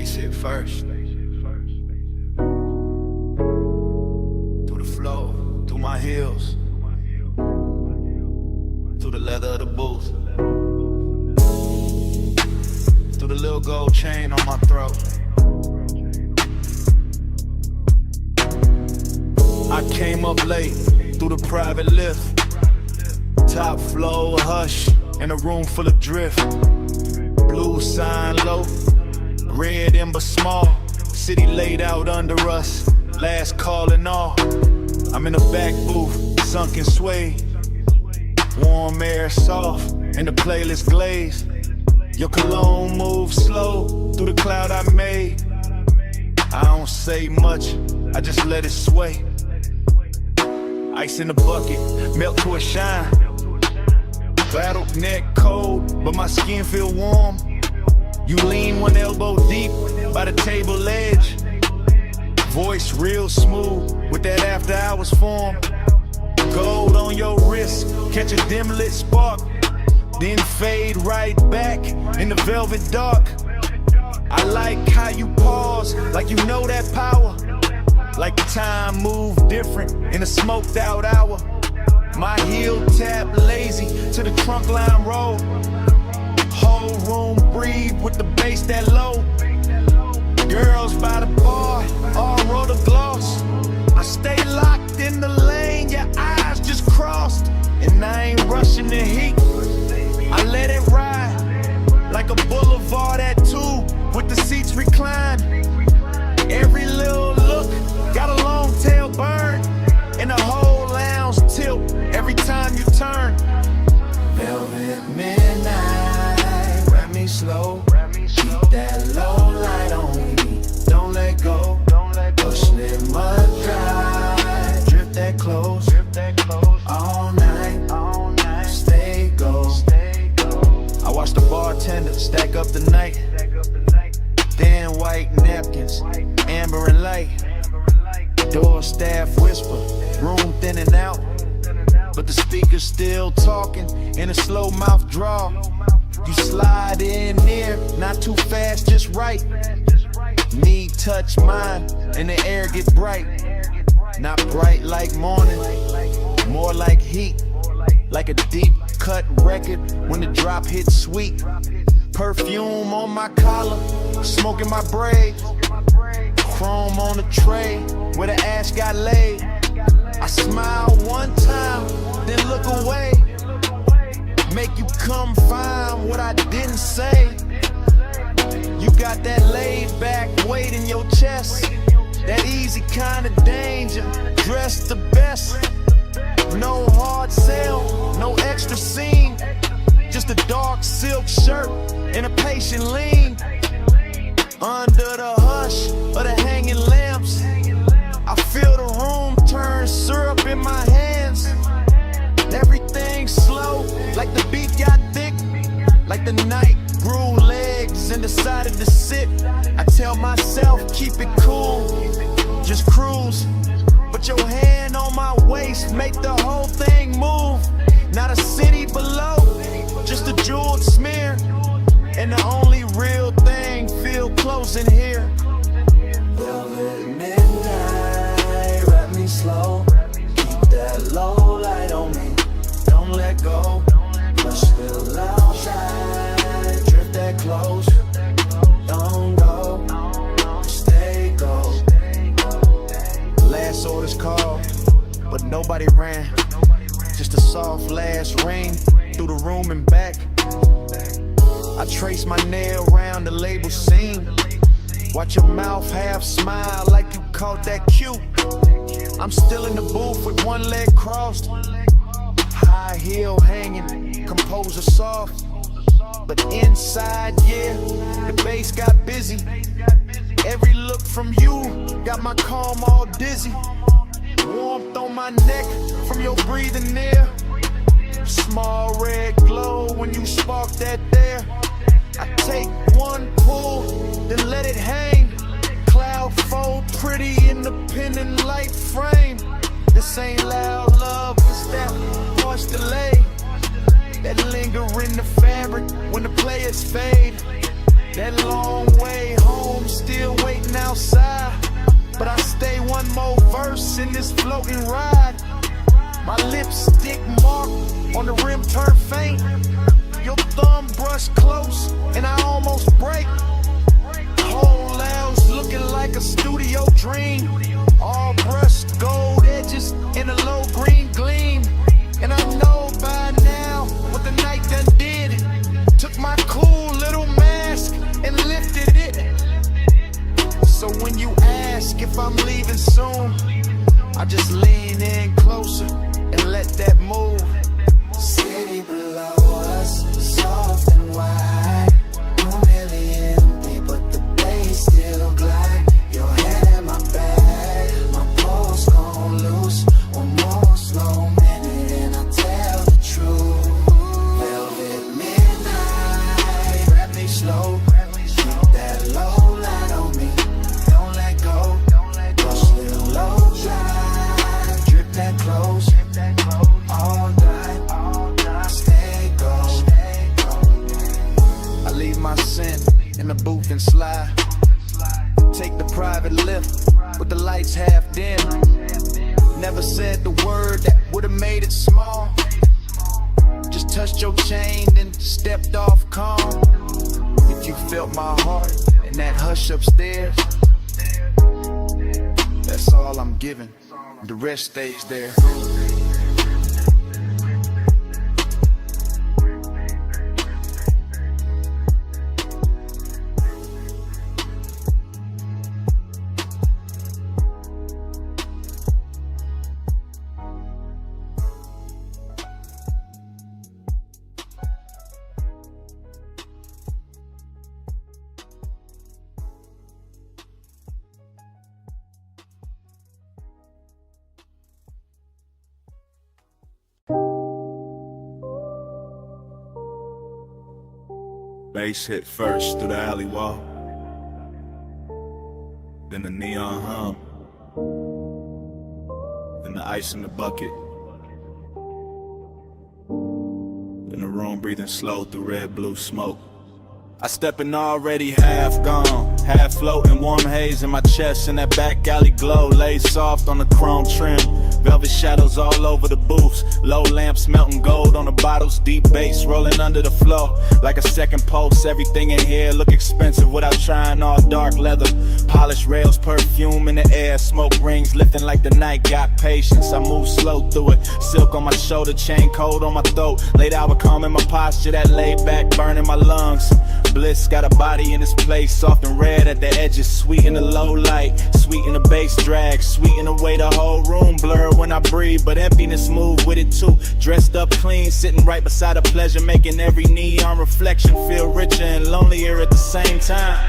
Spaceship first. Through the flow, through my heels, through the leather of the booth, through the little gold chain on my throat. I came up late through the private lift, top floor hush in a room full of drift. Blue sign low, red ember small, city laid out under us, last call and all. I'm in the back booth, sunken sway, warm air soft, and the playlist glaze. Your cologne moves slow through the cloud I made. I don't say much, I just let it sway. Ice in the bucket, melt to a shine. Battle neck cold, but my skin feel warm. You lean one elbow deep by the table edge. Voice real smooth with that after hours form. Gold on your wrist, catch a dim lit spark, then fade right back in the velvet dark. I like how you pause, like you know that power. Like time moved different in a smoked out hour. My heel tap lazy to the trunk line roll. Whole room breathe with the bass that low. Girls by the bar, all roll the gloss. I stay locked in the lane, your eyes just crossed. And I ain't rushing the heat, I let it ride. Like a boulevard at 2 with the seats reclined. Every little look got a long tail burn, and the whole lounge tilt every time you turn. Velvet midnight, wrap me slow, keep that low light on me, don't let go. Push lemon dry, drip that close, all night, stay go. I watch the bartender stack up the night, then white napkins, amber and light. Door staff whisper, room thinning out, but the speaker's still talking in a slow mouth draw. You slide in near, not too fast, just right. Knee touch mine, and the air get bright. Not bright like morning, more like heat. Like a deep cut record when the drop hits sweet. Perfume on my collar, smoke in my braids. Chrome on the tray where the ash got laid. I smile one time, then look away. Make you come find what I didn't say. You got that laid back weight in your chest, that easy kind of danger, dressed the best. No hard sell, no extra scene, just a dark silk shirt and a patient lean. Under the hush of the hanging lamps, I feel the room turn syrup in my hands. Everything slow, like the beat got thick, like the night grew legs and decided to sit. I tell myself, keep it cool, just cruise. Put your hand on my waist, make the whole thing move. Not a city below, just a jeweled smear. And the only real thing feel close in here. Velvet midnight, wrap me slow, keep that low light on me, don't let go. Push still outside, drift that close, don't go, stay go. Last orders called, but nobody ran. Just a soft last ring through the room and back. I trace my nail round the label seam. Watch your mouth half smile like you caught that cue. I'm still in the booth with one leg crossed, high heel hanging, composer soft. But inside, yeah, the bass got busy. Every look from you got my calm all dizzy. Warmth on my neck from your breathing near. Small red glow when you spark that there. I take one pull, then let it hang. Cloud fold pretty independent light frame. This ain't loud love, it's that harsh delay that linger in the fabric when the players fade. That long way home outside, but I stay one more verse in this floating ride. My lipstick mark on the rim turn faint. Your thumb brush close and I almost break. Whole lounge looking like a studio dream. All brushed gold edges in a low green gleam. And I know by now what the night done did. Took my cool little mask and lifted it. So when you ask if I'm leaving soon, I just lean in closer and let that move. City below us, soft and wide. Room nearly empty, but the bass still glide. Your head in my bag, my pulse gon' loose. One more slow minute and I'll tell the truth. Velvet midnight, grab me slow. Keep that low light on me, don't let go. Brush little low drive, drip that close. All night, stay gold. I leave my scent in the booth and slide. Take the private lift with the lights half dim. Never said the word that would've made it small. Just touched your chain and stepped off calm. If you felt my heart in that hush upstairs, that's all I'm giving. The rest stays there. Bass hit first through the alley wall, then the neon hum, then the ice in the bucket, then the room breathing slow through red blue smoke. I step in already half gone, half floating, warm haze in my chest, and that back alley glow lays soft on the chrome trim. Velvet shadows all over the booths, low lamps melting gold on the bottles, deep bass rolling under the floor like a second pulse. Everything in here look expensive without trying, all dark leather, polished rails, perfume in the air, smoke rings lifting like the night got patience. I move slow through it, silk on my shoulder, chain cold on my throat, late hour calm in my posture, that laid back burning my lungs. Bliss got a body in this place, soft and red at the edges, sweet in the low light, sweet in the bass drag, sweet in the way the whole room blur when I breathe, but emptiness move with it too. Dressed up clean, sitting right beside a pleasure, making every neon reflection feel richer and lonelier at the same time.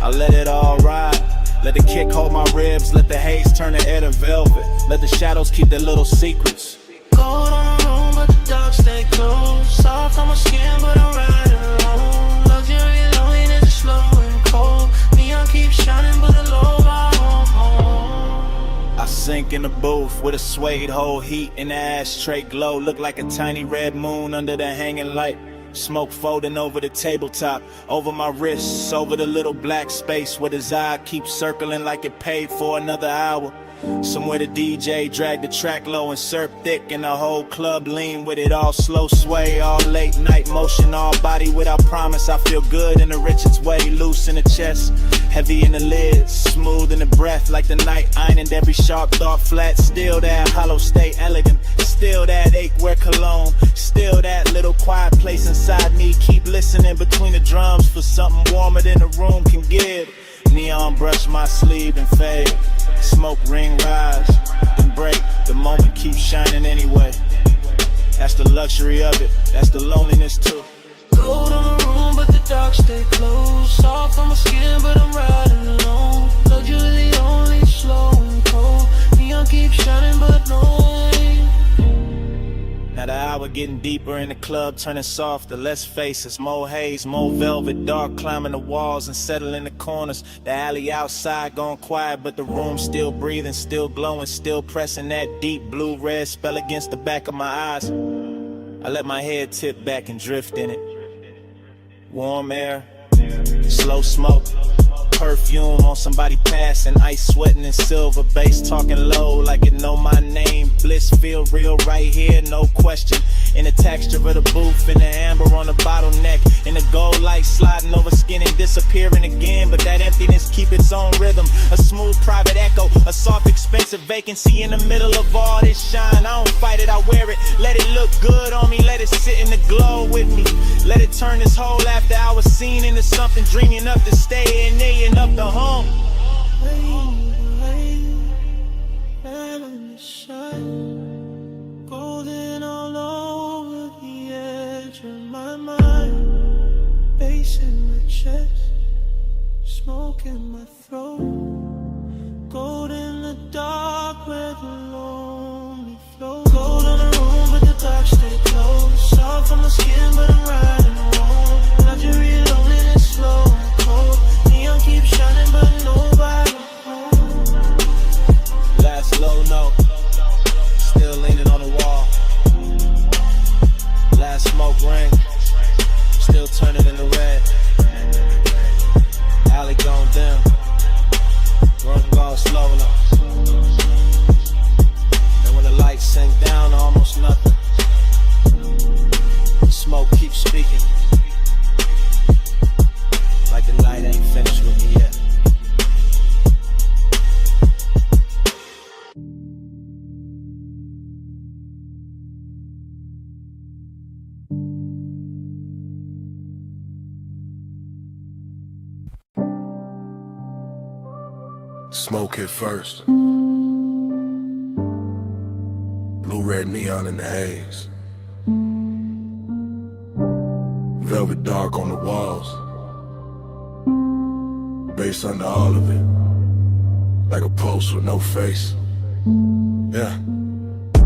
I let it all ride, let the kick hold my ribs, let the haze turn the air to velvet, let the shadows keep their little secrets. Cold on the room, but the dark stay close. Soft on my skin, but I'm riding alone. Luxury loneliness is slow and cold. Neon keeps shining, but the low home. I sink in the booth with a suede hole, heat in the ashtray glow. Look like a tiny red moon under the hanging light. Smoke folding over the tabletop, over my wrists, over the little black space where his eye keeps circling like it paid for another hour. Somewhere the DJ dragged the track low and surf thick, and the whole club lean with it, all slow sway, all late night motion, all body without promise. I feel good in the richest way, loose in the chest, heavy in the lids, smooth in the breath, like the night ironed every sharp thought flat. Still that hollow stay elegant, still that ache wear cologne, still that little quiet place inside me. Keep listening between the drums for something warmer than the room can give. Neon brush my sleeve and fade, smoke ring rise and break. The moment keeps shining anyway. That's the luxury of it, that's the loneliness too. Cold on the room, but the dark stay close. Soft on my skin, but I'm riding alone. Luxury only slow and cold. Neon keeps shining, but no way. Now the hour getting deeper in the club, turning softer, less faces, more haze, more velvet, dark climbing the walls and settling the corners. The alley outside gone quiet, but the room still breathing, still glowing, still pressing that deep blue-red spell against the back of my eyes. I let my head tip back and drift in it. Warm air, slow smoke, perfume on somebody passing, ice sweating in silver bass, talking low like it know my name. Bliss feel real right here, no question. In the texture of the booth, in the amber on the bottleneck, in the gold light sliding over skin and disappearing again. But that emptiness keep its own rhythm, a smooth private echo, a soft expensive vacancy in the middle of all this shine. I don't fight it, I wear it, let it look good on me, let it sit in the glow with me. Let it turn this whole after hours scene into something dreamy enough to stay in there and up the home. Golden all over the edge of my mind, bass in my chest, smoke in my throat, gold in the dark where the lonely flow. Gold on the room but the dark stay closed, soft on my skin but I'm riding home. Luxury loneliness slow and cold, neon keeps shining but nobody home. Last low note, still leaning on the wall. Last smoke ring, still turning into red. Alley gone dim, room gone slowly. And when the lights sink down to almost nothing, the smoke keeps speaking, like the night ain't finished with me yet. Smoke hit first. Blue red neon in the haze. Velvet dark on the walls. Bass under all of it. Like a post with no face. Yeah.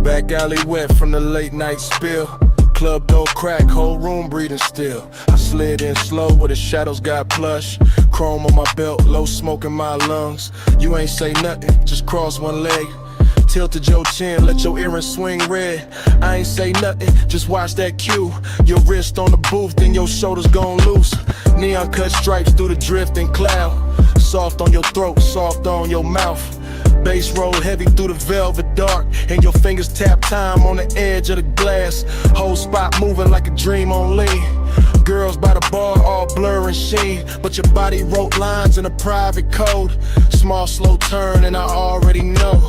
Back alley wet from the late night spill. Club door crack, whole room breathing still. I slid in slow where the shadows got plush. Chrome on my belt, low smoke in my lungs. You ain't say nothing, just cross one leg. Tilted your chin, let your earrings swing red. I ain't say nothing, just watch that cue. Your wrist on the booth, then your shoulders gon' loose. Neon cut stripes through the drifting cloud. Soft on your throat, soft on your mouth. Bass roll heavy through the velvet dark, and your fingers tap time on the edge of the glass. Whole spot moving like a dream on lean. Girls by the bar all blur and sheen, but your body wrote lines in a private code. Small slow turn and I already know.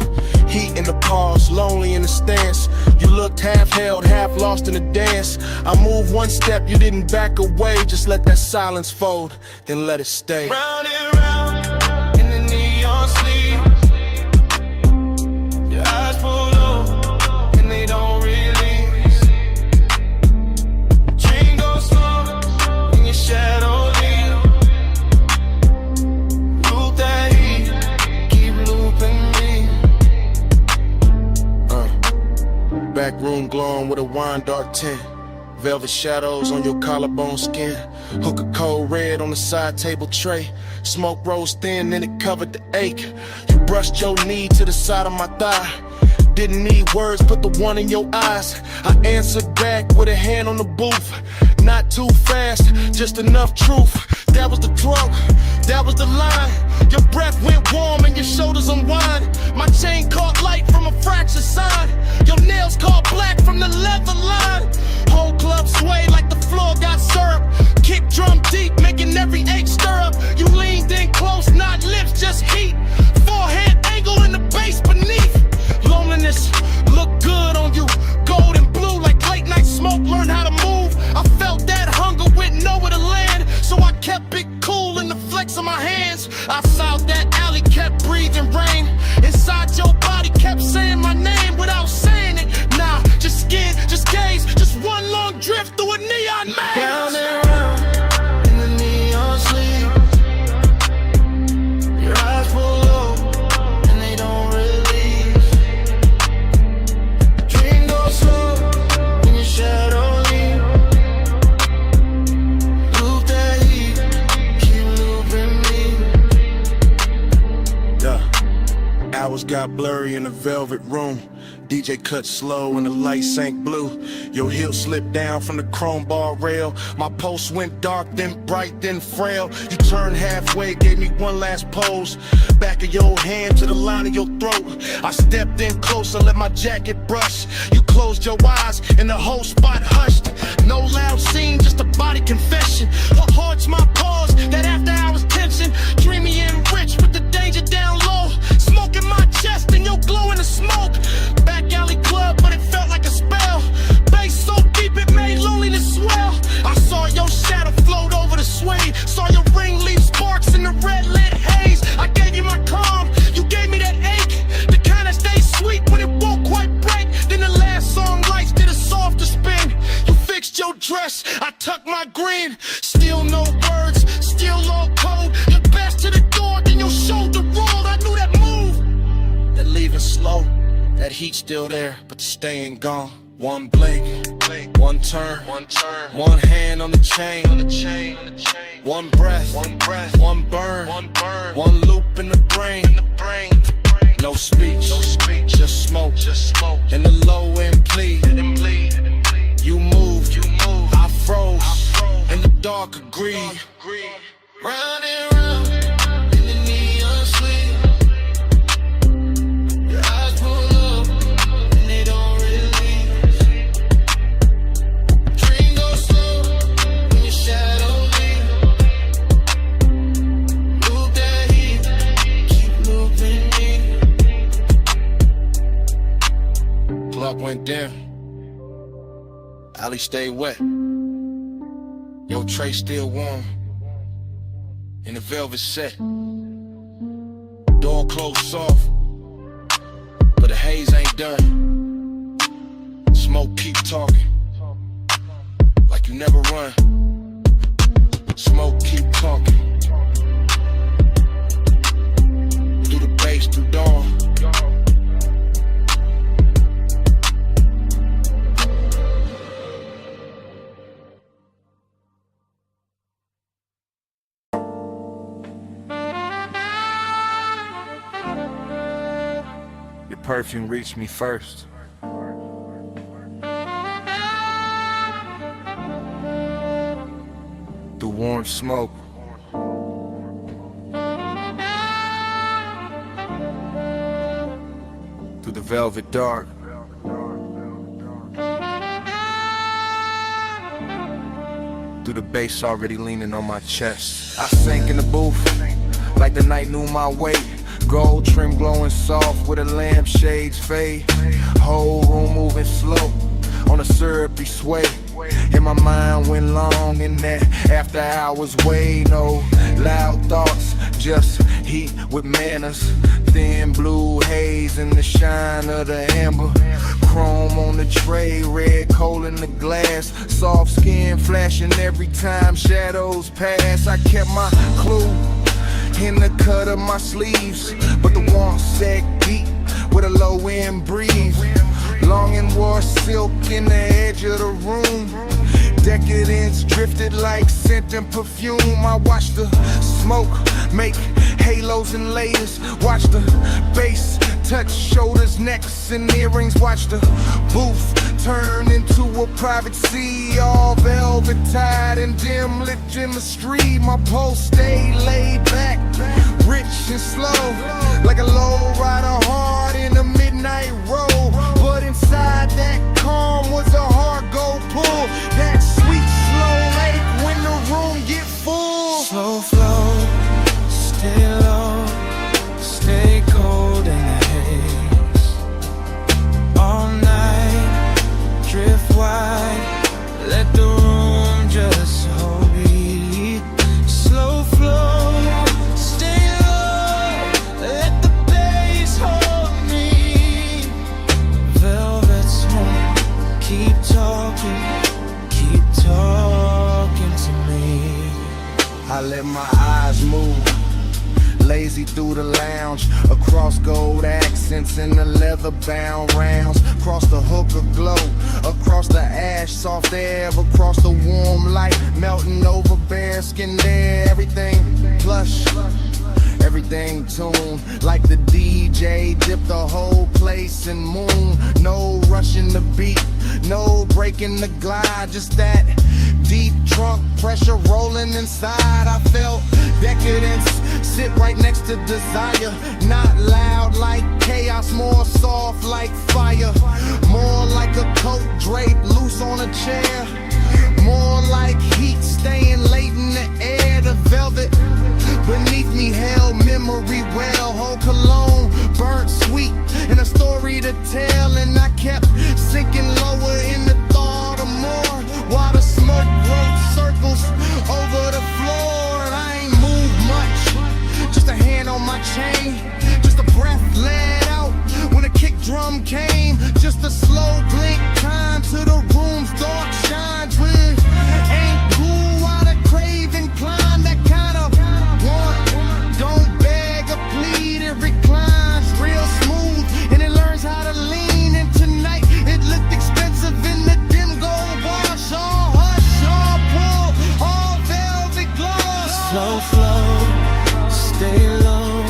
Heat in the pause, lonely in the stance. You looked half held, half lost in the dance. I moved one step, you didn't back away. Just let that silence fold, then let it stay. Round and round in the neon sleep. Your eyes pull low and they don't release. Dream goes slow in your shadow leave. Loop that heat, keep looping me. Back room glowing with a wine dark tint. Velvet shadows on your collarbone skin. Hook a cold red on the side table tray. Smoke rose thin and it covered the ache. You brushed your knee to the side of my thigh. Didn't need words, put the one in your eyes. I answered back with a hand on the booth. Not too fast, just enough truth. That was the throat, that was the line. Your breath went warm and your shoulders unwind. My chain caught light from a fractured sign. Your nails caught black from the leather line. Whole club swayed like the floor got syrup. Kick drum deep, making every H stir up. You leaned in close, not lips, just heat. Forehead angle in the bass beneath. Loneliness looked good on you. Gold and blue like late night smoke. Learn how to move. I felt that hunger with nowhere to land, so I kept it cool in the flex of my hands. I saw that alley, kept breathing rain. Inside your body kept saying my name without saying it. Nah, just skin, just gaze, just one long drift through a neon maze. Round and round in the neon sleep. Your eyes pull low and they don't release. Dream goes slow in your shadow leave. Loop that heat, keep looping me. Yeah. Hours got blurry in the velvet room. DJ cut slow and the light sank blue. Your heel slipped down from the chrome bar rail. My pulse went dark, then bright, then frail. You turned halfway, gave me one last pose. Back of your hand to the line of your throat. I stepped in closer, let my jacket brush. You closed your eyes and the whole spot hushed. No loud scene, just a body confession. What haunts my cause, that after hours tension. Dreamy and rich with the danger down low. Smoke in my chest and your glow in the smoke. Back alley club, but it felt like a spell. Bass so deep it made loneliness swell. I saw your shadow float over the sway. Saw your ring leave sparks in the red lit haze. I gave you my calm, you gave me that ache. The kind that stays sweet when it won't quite break. Then the last song lights did a softer spin. You fixed your dress, I tucked my green. Still no words, still all cold. Your best to the door, then your shoulder rolled. I knew that move, that leaving slow. That heat still there, but the staying gone. One blink, one turn, one hand on the chain, one breath, one burn, one loop in the brain. No speech, just smoke, and the low end plead. You moved, I froze, and the dark agreed. Round and round in the neon sleep. Your eyes pull up and they don't release. Dream goes slow when your shadow leaves. Loop that heat, keep looping me. Clock went down, alley stayed wet. Your tray still warm in the velvet set. Door closed soft, but the haze ain't done. Smoke keep talking, like you never run. Smoke keep talking, through the bass, through dawn. Your perfume reached me first. Through warm smoke. Through the velvet dark. Through the bass already leaning on my chest. I sank in the booth like the night knew my weight. Gold trim glowing soft with a lampshade's fade. Whole room moving slow on a syrupy sway. And my mind went long in that after hours way. No loud thoughts, just heat with manners. Thin blue haze in the shine of the amber. Chrome on the tray, red coal in the glass. Soft skin flashing every time shadows pass. I kept my clue in the cut of my sleeves, but the warmth sagged deep with a low end breeze. Long and wore silk in the edge of the room. Decadence drifted like scent and perfume. I watched the smoke make halos and layers. Watch the bass touch shoulders, necks, and earrings. Watch the booth turn into a private sea, all velvet tied and dim lit chemistry. My pulse stayed laid back, rich and slow, like a low rider hard in a midnight roll. But inside that calm was a hard gold pull. That sweet slow lake when the room get full. Slow flow, stay low, stay cold in the haze. All night, drift wide, let the room just hold beat. Slow flow, stay low, let the bass hold me. Velvet smoke, keep talking to me. I let my eyes move, lazy through the lounge, across gold accents and the leather-bound rounds, across the hookah glow, across the ash, soft air, across the warm light, melting over bare skin there. Everything plush, everything Mustang tune. Like the DJ, dip the whole place in moon. No rushing the beat, no breaking the glide. Just that deep trunk pressure rolling inside. I felt decadence sit right next to desire. Not loud like chaos, more soft like fire. More like a coat draped loose on a chair. More like heat staying late in the air. The velvet beneath me held memory well. Whole cologne burnt sweet and a story to tell. And I kept sinking lower in the thought of more, while the smoke wrote circles over the floor. And I ain't moved much, just a hand on my chain, just a breath let out when a kick drum came. Just a slow blink time to the room's dark shines. With ain't cool while the craving climb. That kind of want, don't beg or plead. It reclines real smooth and it learns how to lean. And tonight it looked expensive in the dim gold wash. All hush, all pull, all velvet gloss. Slow flow, stay low,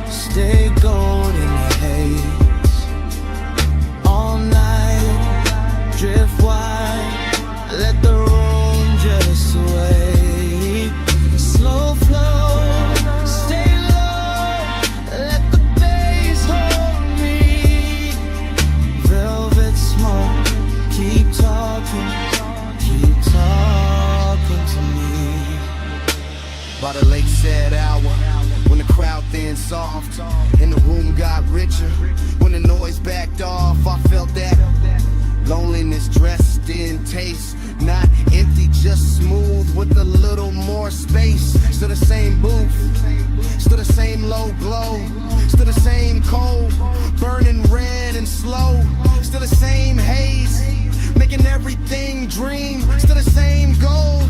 stay gold in the haze. All night, drift wide, let the room just sway. Slow flow, stay low, let the bass hold me. Velvet smoke, keep talking to me. By the late sad hour, when the crowd thinned soft and the room got richer, when the noise backed off, I felt that loneliness dressed in taste. Not empty, just smooth with a little more space. Still the same booth, still the same low glow, still the same cold, burning red and slow. Still the same haze, making everything dream. Still the same gold,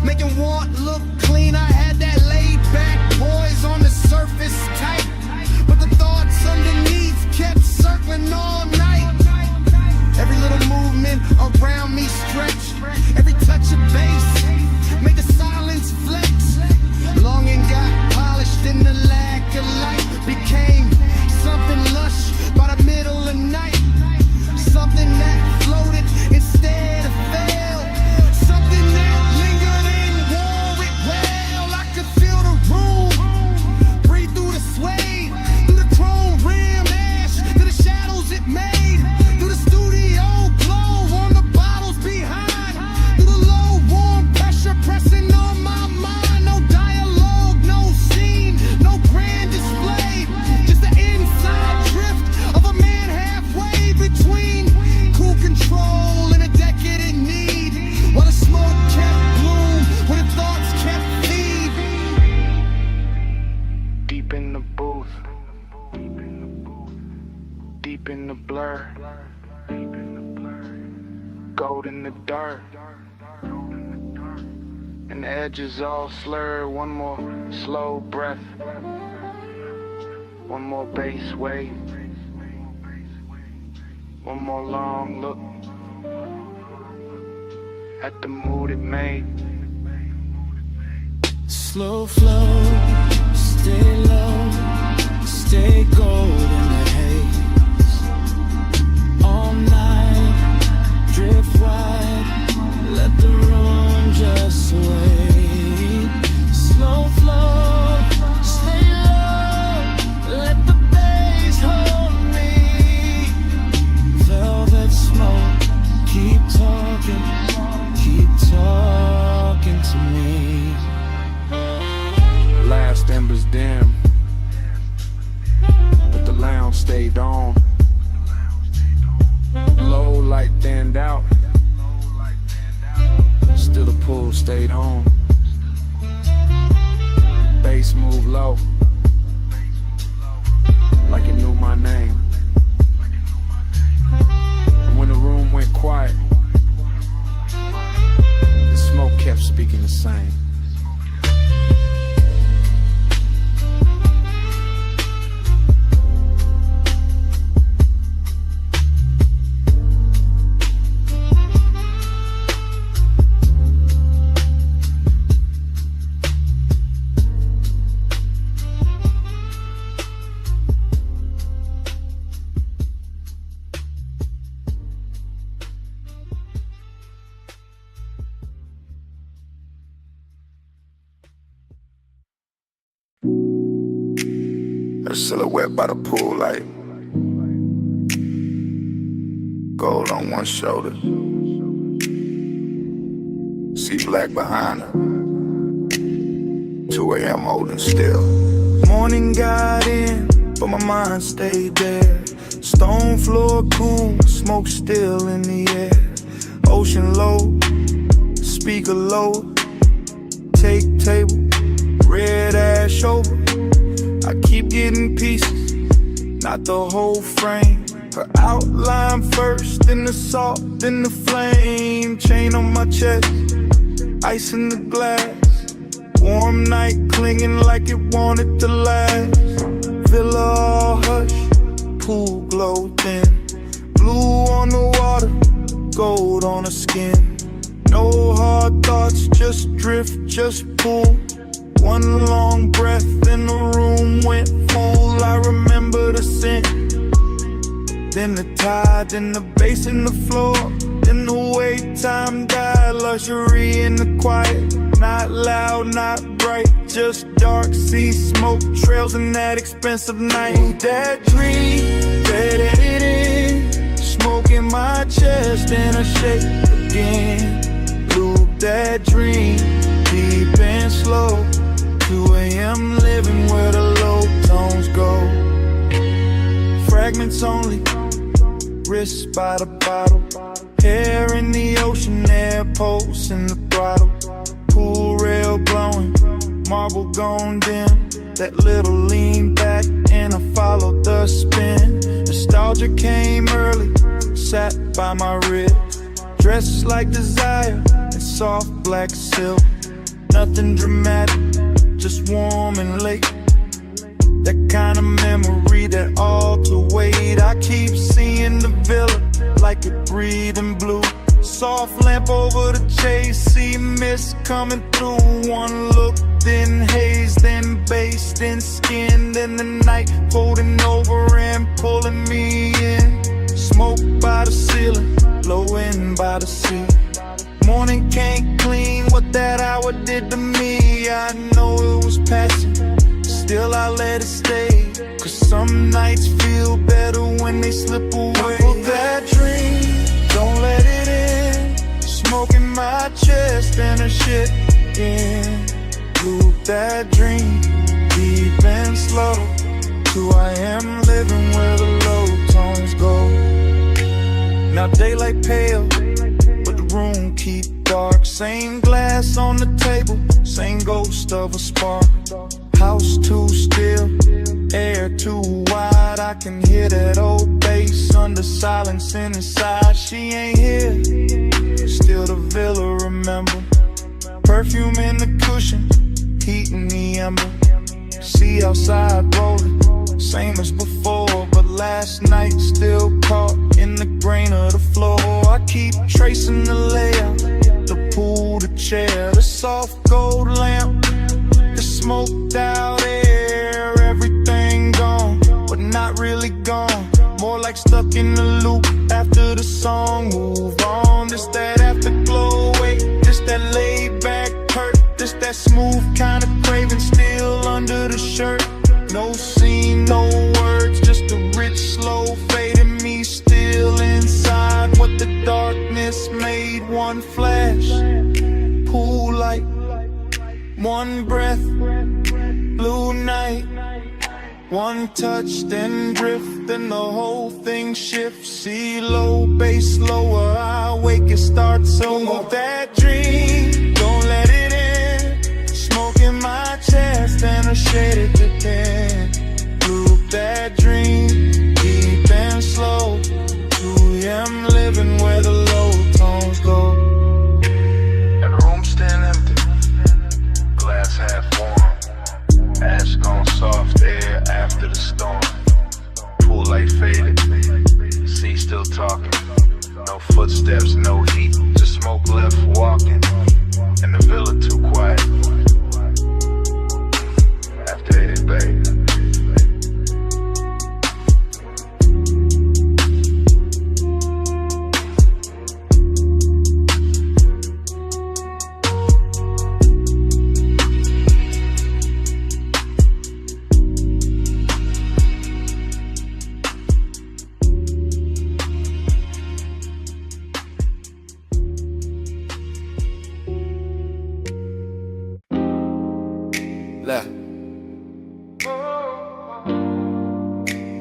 making want look clean. I had that laid back poise on the surface tight, but the thoughts underneath kept circling all night. Every little movement around me stretch, every touch of bass made the silence flex. Longing got polished in the lack of light, became something lush by the middle of night. Something that floated instead of fell, something that lingered and wore it well. I could feel the room breathe through the suede, through the chrome rim ash, through the shadows it made, through the studio glow on the bottles behind, through the low warm pressure pressing on my mind. No dialogue, no scene, no grand display, just the inside drift of a man halfway between cool control and a decadent need. While the smoke kept bloom, when the thoughts kept feed. Deep in the booth, deep in the blur, gold in the dirt, and the edges all slur. One more slow breath, one more bass wave, one more long look at the mood it made. Slow flow, stay low, stay gold in the haze. All night, drift wide, let the room just sway. Slow flow, stay low, let the bass hold me. Velvet smoke, keep talking to me. Last embers dim, but the lounge stayed on. Low light thinned out, still the pool stayed home. Bass moved low, like it knew my name. And when the room went quiet, the smoke kept speaking the same. A silhouette by the pool light. Gold on one shoulder. See black behind her. 2 a.m. holding still. Morning got in, but my mind stayed there. Stone floor cool, smoke still in the air. Ocean low, speaker low. Take table, red ash over. I keep getting pieces, not the whole frame. Her outline first, then the salt, then the flame. Chain on my chest, ice in the glass. Warm night clinging like it wanted to last. Villa all hush, pool glow thin. Blue on the water, gold on her skin. No hard thoughts, just drift, just pull. One long breath and the room went full. I remember the scent, then the tide, then the bass in the floor, then the way time died. Luxury in the quiet, not loud, not bright, just dark sea smoke trails in that expensive night. That dream, faded it in, smoke in my chest and a shake again. Loop that dream, deep and slow. 2 a.m. living where the low tones go. Fragments only, wrist by the bottle. Hair in the ocean, air pulse in the throttle. Pool rail blowing, marble gone dim. That little lean back and I followed the spin. Nostalgia came early, sat by my rib. Dressed like desire in soft black silk. Nothing dramatic, just warm and late. That kind of memory that all to wait. I keep seeing the villa like it breathing blue. Soft lamp over the chase, see mist coming through. One look, then haze, then bass, then skin, then the night folding over and pulling me in. Smoke by the ceiling, blowing by the sea. Morning can't clean what that hour did to me. I know it was passion, still I let it stay. Cause some nights feel better when they slip away. Pull that dream, don't let it in. Smoke in my chest and a shit in. Loop that dream, deep and slow. 2 a.m. living where the low tones go. Now daylight pale, but the room keep dark. Same glass on the table, same ghost of a spark. House too still, air too wide. I can hear that old bass under silence inside. She ain't here, still the villa remember. Perfume in the cushion, heat in the ember. See outside rolling, same as before. But last night still caught in the grain of the floor. I keep tracing the layout, the pool, the chair, the soft gold lamp, the smoked out air. Everything gone, but not really gone. More like stuck in the loop after the song move on. This that afterglow, wait, this that laid back hurt. This that smooth kind of craving still under the shirt. No scene, no words, just a rich slow fade in me still inside. What the darkness made, one flash, pool light, one breath, blue night. One touch, then drift, then the whole thing shifts. See low, bass lower, I wake, it starts over. That dream, don't let it in. Smoke in my chest and a shaded to thin. Loop that dream, deep and slow. 2 a.m. living where the low tones go. And the room still empty, glass half warm. Ash gone soft, air after the storm. Pool light faded, sea still talking. No footsteps, no heat, just smoke left walking. And the villa too quiet. After Left.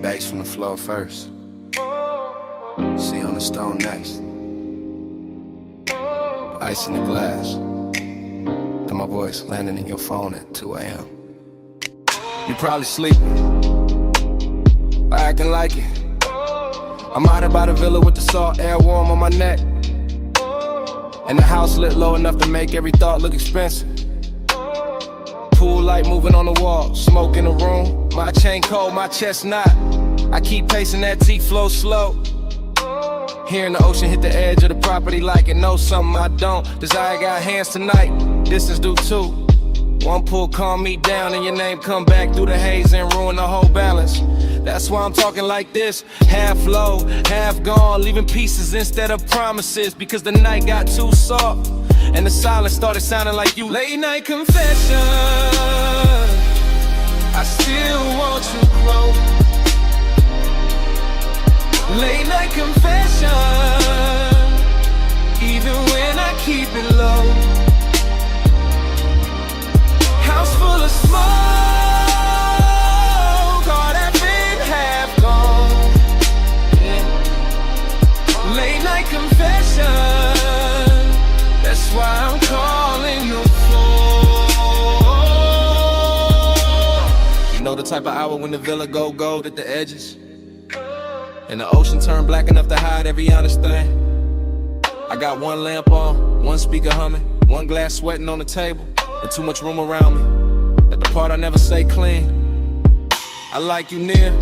Bass from the floor first. See on the stone next. Ice in the glass. And my voice landing in your phone at 2 a.m. You probably sleeping, or acting like it. I'm out by the villa with the salt air warm on my neck. And the house lit low enough to make every thought look expensive. Pool light moving on the wall, smoke in the room. My chain cold, my chest not. I keep pacing that T-flow slow. Hearing the ocean hit the edge of the property like it knows something I don't. Desire got hands tonight, distance do too. One pull calm me down and your name come back through the haze and ruin the whole balance. That's why I'm talking like this, half low, half gone, leaving pieces instead of promises, because the night got too soft and the silence started sounding like you. Late night confession, I still want you close. Late night confession, even when I keep it low. House full of smoke, all that been half gone. Yeah. Late night confession, that's why I'm calling your phone. You know the type of hour when the villa go gold at the edges, and the ocean turned black enough to hide every honest thing. I got one lamp on, one speaker humming, one glass sweating on the table, and too much room around me. At the part I never say clean. I like you near,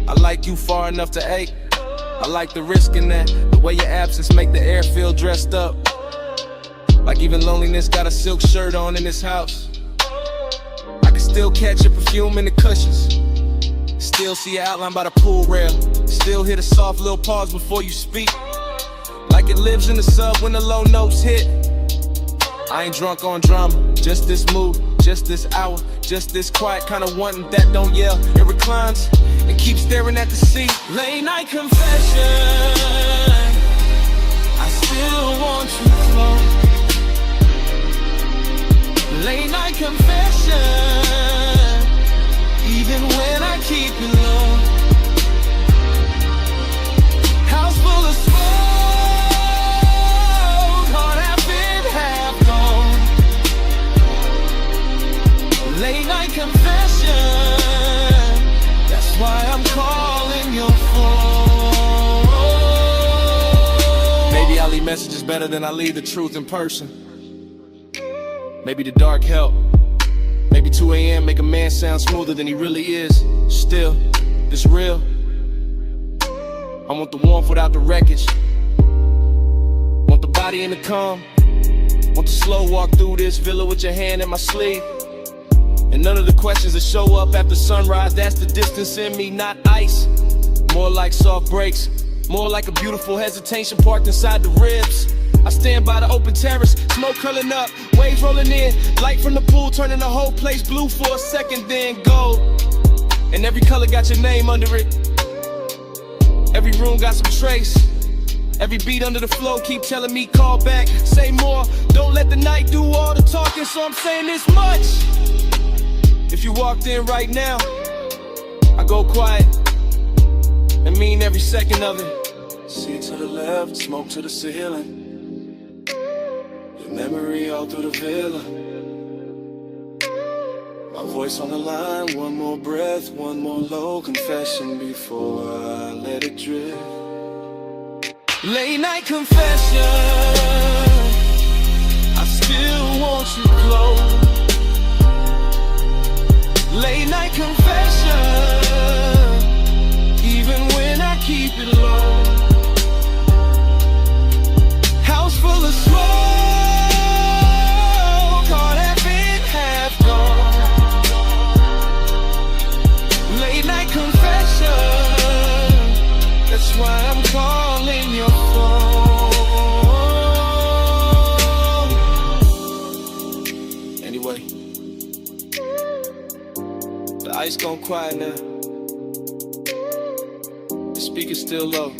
I like you far enough to ache. I like the risk in that, the way your absence make the air feel dressed up. Like even loneliness got a silk shirt on in this house. I can still catch your perfume in the cushions. Still see your outline by the pool rail. Still hear the soft little pause before you speak. Like it lives in the sub when the low notes hit. I ain't drunk on drama, just this mood, just this hour, just this quiet kind of wanting that don't yell. It reclines and keeps staring at the sea. Late night confession, I still want you close. Late night confession, even when I keep it low. House full of smoke, heart half in, half gone. Late night confession, that's why I'm calling your phone. Maybe I leave messages better than I leave the truth in person. Maybe the dark help. Maybe 2 a.m. make a man sound smoother than he really is. Still, this real. I want the warmth without the wreckage. Want the body in the calm. Want the slow walk through this villa with your hand in my sleeve. And none of the questions that show up after sunrise, that's the distance in me, not ice. More like soft breaks, more like a beautiful hesitation parked inside the ribs. I stand by the open terrace, smoke curling up, waves rolling in, light from the pool turning the whole place blue for a second, then gold. And every color got your name under it. Every room got some trace. Every beat under the flow keep telling me call back, say more. Don't let the night do all the talking, so I'm saying this much. If you walked in right now, I go quiet and mean every second of it. See to the left, smoke to the ceiling. Memory all through the villa. My voice on the line, one more breath, one more low confession before I let it drift. Late night confession, I still want you close. Late night confession, even when I keep it low. House full of smoke, that's why I'm calling your phone. Anyway, the ice gone quiet now. The speaker's still low.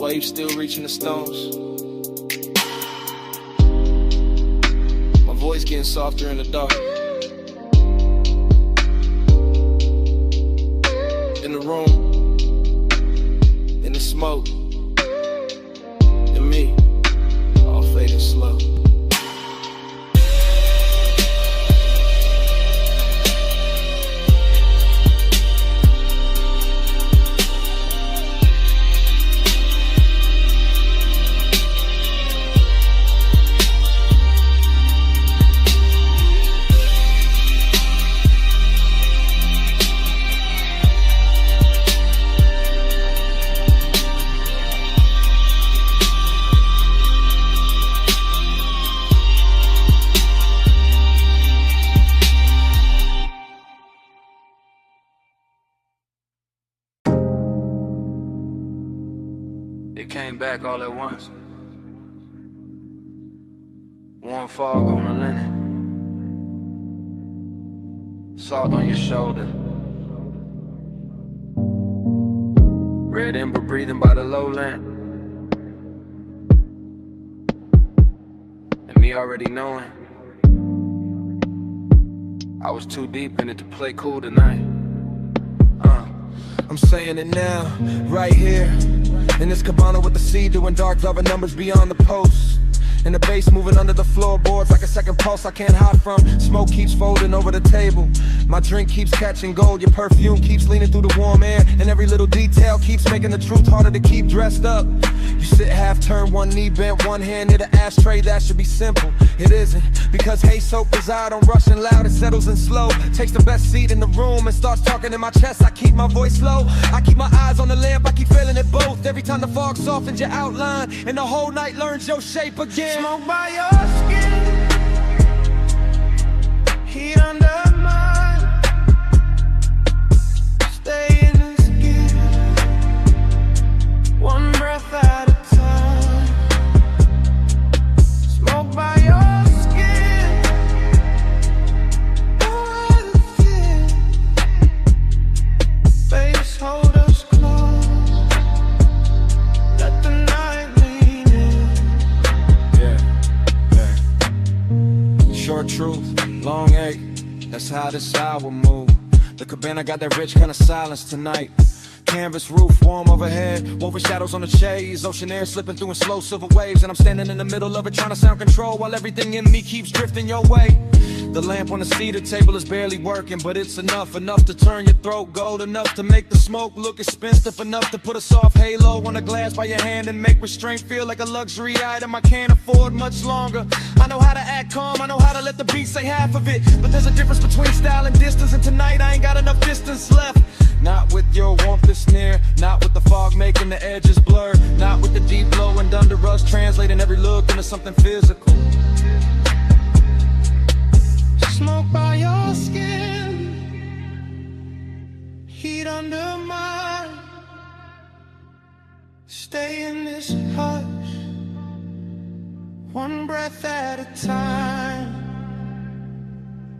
Waves still reaching the stones. getting softer in the dark. In the room, in the smoke, and me, all fading slow. It came back all at once. Warm fog on the linen, salt on your shoulder, red ember breathing by the lowland, and me already knowing I was too deep in it to play cool tonight. I'm saying it now, right here in this cabana with the sea, doing dark loving numbers beyond the post. And the bass moving under the floorboards like a second pulse I can't hide from. Smoke keeps folding over the table. My drink keeps catching gold. Your perfume keeps leaning through the warm air. And every little detail keeps making the truth harder to keep dressed up. You sit half turned, one knee bent, one hand near the ashtray. That should be simple. It isn't, because hey soap I don't rush and loud, it settles in slow. Takes the best seat in the room and starts talking in my chest. I keep my voice low, I keep my eyes on the lamp, I keep feeling it both. Every time the fog softens your outline and the whole night learns your shape again. Smoke by your skin, heat under mine. Stay in the skin, one breath at a time. Smoke by your skin, don't let it fit. Face hold us close, let the night lean in. Short truth, long ache, that's how this hour move. The cabana got that rich kind of silence tonight. Canvas roof, warm overhead, woven shadows on the shades, ocean air slipping through in slow silver waves. And I'm standing in the middle of it trying to sound control while everything in me keeps drifting your way. The lamp on the cedar table is barely working, but it's enough to turn your throat gold, enough to make the smoke look expensive, enough to put a soft halo on a glass by your hand and make restraint feel like a luxury item I can't afford much longer. I know how to act calm, I know how to let the beat say half of it, but there's a difference between style and distance, and tonight I ain't got enough distance left. Not with your warmth that's near, not with the fog making the edges blur, not with the deep glow and under us translating every look into something physical. Smoke by your skin, heat under mine. Stay in this hush, one breath at a time.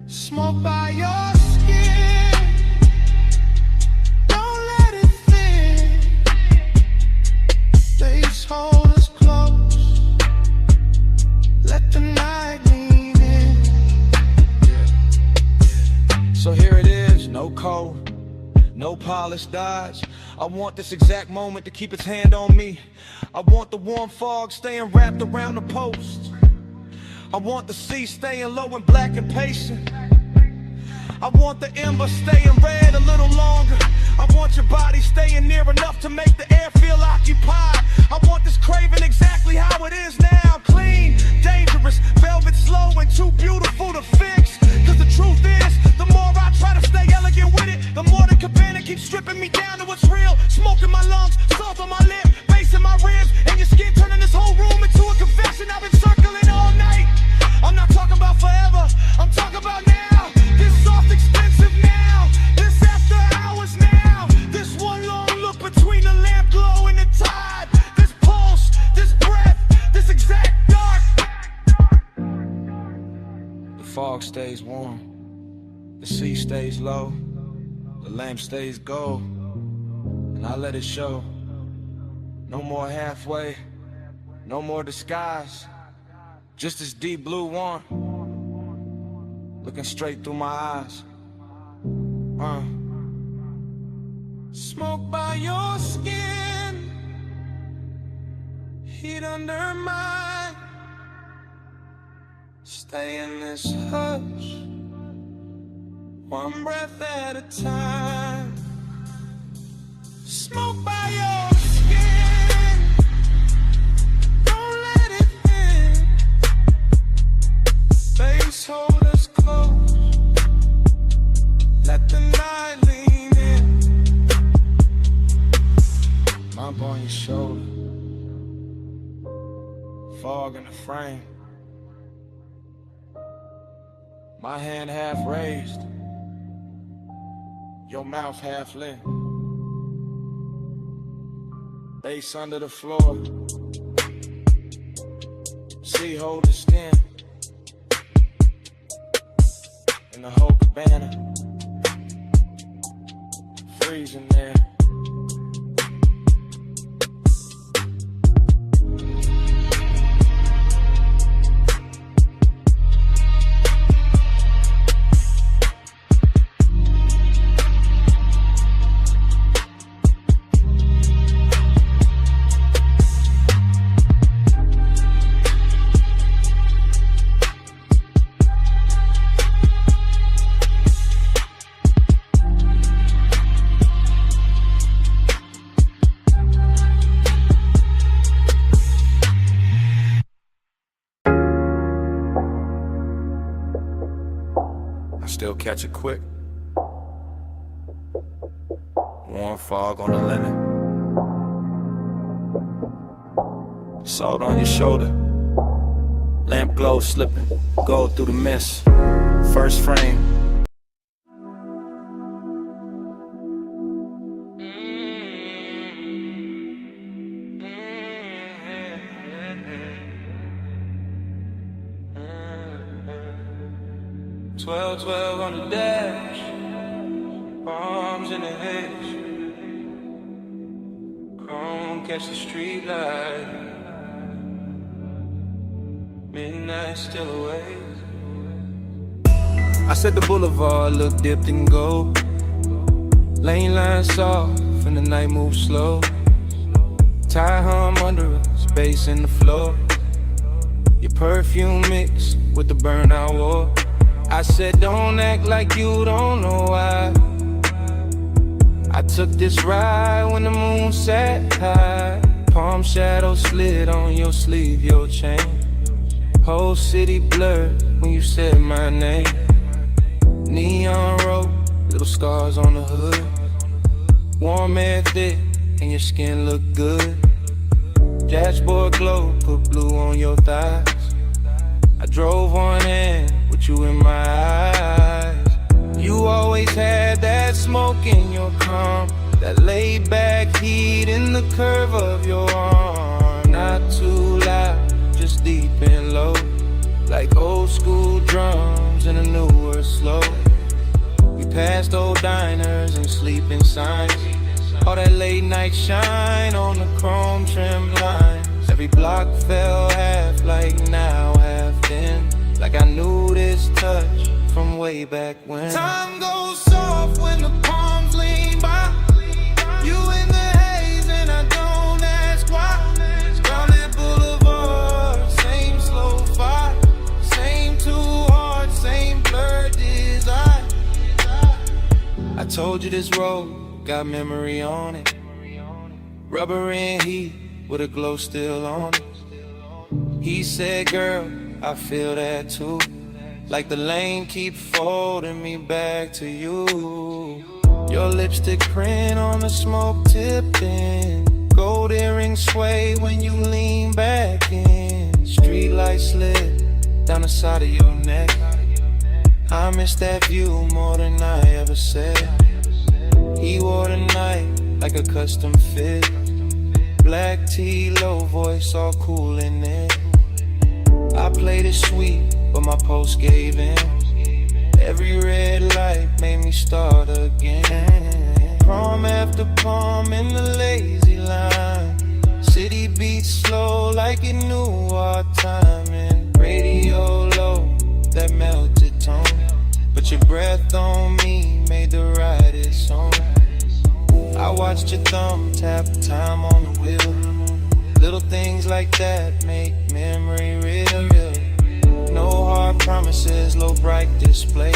Smoke by your skin, don't let it fit. Face hold us close, let the night lean in. So here it is, no code, no polished dodge. I want this exact moment to keep its hand on me. I want the warm fog staying wrapped around the post. I want the sea staying low and black and patient. I want the ember staying red a little longer. I want your body staying near enough to make the air feel occupied. I want this craving exactly how it is now. Clean, dangerous, velvet slow and too beautiful to fix. Cause the truth is, the more I try to stay elegant with it, the more the cabana keeps stripping me down to what's real. Smoke in my lungs, salt on my lip, bass in my ribs, and your skin turning this whole room into a confession. I've been circling all night. I'm not talking about forever, I'm talking about now. This soft expensive now, this after hours now. This one long look between the lamp glow and the tide. This pulse, this breath, this exact dark. The fog stays warm, the sea stays low, the lamp stays gold, and I let it show. No more halfway, no more disguise, just this deep blue one, looking straight through my eyes. Smoke by your skin, heat under mine. Stay in this hush, one breath at a time. Smoke by your skin, don't let it in. Face hold us close, let the night lean in. Mop on your shoulder, fog in the frame. My hand half raised, your mouth half lit. Base under the floor, see hold the skin in the whole cabana, freezing there. Still catch it quick. Warm fog on the linen. Salt on your shoulder. Lamp glow slipping. Gold through the mist. First frame. 12-12 on the dash, bombs in the hedge, chrome catch the street light, midnight still away. I said the boulevard look dipped in gold, lane lines soft and the night moves slow, tie hum under us, bass in the floor, your perfume mixed with the burnout war. I said don't act like you don't know why. I took this ride when the moon sat high. Palm shadow slid on your sleeve, your chain. Whole city blurred when you said my name. Neon road, little scars on the hood. Warm air thick and your skin look good. Dashboard glow, put blue on your thighs. I drove on in with you in my eyes. You always had that smoke in your calm, that laid back heat in the curve of your arm. Not too loud, just deep and low, like old school drums in a newer slow. We passed old diners and sleeping signs, all that late night shine on the chrome trim lines. Every block fell half like now, half then, like I knew this touch from way back when. Time goes soft when the palms lean by. You in the haze and I don't ask why. Grounded boulevard, same slow fire, same two hearts, same blurred desire. I told you this road got memory on it, rubber and heat with a glow still on it. He said, girl, I feel that too, like the lane keep folding me back to you. Your lipstick print on the smoke tipped in, gold earrings sway when you lean back in. Street light slid down the side of your neck. I miss that view more than I ever said. He wore the night like a custom fit, black tee, low voice, all cool in it. I played it sweet, but my post gave in. Every red light made me start again. Prom after prom in the lazy line, city beats slow like it knew our timing. Radio low, that melted tone, breath on me made the ride its own. I watched your thumb tap time on the wheel. Little things like that make memory real. No hard promises, low bright display.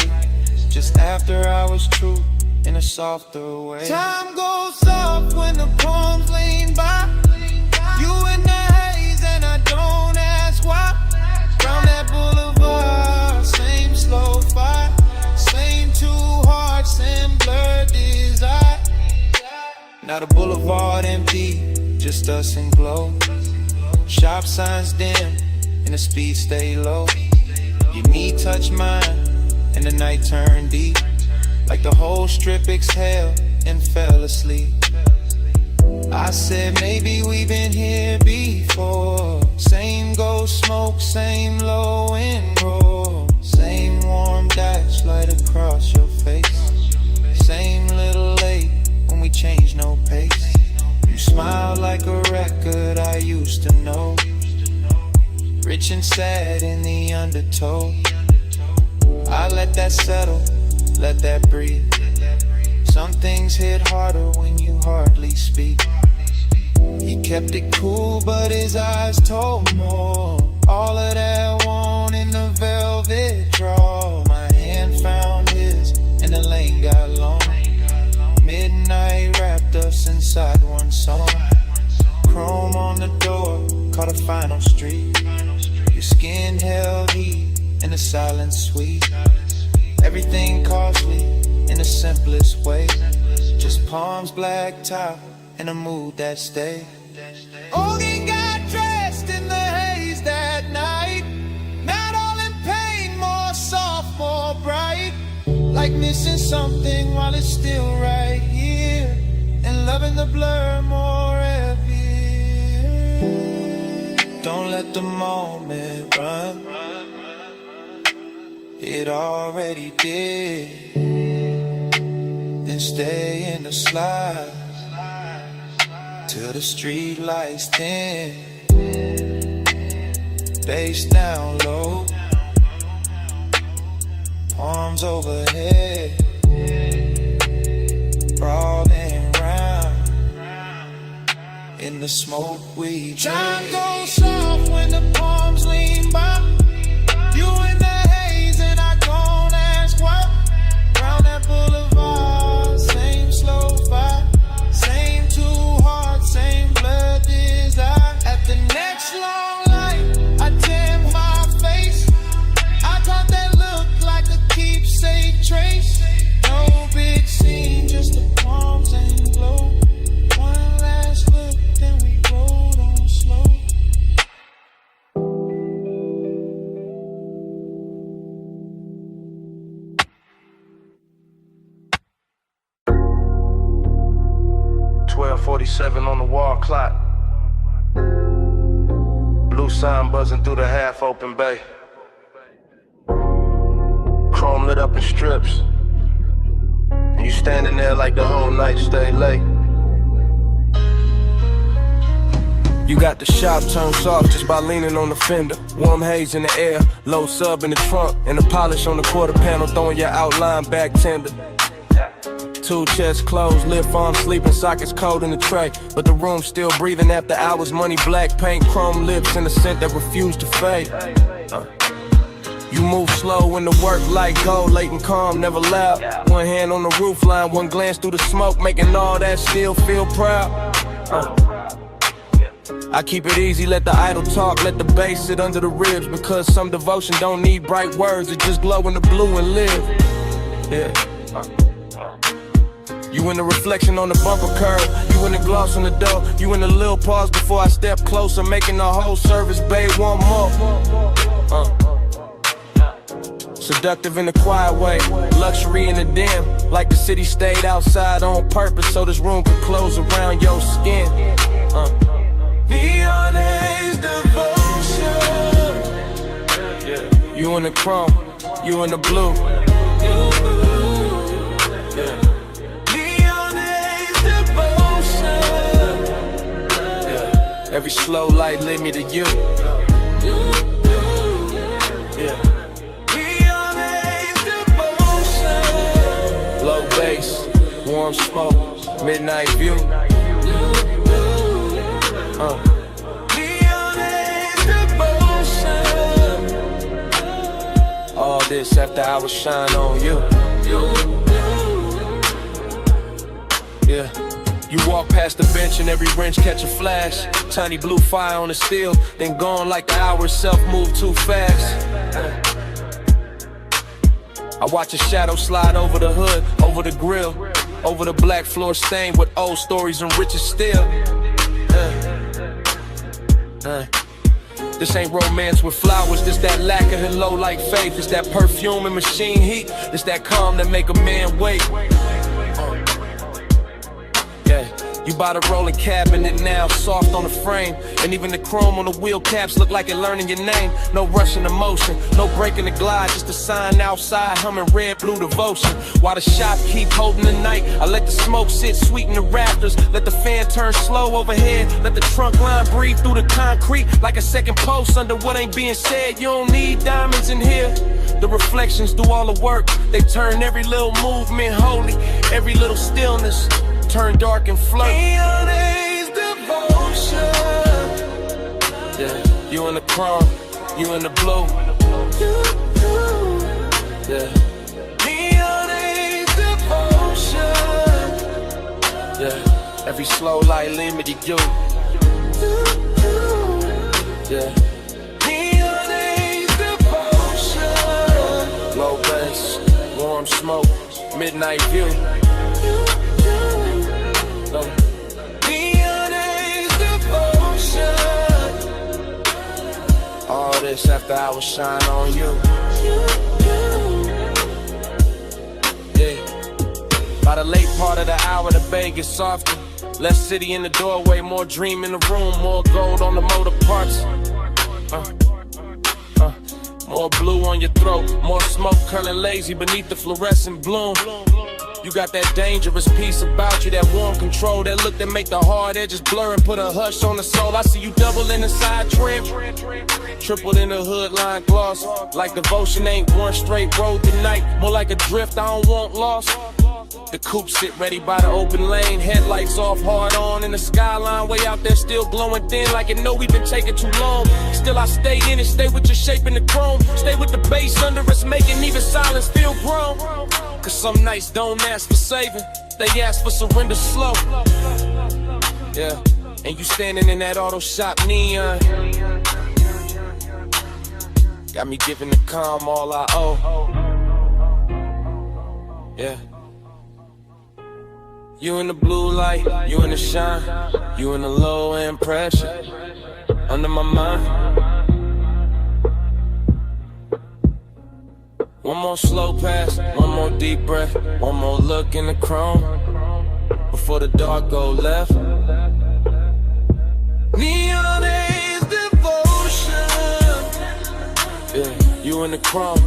Just after hours truth in a softer way. Time goes soft when the palms lean by. You in the haze and I don't ask why. Round that boulevard, same slow fire. Same two hearts and blurred desire. Now the boulevard empty, just us and glow. Shop signs dim and the speed stay low. Your knee touch mine and the night turned deep. Like the whole strip exhaled and fell asleep. I said maybe we've been here before. Same ghost smoke, same low end roll. Same warm dash light across your face. Same little late when we changed no pace. You smile like a record I used to know. Rich and sad in the undertow. I let that settle, let that breathe. Some things hit harder when you hardly speak. He kept it cool, but his eyes told more. All of that want in the velvet draw. My hand found his, and the lane got long. Midnight wrapped us inside one song. Chrome on the door, caught a final street. Your skin held heat, and the silence sweet. Everything costly in the simplest way. Just palms black top and a mood that stay. Ogie got dressed in the haze that night. Not all in pain, more soft, more bright. Like missing something while it's still right here. And loving the blur more heavy. Don't let the moment run. It already did. Then stay in the slide till the street lights dim. Bass down low, arms overhead, crawling round in the smoke we drink. Time goes soft when the palms lean by. You in the haze and I don't ask why. Round that boulevard, same slow fire. Same two hearts, same blood desire. At the next long light, I dim my face. I thought that looked like a keepsake trace. No big scene, just the palms and glow. One last look, then we rolled on slow. .47 on the wall clock. Blue sign buzzing through the half-open bay. Chrome lit up in strips. And you standing there like the whole night stay late. You got the shop turned soft just by leaning on the fender. Warm haze in the air, low sub in the trunk, and the polish on the quarter panel throwing your outline back tender. Two chests closed, lip farm sleeping, sockets cold in the tray. But the room still breathing after hours, money black paint, chrome lips, and a scent that refused to fade. You move slow when the work light gold, late and calm, never loud. One hand on the roof line, one glance through the smoke, making all that still feel proud. I keep it easy, let the idle talk, let the bass sit under the ribs. Because some devotion don't need bright words, it just glow in the blue and live. Yeah. You in the reflection on the bumper curb, you in the gloss on the door, you in the little pause before I step closer, making the whole service bay one more. Seductive in a quiet way, luxury in the dim, like the city stayed outside on purpose so this room could close around your skin. Neon haze devotion. You in the chrome, you in the blue. Every slow light led me to you. Yeah. warm smoke, midnight view. All this after I was shine on you. Yeah. You walk past the bench and every wrench catch a flash. Tiny blue fire on the steel, then gone like the hour itself moved too fast. I watch a shadow slide over the hood, over the grill, over the black floor stained with old stories and riches still. This ain't romance with flowers, this that lack of hello like faith. It's that perfume and machine heat, it's that calm that make a man wait. Yeah, you bought a rolling cabinet now, soft on the frame. And even the chrome on the wheel caps look like it learning your name. No rushing emotion, no breaking the glide, just a sign outside humming red blue devotion. While the shop keep holding the night, I let the smoke sit sweet in the rafters. Let the fan turn slow overhead, let the trunk line breathe through the concrete like a second post under what ain't being said. You don't need diamonds in here. The reflections do all the work. They turn every little movement holy, every little stillness turn dark and flirt. Devotion. Yeah, you in the chrome, you in the blue. Yeah. Devotion. Yeah, every slow light lead me to you. Yeah. Devotion. Low bass, warm smoke, midnight view. All this after I was shine on you. Yeah. By the late part of the hour, the bay gets softer. Less city in the doorway, more dream in the room, more gold on the motor parts. More blue on your throat, more smoke curling lazy beneath the fluorescent bloom. You got that dangerous piece about you, that warm control, that look that make the hard edges blur and put a hush on the soul. I see you double in the side trim, tripled in the hood line gloss. Like devotion ain't one straight road tonight, more like a drift I don't want lost. The coupe sit ready by the open lane, headlights off, hard on in the skyline, way out there still glowing thin like it know we've been taking too long. Still I stay in it, stay with your shape in the chrome, stay with the bass under us, making even silence feel grown. Cause some nights don't ask for saving, they ask for surrender slow. Yeah, and you standing in that auto shop neon, got me giving the calm all I owe. Yeah. You in the blue light, you in the shine, you in the low end pressure, under my mind. One more slow pass, one more deep breath, one more look in the chrome, before the dark go left. Neon is devotion. Yeah, you in the chrome,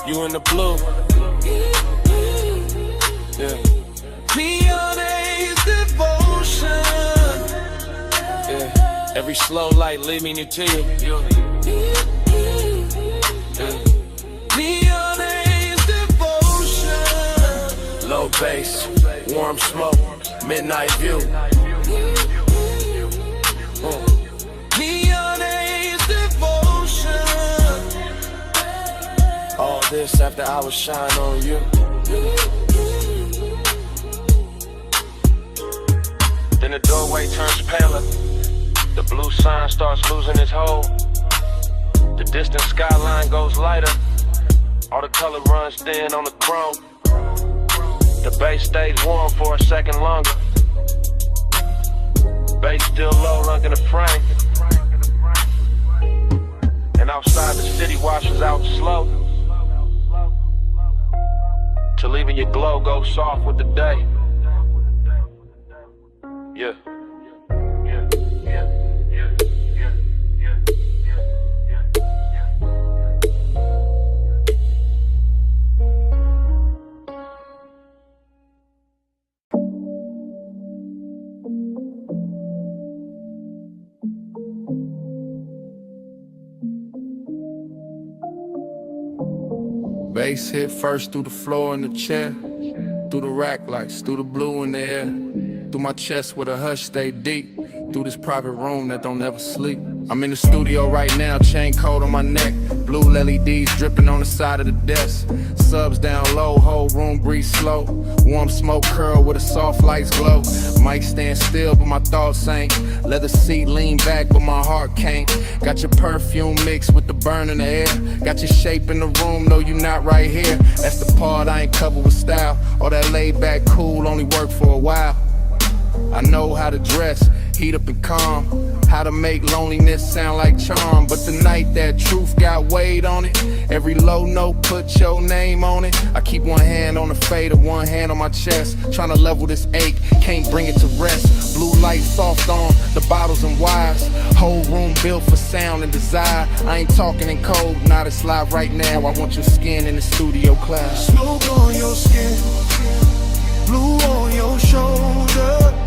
you in the blue. Yeah. Neon is devotion. Yeah, every slow light lead me near to you. Yeah. Neon is devotion. Low bass, warm smoke, midnight view. Neon is devotion. All this after I was shine on you. Then the doorway turns paler, the blue sign starts losing its hold. The distant skyline goes lighter, all the color runs thin on the chrome. The bass stays warm for a second longer, bass still low, lunk in the frame. And outside the city washes out slow, till even your glow goes soft with the day. Yeah. Bass hit first through the floor in the chair. Through the rack lights, through the blue in the air, through my chest where the hush stay deep, through this private room that don't ever sleep. I'm in the studio right now, chain cold on my neck, blue LEDs dripping on the side of the desk, subs down low, whole room breathe slow, warm smoke curl where the soft lights glow. Mic stand still but my thoughts ain't, leather seat lean back but my heart can't. Got your perfume mixed with the burn in the air, got your shape in the room, no you not right here. That's the part I ain't covered with style, all that laid back cool only work for a while. I know how to dress, heat up and calm, how to make loneliness sound like charm. But tonight that truth got weight on it, every low note put your name on it. I keep one hand on the fader, one hand on my chest, trying to level this ache, can't bring it to rest. Blue light soft on the bottles and wires, whole room built for sound and desire. I ain't talking in code, not it's live right now. I want your skin in the studio class. Smoke on your skin, blue on your shoulder,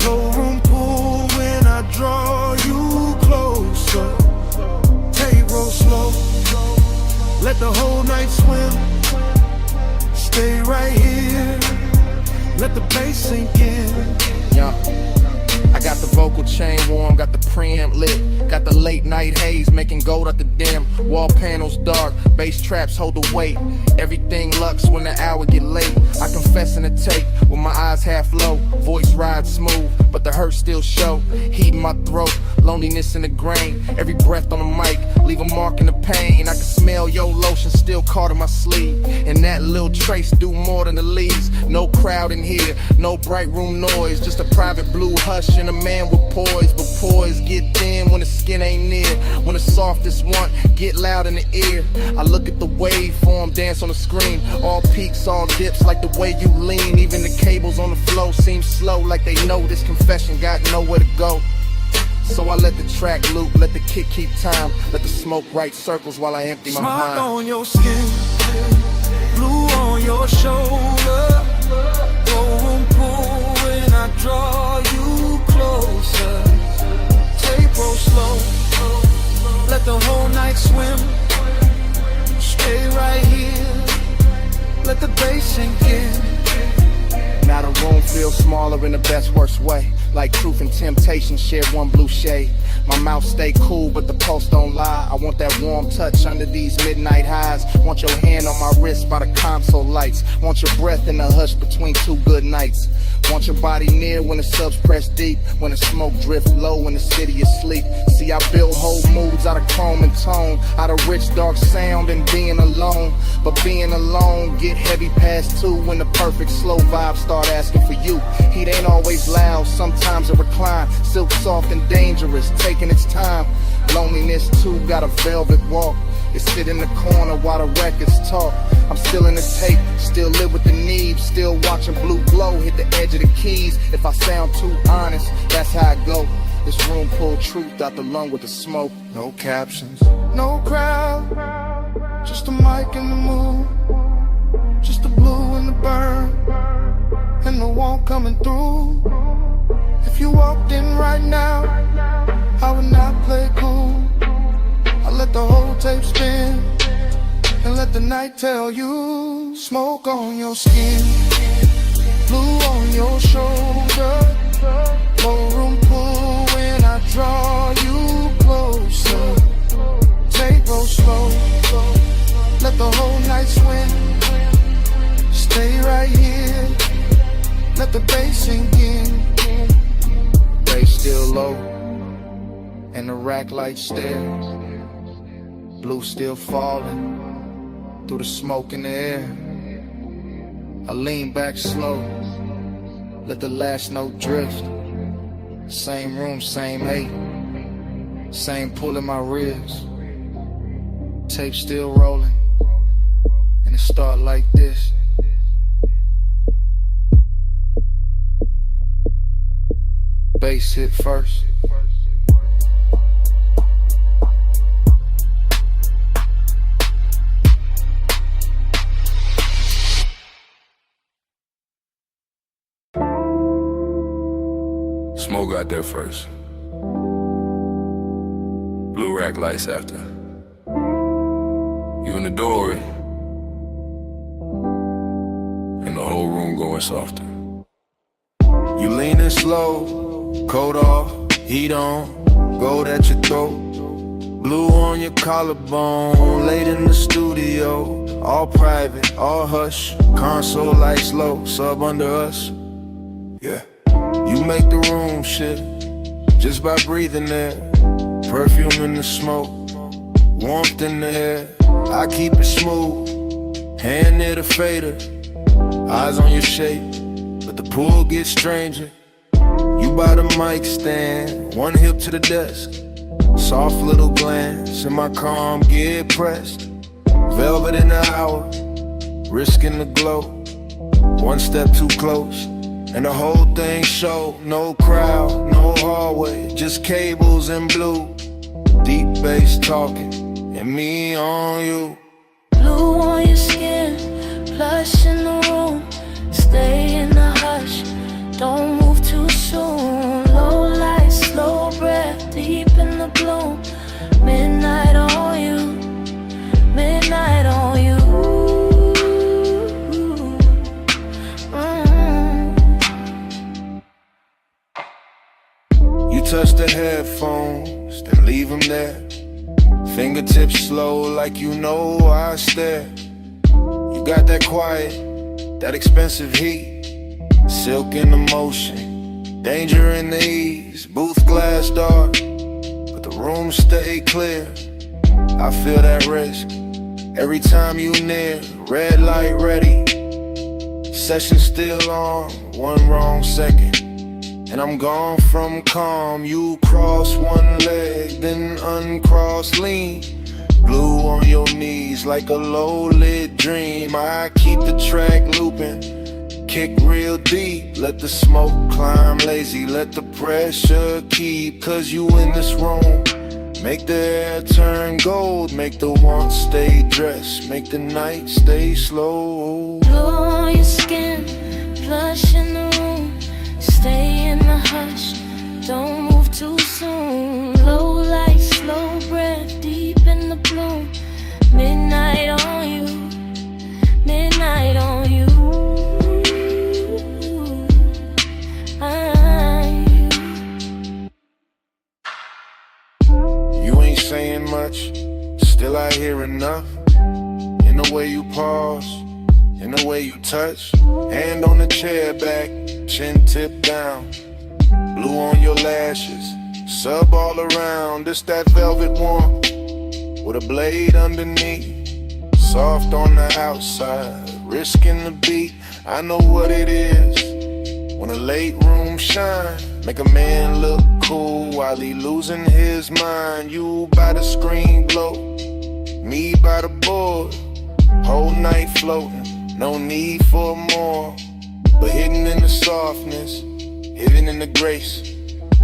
no room pull when I draw you closer. Take roll slow, let the whole night swim. Stay right here, let the bass sink in. Yeah. I got the vocal chain warm, got the preamp lit, got the late night haze making gold out the dim. Wall panels dark, bass traps hold the weight. Everything lux when the hour get late. I confess in the tape with my eyes half low, voice ride smooth, but the hurt still show. Heat in my throat, loneliness in the grain. Every breath on the mic, leave a mark in the pain. I can smell your lotion still caught in my sleeve, and that little trace do more than the leaves. No crowd in here, no bright room noise, just a private blue hush and a man with poise. But poise get thin when the skin ain't near, when the softest want get loud in the ear. I look at the waveform dance on the screen, all peaks, all dips like the way you lean. Even the cables on the flow seem slow, like they know this confession got nowhere to go. So I let the track loop, let the kick keep time, let the smoke write circles while I empty my Smoke mind. on your skin, blue on your shoulder, no room pull when I draw you closer. Take roll slow, let the whole night swim. Stay right here, let the bass sink in. Now the room feels smaller in the best worst way, like truth and temptation share one blue shade. My mouth stay cool but the pulse don't lie. I want that warm touch under these midnight highs. Want your hand on my wrist by the console lights. Want your breath in the hush between two good nights. Want your body near when the subs press deep, when the smoke drift low when the city is asleep. See, I build whole moods out of chrome and tone, out of rich dark sound and being alone. But being alone get heavy past 2 when the perfect slow vibe start asking for you. Heat ain't always loud, sometimes it recline, silk soft and dangerous, taking its time. Loneliness too got a velvet walk, it sit in the corner while the records talk. I'm still in the tape, still live with the need, still watching blue glow hit the edge of the keys. If I sound too honest, that's how I go. This room pull truth out the lung with the smoke. No captions, No crowd, just a mic and the mood, just the blue and the burn, and the warmth coming through. If you walked in right now, I would not play cool. I let the whole tape spin and let the night tell you. Smoke on your skin, blue on your shoulder, no room pull when I draw you closer. Take roll slow, let the whole night swim. Stay right here, let the bass sink in. bass still low, and the rack light stare. Blue still falling through the smoke in the air. I lean back slow, let the last note drift. Same room, same hate, same pull in my ribs. Tape still rolling, and it start like this. Bass hit first. Smoke got there first. Blue rack lights after. You in the doorway, and the whole room I'm going softer. You leaning slow, coat off, heat on, gold at your throat, blue on your collarbone, late in the studio, all private, all hush, console lights low, sub under us. Yeah, you make the room shift just by breathing there, perfume in the smoke, warmth in the air. I keep it smooth, hand near the fader, eyes on your shape, but the pool gets stranger. You by the mic stand, one hip to the desk, soft little glance, and my calm get pressed. Velvet in the hour, risking the glow, one step too close, and the whole thing show. No crowd, no hallway, just cables and blue, deep bass talking, and me on you. Blue on your skin, plush in the room, stay in the hush, don't move too soon. Low light, slow breath, deep in the bloom, midnight on you, midnight on you. You touch the headphones, then leave them there, fingertips slow like you know I stare. You got that quiet, that expensive heat, silk in the motion, danger in the ease. Booth glass dark, but the room stay clear. I feel that risk every time you near. Red light ready, session still on, one wrong second, and I'm gone from calm. You cross one leg, then uncross, lean, blue on your knees like a low-lit dream. I keep the track looping, kick real deep, let the smoke climb lazy, let the pressure keep. Cause you in this room, make the air turn gold, make the want stay dressed, make the night stay slow. Blue on your skin, plush in the room, stay in the hush, don't move too soon. Low light, slow breath, deep in the bloom, midnight on you, midnight on you. You ain't saying much, still I hear enough, in the way you pause, in the way you touch, hand on the chair back, chin tip down, blue on your lashes, sub all around. This that velvet warmth with a blade underneath, soft on the outside, risking the beat. I know what it is when a late room shine, make a man look cool while he losing his mind. You by the screen glow, me by the board, whole night floating, no need for more. But hidden in the softness, hidden in the grace,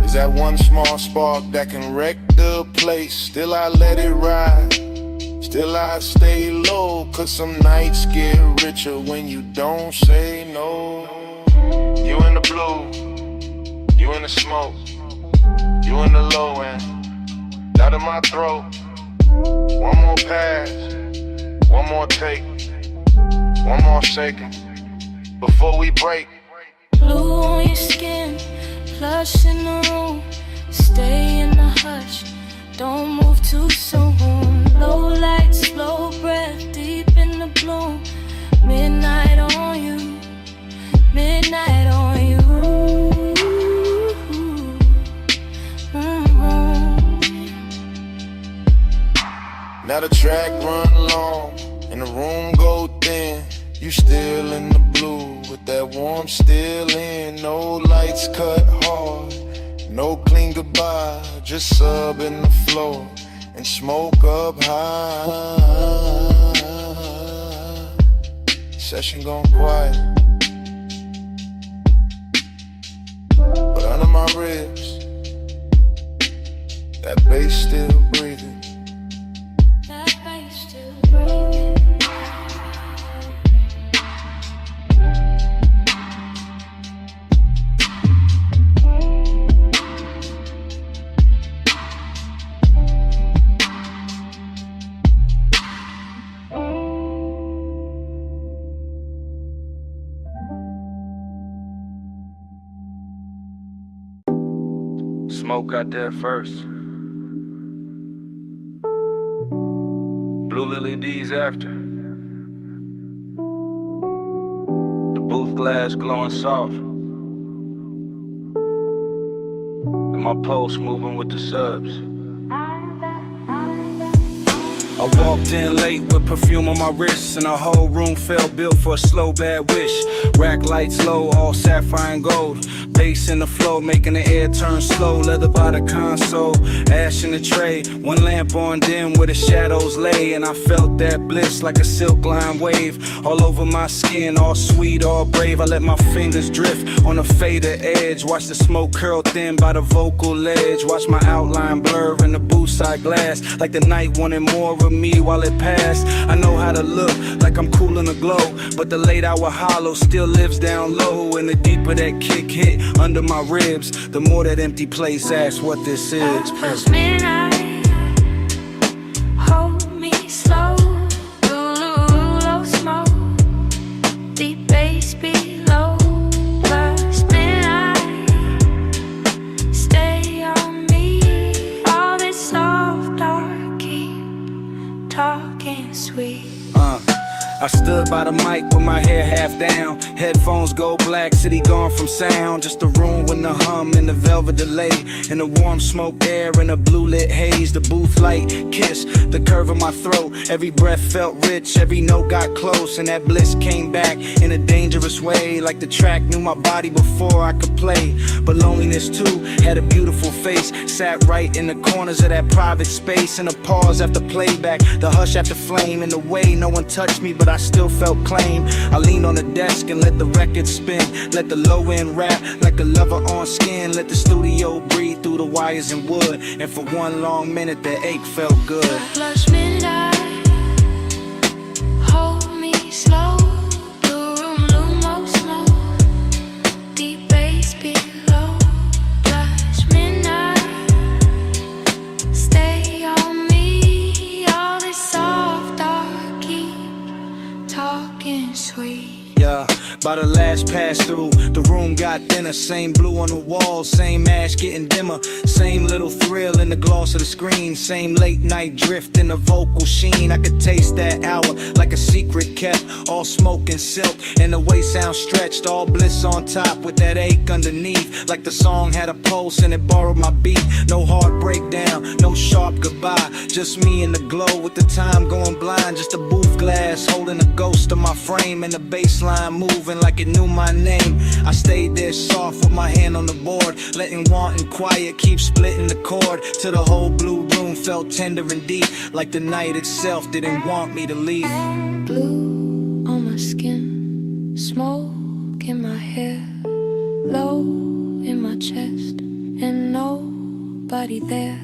is that one small spark that can wreck the place. Still I let it ride, still I stay low, cause some nights get richer when you don't say no. You in the blue, you in the smoke, you in the low end, out of my throat. One more pass, one more take, one more second before we break. Blue on your skin, plush in the room, stay in the hush, don't move too soon. Low light, slow breath, deep in the bloom, midnight on you, midnight on you. Now the track run long and the room go thin. You still in the blue with that warmth still in. No lights cut hard, no clean goodbye, just sub in the floor and smoke up high. Session gone quiet, but under my ribs, that bass still breathing. That bass still breathing. Smoke got there first. Blue Lily D's after. The booth glass glowing soft. And my pulse moving with the subs. I walked in late with perfume on my wrist, and the whole room felt built for a slow bad wish. Rack lights low, all sapphire and gold. Bass in the flow, making the air turn slow. Leather by the console, ash in the tray. One lamp on dim where the shadows lay, and I felt that bliss like a silk line wave. All over my skin, all sweet, all brave. I let my fingers drift on a faded edge. Watch the smoke curl thin by the vocal ledge. Watch my outline blur in the booth side glass, like the night wanted more of me while it passed. I know how to look like I'm cool in the glow, but the late hour hollow still lives down low. And the deeper that kick hit under my ribs, the more that empty place asks what this is. Past midnight, hold me slow. Low smoke, deep bass below. Past midnight, stay on me. All this soft dark, keep talking sweet. I stood by the mic with my hair half down. Headphones go black, city gone from sound. Just a room with the hum and the velvet delay, and the warm smoke air and a blue lit haze. The booth light kiss the curve of my throat. Every breath felt rich, every note got close, and that bliss came back in a dangerous way. Like the track knew my body before I could play. But loneliness too had a beautiful face. Sat right in the corners of that private space. And a pause after playback, the hush after flame. In the way no one touched me, but I still felt claim. I leaned on the desk and let the record spin. Let the low end rap like a lover on skin. Let the studio breathe through the wires and wood. And for one long minute the ache felt good. Flush midnight, hold me slow. The room low smoke, deep bass below. Flush midnight, stay on me. All this soft dark, keep talking sweet. Yeah, by the last pass through, the room got thinner. Same blue on the walls, same ash getting dimmer. Same little thrill in the gloss of the screen. Same late night drift in the vocal sheen. I could taste that hour like a secret kept. All smoke and silk, and the way sound stretched. All bliss on top with that ache underneath. Like the song had a pulse and it borrowed my beat. No hard breakdown, no sharp goodbye. Just me in the glow with the time going blind. Just a booth glass holding a ghost of my frame. And the baseline moving like it knew my name. I stayed there soft with my hand on the board, letting want and quiet keep splitting the chord. Till the whole blue room felt tender and deep, like the night itself didn't want me to leave. Blue on my skin, smoke in my hair, low in my chest, and nobody there.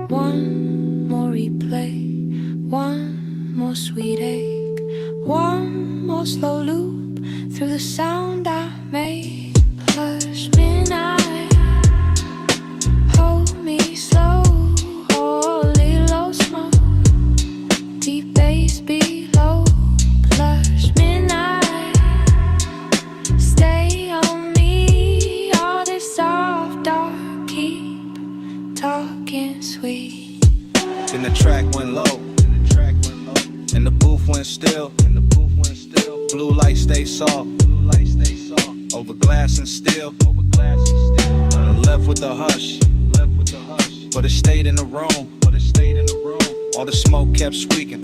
One more replay, one more sweet ache, one more slow loop through the sound I made. Hush midnight, hold me slow. Holy low smoke, deep bass below. Plush midnight, stay on me. All this soft dark, keep talking sweet. Then the track went low, and the booth went still. Blue light stay soft, over glass and steel. Left with the hush, but it stayed in the room. All the smoke kept speaking,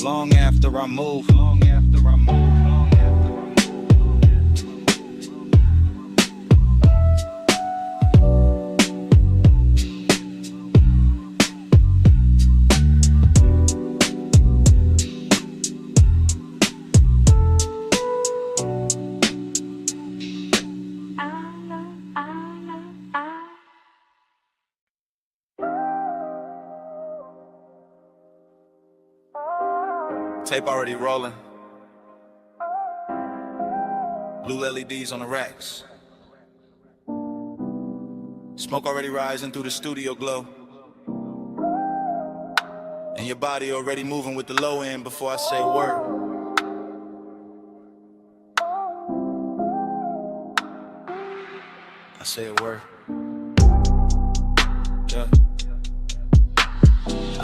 long after I moved. Tape already rolling. Blue LEDs on the racks. Smoke already rising through the studio glow. And your body already moving with the low end before I say a word. I say a word.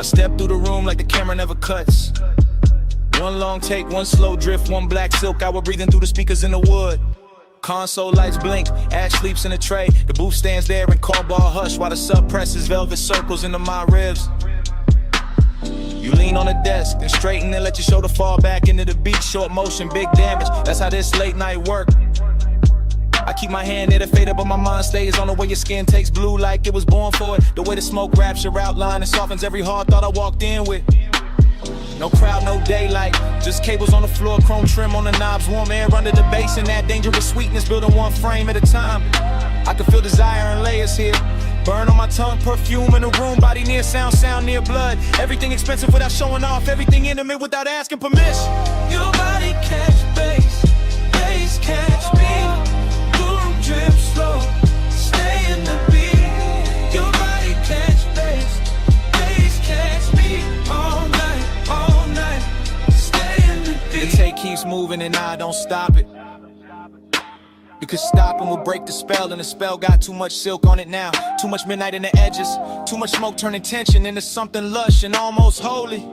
I step through the room like the camera never cuts. One long take, one slow drift, one black silk hour breathing through the speakers in the wood. Console lights blink, Ash sleeps in a tray. The booth stands there in call ball hush while the sub presses velvet circles into my ribs. You lean on the desk, then straighten and let your shoulder fall back into the beat. Short motion, big damage, that's how this late night work. I keep my hand near the fader, but my mind stays on the way your skin takes blue like it was born for it. The way the smoke wraps your outline and softens every hard thought I walked in with. No crowd, no daylight, just cables on the floor, chrome trim on the knobs, warm air under the bass, and that dangerous sweetness building one frame at a time. I can feel desire in layers here. Burn on my tongue, perfume in the room, body near sound, sound near blood. Everything expensive without showing off, everything intimate without asking permission. Your body catch bass, bass catch beat. Room drip slow, stay in the beat. Your body catch bass, bass catch beat. All night, stay in the beat. The tape keeps moving and I don't stop it. Because stopping will break the spell, and the spell got too much silk on it now. Too much midnight in the edges, too much smoke turning tension into something lush and almost holy.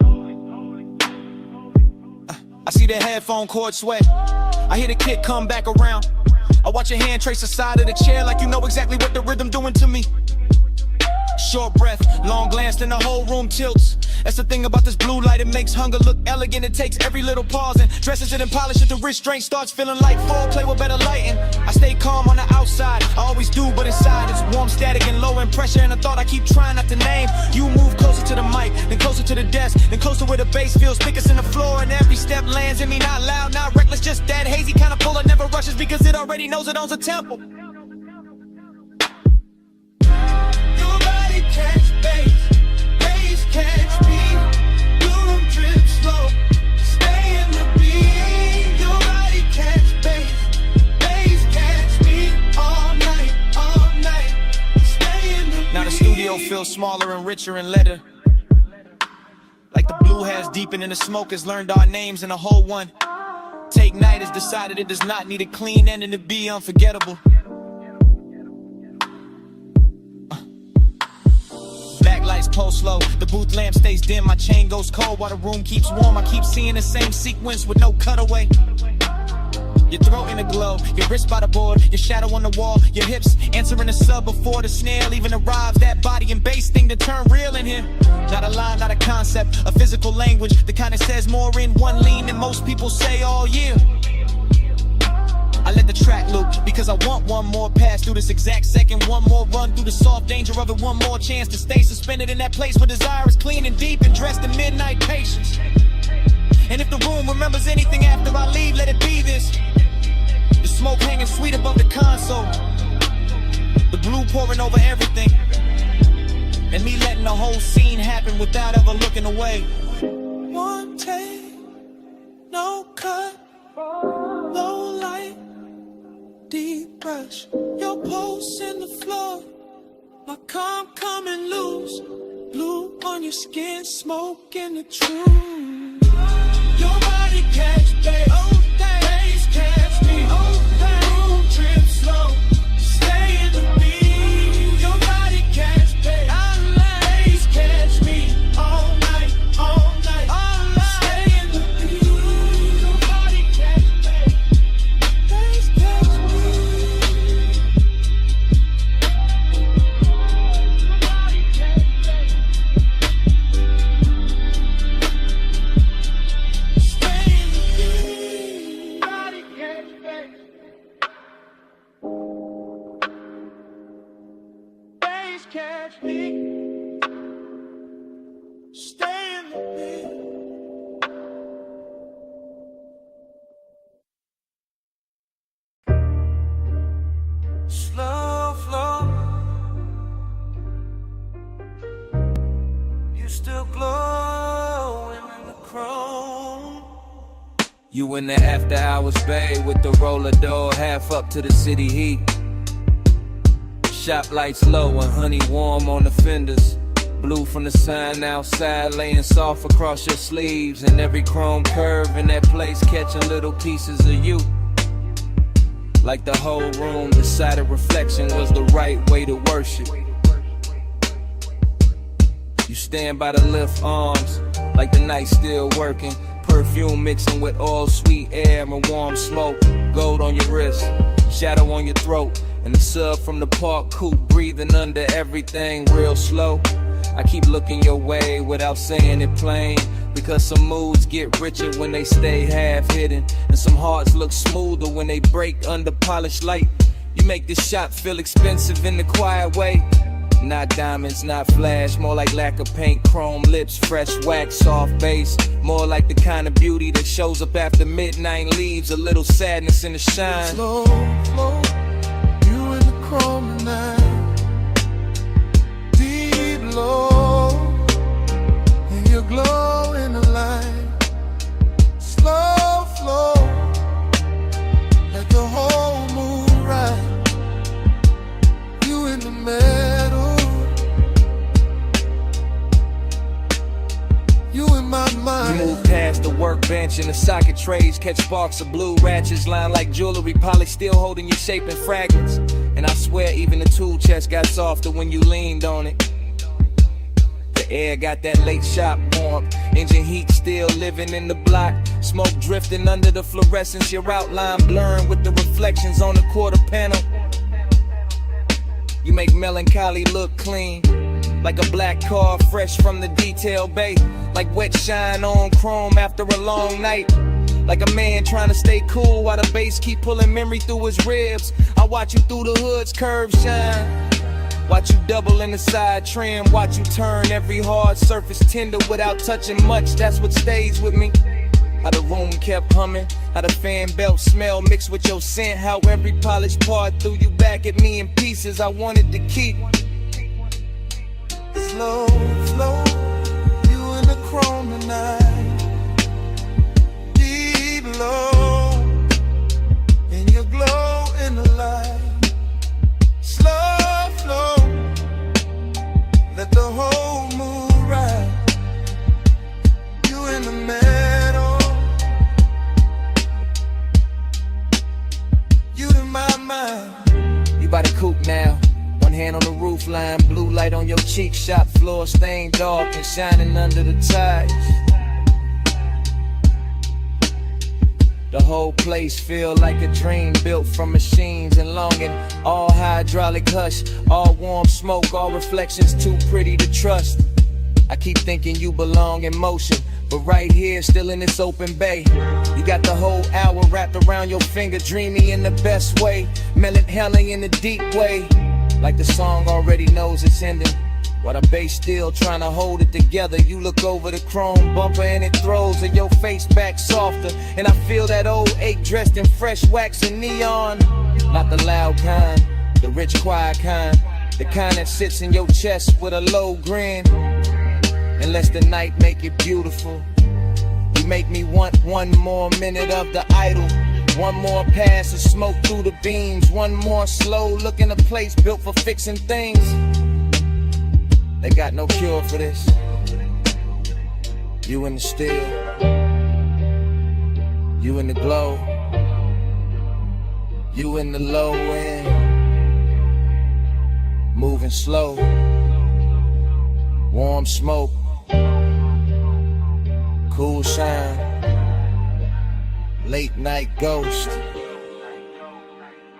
I see the headphone cord sweat, I hear the kick come back around. I watch your hand trace the side of the chair like you know exactly what the rhythm doing to me. Short breath, long glance, then the whole room tilts. That's the thing about this blue light, it makes hunger look elegant. It takes every little pause and dresses it and polishes it. The restraint starts feeling like foreplay with better lighting. I stay calm on the outside, I always do, but inside it's warm, static, and low in pressure. And a thought I keep trying not to name. You move closer to the mic, then closer to the desk, then closer where the bass feels thickest in the floor. And every step lands in me, not loud, not reckless, just that hazy kind of pull that never rushes because it already knows it owns a temple. Catch bass, bass catch beat. Room drip slow, stay in the beat. Your body catch bass, bass catch beat. All night, stay in the beat. Now the studio feels smaller and richer in letter. Like the blue has deepened and the smoke has learned our names in a whole one. Take Night has decided it does not need a clean ending to be unforgettable. Lights pulse low, the booth lamp stays dim, my chain goes cold while the room keeps warm. I keep seeing the same sequence with no cutaway. Your throat in a glow, your wrist by the board, your shadow on the wall, your hips answering the sub before the snare even arrives. That body and bass thing to turn real in here. Not a line, not a concept, a physical language, the kind that says more in one lean than most people say all year. I let the track loop because I want one more pass through this exact second, one more run through the soft danger of it, one more chance to stay suspended in that place where desire is clean and deep and dressed in midnight patience. And if the room remembers anything after I leave, let it be this. The smoke hanging sweet above the console, the blue pouring over everything, and me letting the whole scene happen without ever looking away. One take, no cut, low light, deep brush, your pulse in the floor, my calm coming loose, blue on your skin, smoke in the truth. Your body catch bass, bass catch me, room trip slow, stay in the beat. Your body catch bass, catch me, all night, stay in the beat. Your body catch bass, catch me. Your body catch bass, stay in the beat. Body catch bass, bass catch me, stay in the beat. Slow flow, you still glowing in the chrome. You in the after hours bay with the roller door half up to the city heat. Shop lights low and honey warm on the fenders. Blue from the sign outside laying soft across your sleeves. And every chrome curve in that place catching little pieces of you. Like the whole room decided reflection was the right way to worship. You stand by the lift arms, like the night's still working. Perfume mixing with all sweet air and warm smoke. Gold on your wrist, shadow on your throat, and the sub from the park coupe breathing under everything real slow. I keep looking your way without saying it plain, because some moods get richer when they stay half hidden, and some hearts look smoother when they break under polished light. You make this shop feel expensive in the quiet way. Not diamonds, not flash, more like lack of paint, chrome lips, fresh wax, soft bass. More like the kind of beauty that shows up after midnight, leaves a little sadness in the shine. Slow, slow, you in the chrome tonight. Deep low, and your glow in the light. Slow flow, like the whole moon ride. You in the middle, you in my mind. You move past the workbench and the socket trays, catch sparks of blue ratchets lined like jewelry, polished still holding your shape in fragments. And I swear even the tool chest got softer when you leaned on it. The air got that late shop warmth, engine heat still living in the block. Smoke drifting under the fluorescence, your outline blurring with the reflections on the quarter panel. You make melancholy look clean, like a black car fresh from the detail bay. Like wet shine on chrome after a long night. Like a man trying to stay cool while the bass keep pulling memory through his ribs. I watch you through the hood's curve shine. Watch you double in the side trim. Watch you turn every hard surface tender without touching much. That's what stays with me. How the room kept humming, how the fan belt smell mixed with your scent. How every polished part threw you back at me in pieces I wanted to keep. Slow, slow, you in the chrome tonight. Deep low, and your glow in the light. Slow flow, let the whole moon ride. You in the middle, you in my mind. You by the coupe now, one hand on the roof line, blue light on your cheek, shop floor stained dark and shining under the ties. The whole place feel like a dream built from machines and longing. All hydraulic hush, all warm smoke, all reflections too pretty to trust. I keep thinking you belong in motion, but right here, still in this open bay. You got the whole hour wrapped around your finger, dreamy in the best way, melancholy in the deep way. Like the song already knows it's ending, while the bass still trying to hold it together. You look over the chrome bumper and it throws your face back softer, and I feel that old ache dressed in fresh wax and neon. Not the loud kind, the rich quiet kind, the kind that sits in your chest with a low grin. And lets the night make it beautiful. You make me want one more minute of the idol, one more pass of smoke through the beams, one more slow look in a place built for fixing things. They got no cure for this. You in the still, you in the glow, you in the low end, moving slow, warm smoke, cool shine, late night ghost,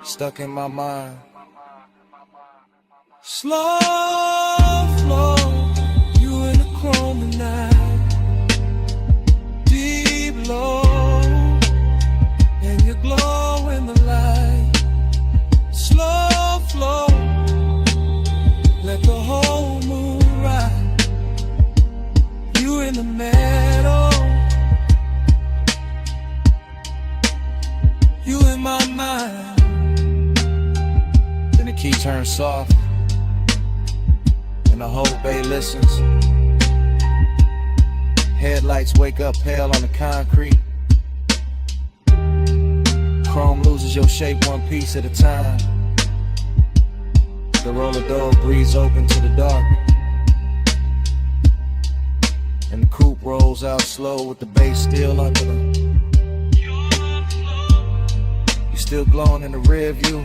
stuck in my mind. Slow flow, you in the chrome tonight. Deep low, and your glow in the light. Slow flow, let the whole moon ride. You in the middle, you in my mind. Then the key turns soft, and the whole bay listens. Headlights wake up pale on the concrete. Chrome loses your shape one piece at a time. The roller door breathes open to the dark, and the coupe rolls out slow with the bass still under them. You still glowing in the rear view.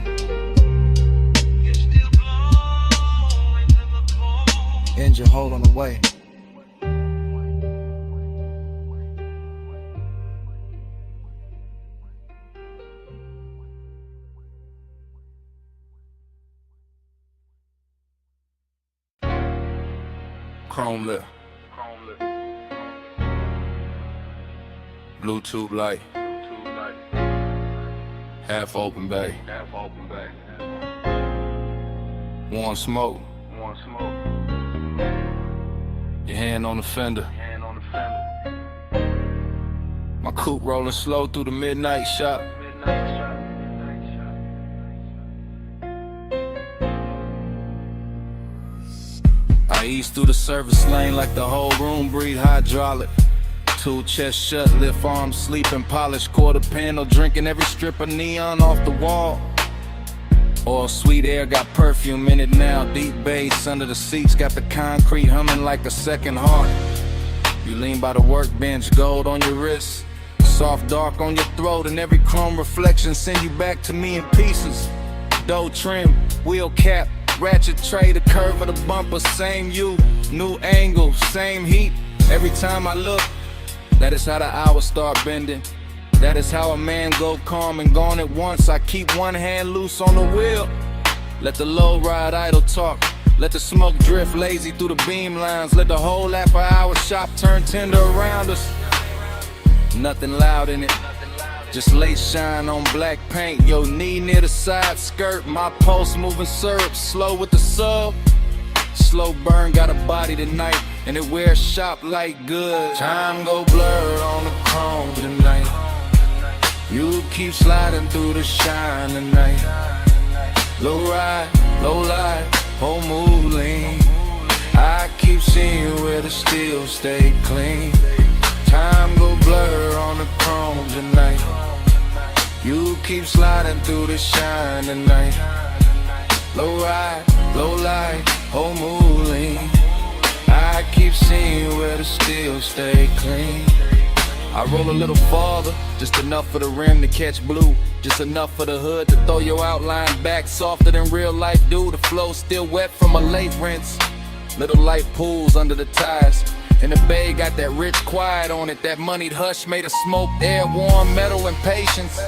Engine hold on the way. Chrome lip. Bluetooth light. Half open bay. Warm smoke. Your hand on the fender. My coupe rolling slow through the midnight shop. I ease through the service lane like the whole room breathe hydraulic. Two chest shut, lift arms, sleeping, polished quarter panel, drinking every strip of neon off the wall. All sweet air got perfume in it now, deep bass under the seats, got the concrete humming like a second heart. You lean by the workbench, gold on your wrist, soft dark on your throat, and every chrome reflection send you back to me in pieces. Dough trim, wheel cap, ratchet tray, the curve of the bumper, same you, new angle, same heat. Every time I look, that is how the hours start bending. That is how a man go calm and gone at once. I keep one hand loose on the wheel. Let the low ride idle talk. Let the smoke drift lazy through the beam lines. Let the whole after-hour shop turn tender around us. Nothing loud in it, just late shine on black paint. Your knee near the side skirt. My pulse moving syrup, slow with the sub. Slow burn, got a body tonight, and it wears shop like good. Time go blur on the chrome tonight. You keep sliding through the shine tonight. Low ride, low light, whole mood lean. I keep seeing where the steel stay clean. Time go blur on the chrome tonight. You keep sliding through the shine tonight. Low ride, low light, whole mood lean. I keep seeing where the steel stay clean. I roll a little farther, just enough for the rim to catch blue. Just enough for the hood to throw your outline back softer than real life do. The flow still wet from a late rinse. Little light pools under the tires. And the bay got that rich quiet on it. That moneyed hush made of smoked air, warm metal and patience.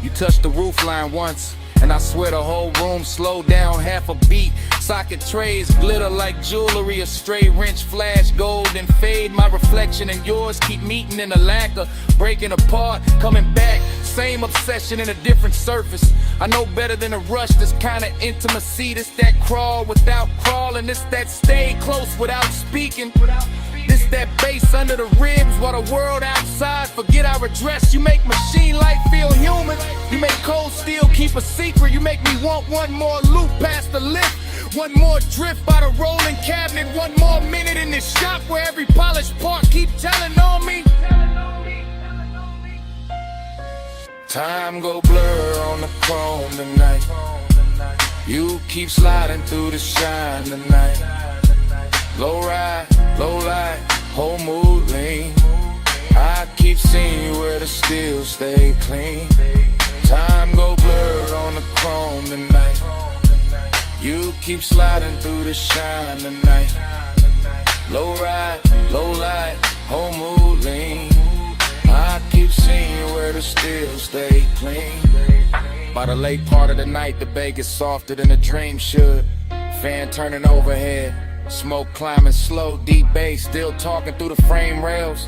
You touched the roof line once, and I swear the whole room slowed down half a beat. Socket trays glitter like jewelry, a stray wrench flash gold and fade. My reflection and yours keep meeting in a lacquer, breaking apart, coming back. Same obsession in a different surface. I know better than a rush, this kind of intimacy. This that crawl without crawling, this that stay close without speaking. This that bass under the ribs while the world outside forget our address. You make machine life feel human. You make cold steel keep a secret. You make me want one more loop past the lift. One more drift by the rolling cabinet. One more minute in this shop where every polished part keep telling on me. Time go blur on the chrome tonight. You keep sliding through the shine tonight. Low ride, low light, whole mood lean. I keep seeing you where the steel stay clean. Time go blur on the chrome tonight. You keep sliding through the shine tonight. Low ride, low light, whole mood lean. I keep seeing you where the steel stay clean. By the late part of the night, the bay gets softer than a dream should. Fan turning overhead, smoke climbing slow, deep bass still talking through the frame rails.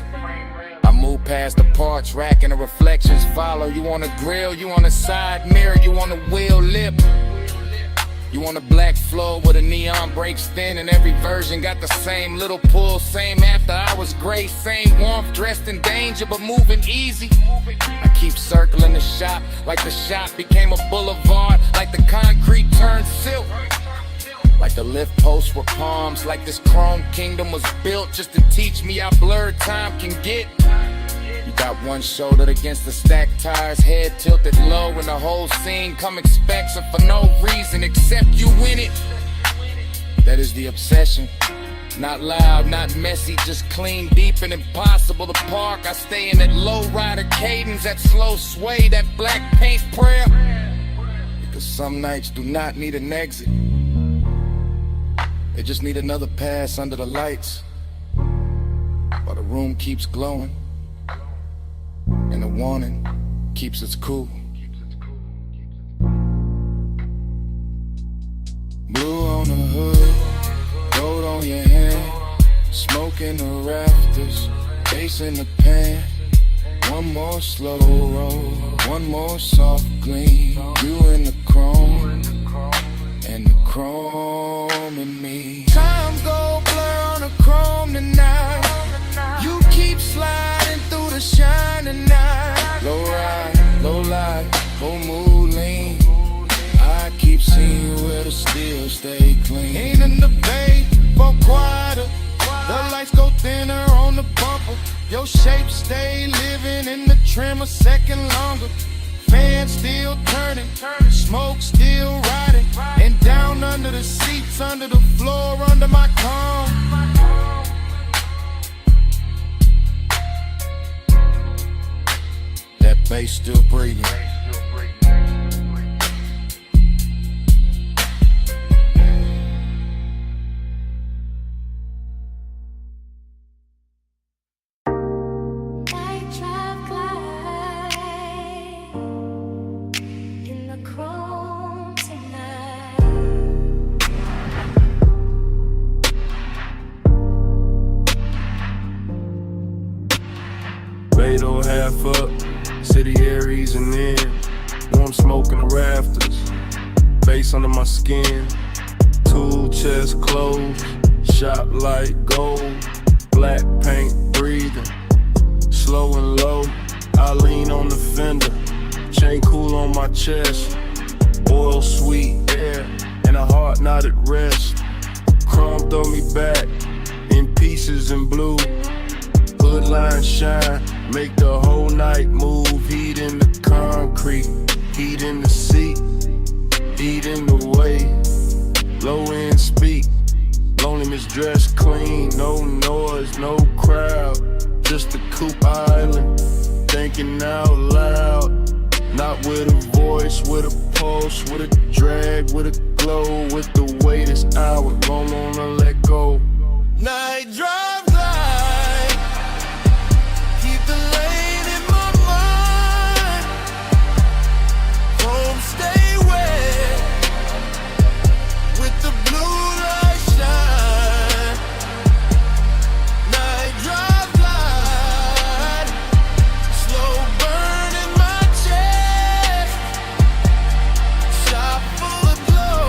I move past the parts rack and the reflections follow. You on the grill, you on the side mirror, you on the wheel lip. You on the black floor where the neon breaks thin, and every version got the same little pull, same after hours grace, same warmth, dressed in danger but moving easy. I keep circling the shop like the shop became a boulevard, like the concrete turned silk, like the lift posts were palms, like this chrome kingdom was built just to teach me how blurred time can get. You got one shoulder against the stacked tires, head tilted low, and the whole scene coming spectrum for no reason except you in it. That is the obsession. Not loud, not messy, just clean, deep, and impossible to park. I stay in that low rider cadence, that slow sway, that black paint prayer. Because some nights do not need an exit. They just need another pass under the lights while the room keeps glowing and the warning keeps its cool. Blue on the hood, gold on your hand. Smoke in the rafters, bass in the pan. One more slow roll, one more soft gleam. You in the chrome, and the chrome in me. Time go blur on the chrome tonight. You keep sliding through the shining night. Low ride, low light, whole mood lean. I keep seeing where the steel stay clean. Ain't in the bay, but quieter. The lights go thinner on the bumper. Your shape stay living in the trim a second longer. Fans still turning, smoke still riding. And down under the seats, under the floor, under my comb. That bass still breathing. Beto half up, city Aries and in. Warm smoke in the rafters, bass under my skin. Tool chest closed, shop light gold. Black paint breathing, slow and low. I lean on the fender, chain cool on my chest. Oil sweet air, and a heart not at rest. Chrome throw me back, in pieces in blue. Hood line shine, make the whole night move. Heat in the concrete, heat in the seat, heat in the way. Low end speak, loneliness dressed clean. No noise, no crowd, just a coupe island. Thinking out loud, not with a voice, with a pulse, with a drag, with a glow. With the way this hour, don't wanna let go. Night drive light, keep the lane in my mind. Home stay wet, with the blue light shine. Night drive light, slow burn in my chest. Shop full of glow,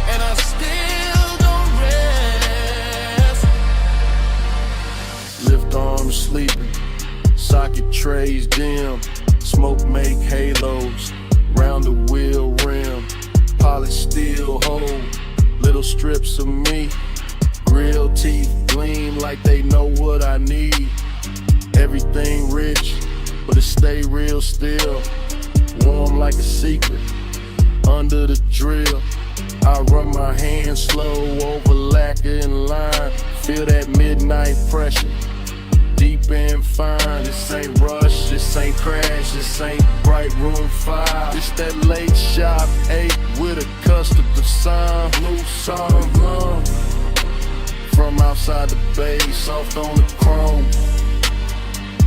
and I still don't rest. Lift arms sleeping, socket trays dim. Smoke make halos, round the wheel rim. Polished steel hold, little strips of me. Grill teeth gleam like they know what I need. Everything rich, but it stay real still. Warm like a secret, under the drill. I run my hands slow over lacquer and lime. Feel that midnight pressure, deep and fine. This ain't rush, this ain't crash, this ain't bright room 5. This that late shop 8 with a custard sign. Blue song, from outside the bay, soft on the chrome,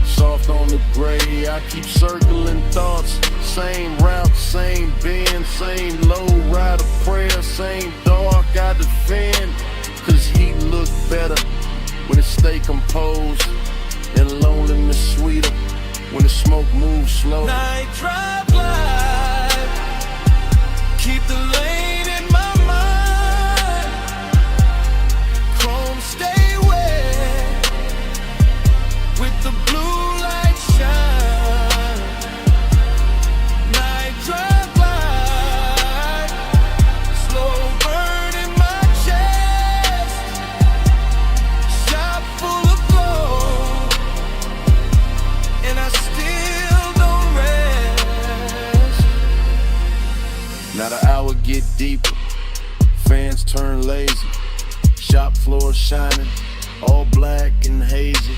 soft on the gray. I keep circling thoughts, same route, same bend, same low rider prayer, same dark I defend. Cause heat look better when it stay composed, and loneliness sweeter when the smoke moves slow. Night drive light, keep the lane in my mind. Chrome stay wet, with the blue light shine. Night drive light, slow burn in my chest. Shop full of glow, and I still don't rest. Now the hour get deeper, fans turn lazy. Shop floor shining, all black and hazy.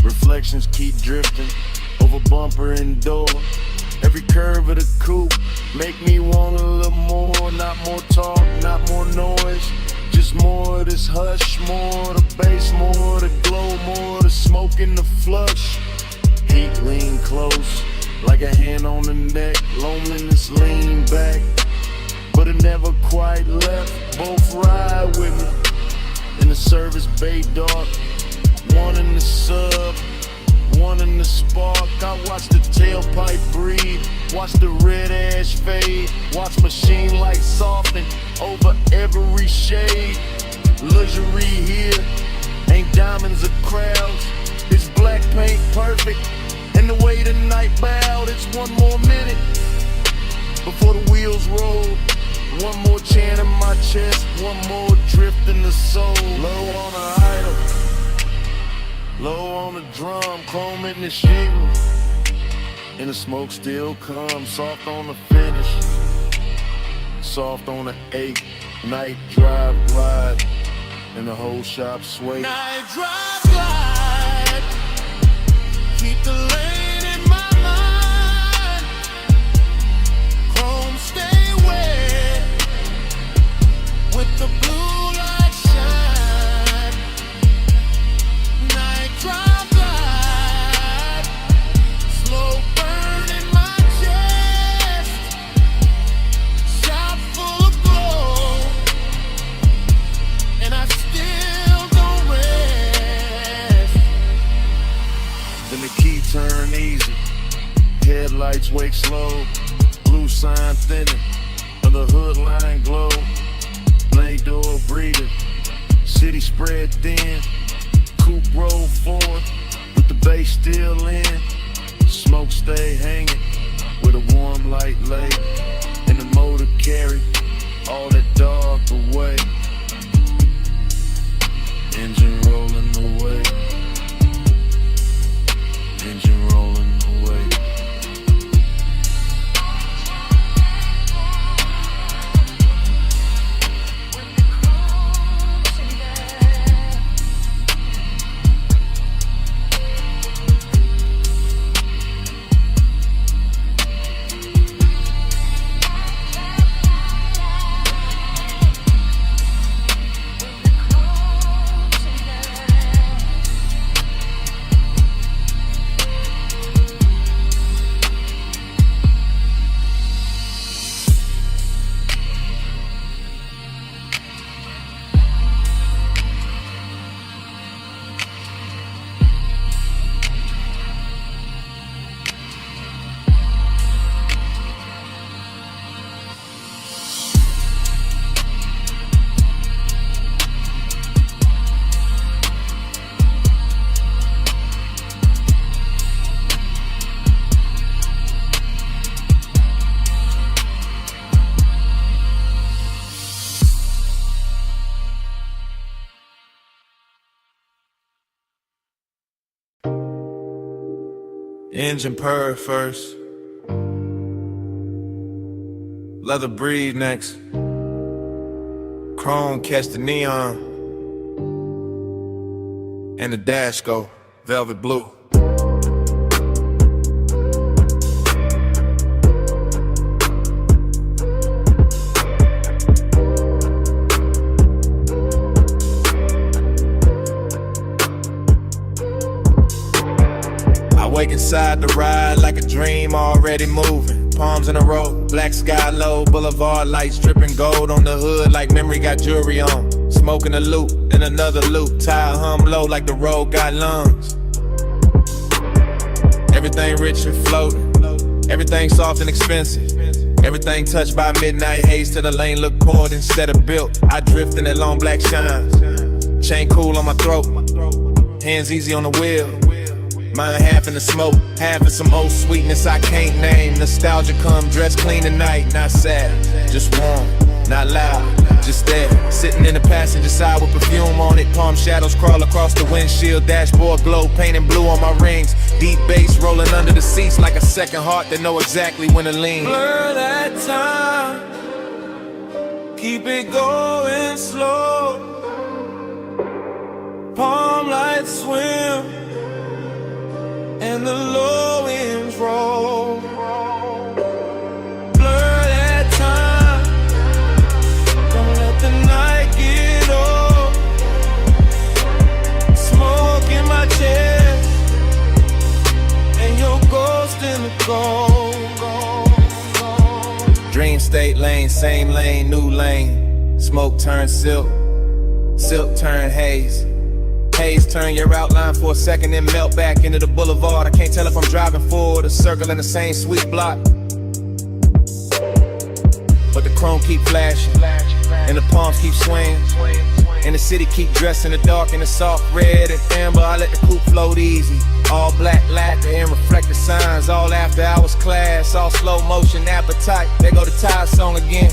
Reflections keep drifting over bumper and door. Every curve of the coupe make me want a little more. Not more talk, not more noise, just more of this hush. More of the bass, more of the glow, more of the smoke in the flush. Heat lean close, like a hand on the neck. Loneliness lean back, but it never quite left. Both ride with me, in the service bay dark. One in the sub, one in the spark. I watch the tailpipe breathe, watch the red ash fade, watch machine lights soften over every shade. Luxury here, ain't diamonds or crowds. It's black paint perfect, and the way the night bowed. It's one more minute before the wheels roll. One more chant in my chest, one more drift in the soul. Low on the idol, low on the drum, chrome in the shingle, and the smoke still comes. Soft on the finish, soft on the 8. Night drive glide, and the whole shop sway. Night drive glide, keep the lane in my mind. Chrome stay wet, with the blue light shine. Night drive glide, slow burn in my chest, shot full of glow, and I still don't rest. Then the key turn easy, headlights wake slow, blue sign thinning, and the hood line glow. Blade door breathing, city spread thin, coupe roll forward, with the bass still in. Smoke stay hanging, with a warm light lay, and the motor carry all that dark away. Engine rolling away, engine rolling away. Engine purr first, leather breathe next, chrome catch the neon, and the dash go velvet blue. Wake inside the ride like a dream already moving. Palms in a row, black sky low, boulevard lights dripping gold on the hood like memory got jewelry on. Smoking a loop and another loop, tire hum low like the road got lungs. Everything rich and floating, everything soft and expensive. Everything touched by midnight haze till the lane look poured instead of built. I drift in that long black shine, chain cool on my throat, hands easy on the wheel. Mine half in the smoke, half in some old sweetness I can't name. Nostalgia come dressed clean tonight, not sad, just warm, not loud, just there. Sitting in the passenger side with perfume on it. Palm shadows crawl across the windshield. Dashboard glow, painting blue on my rings. Deep bass rolling under the seats like a second heart that know exactly when to lean. Blur that time, keep it going slow. Palm lights swim, and the low winds roll. Blur that time, don't let the night get old. Smoke in my chest, and your ghost in the gold. Dream state lane, same lane, new lane. Smoke turns silk, Silk turn haze. Haze turn your outline for a second, then melt back into the boulevard. I can't tell if I'm driving forward or circling the same sweet block. But the chrome keep flashing, and the palms keep swinging, and the city keep dressed in the dark and the soft red and amber. I let the coupe float easy. All black lacquer and reflective signs. All after hours class, all slow motion appetite. There go the Tide song again.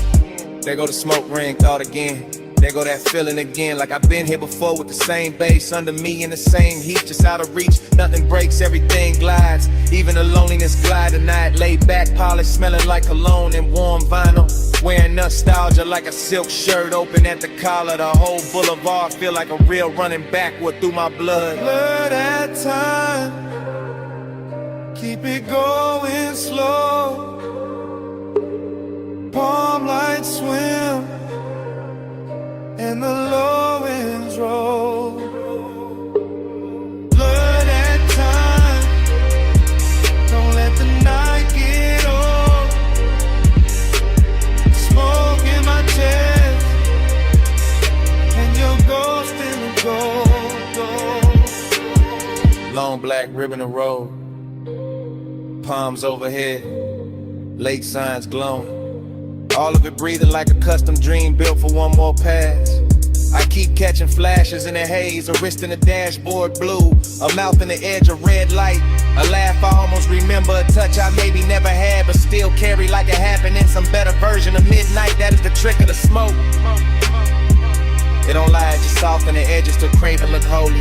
There go the smoke ring thought again. There go that feeling again, like I've been here before with the same bass under me in the same heat, just out of reach. Nothing breaks, everything glides. Even the loneliness glide tonight. Laid back, polished, smelling like cologne and warm vinyl. Wearing nostalgia like a silk shirt open at the collar. The whole boulevard feel like a real running backward through my blood. Blur that time, keep it going slow. Palm lights swim and the low winds roll. Blur that time, don't let the night get old. Smoke in my chest, and your ghost in the gold. Long black ribbon of road, palms overhead, lake signs glowing. All of it breathing like a custom dream built for one more pass. I keep catching flashes in the haze, a wrist in the dashboard blue, a mouth in the edge of red light, a laugh I almost remember, a touch I maybe never had but still carry like it happened in some better version of midnight. That is the trick of the smoke. It don't lie, it just soften the edges to crave and look holy.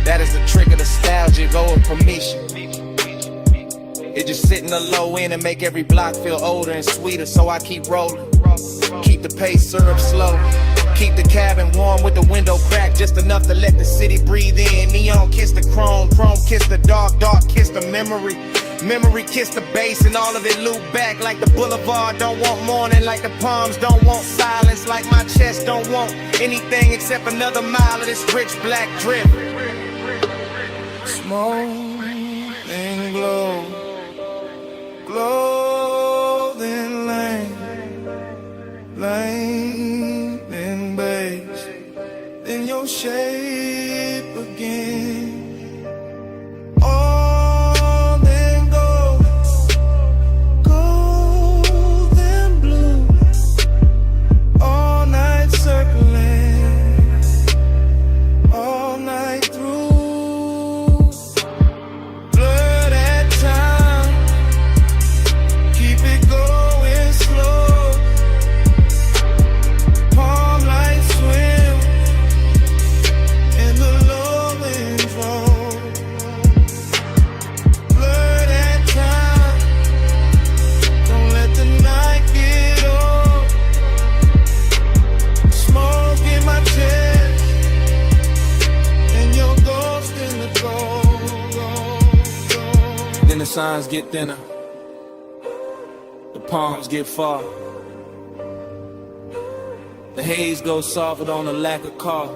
That is the trick of nostalgia, go with permission. It just sit in the low end and make every block feel older and sweeter, so I keep rolling. Keep the pace syrup slow. Keep the cabin warm with the window cracked just enough to let the city breathe in. Neon kiss the chrome, chrome kiss the dark, dark kiss the memory. Memory kiss the bass and all of it loop back like the boulevard don't want morning, like the palms don't want silence, like my chest don't want anything except another mile of this rich black drip. Smoke and glow, clothing lane, lane and base, then your shape again. All then gold, gold and blue, all night circling, all night through. Blur that time, keep it going slow. Palm lights swim and the low winds roll. Blur that time, don't let the night get old. Smoke in my chest and your ghost in the gold. Then the signs get thinner, the palms get far. The haze goes softer on the lack of car.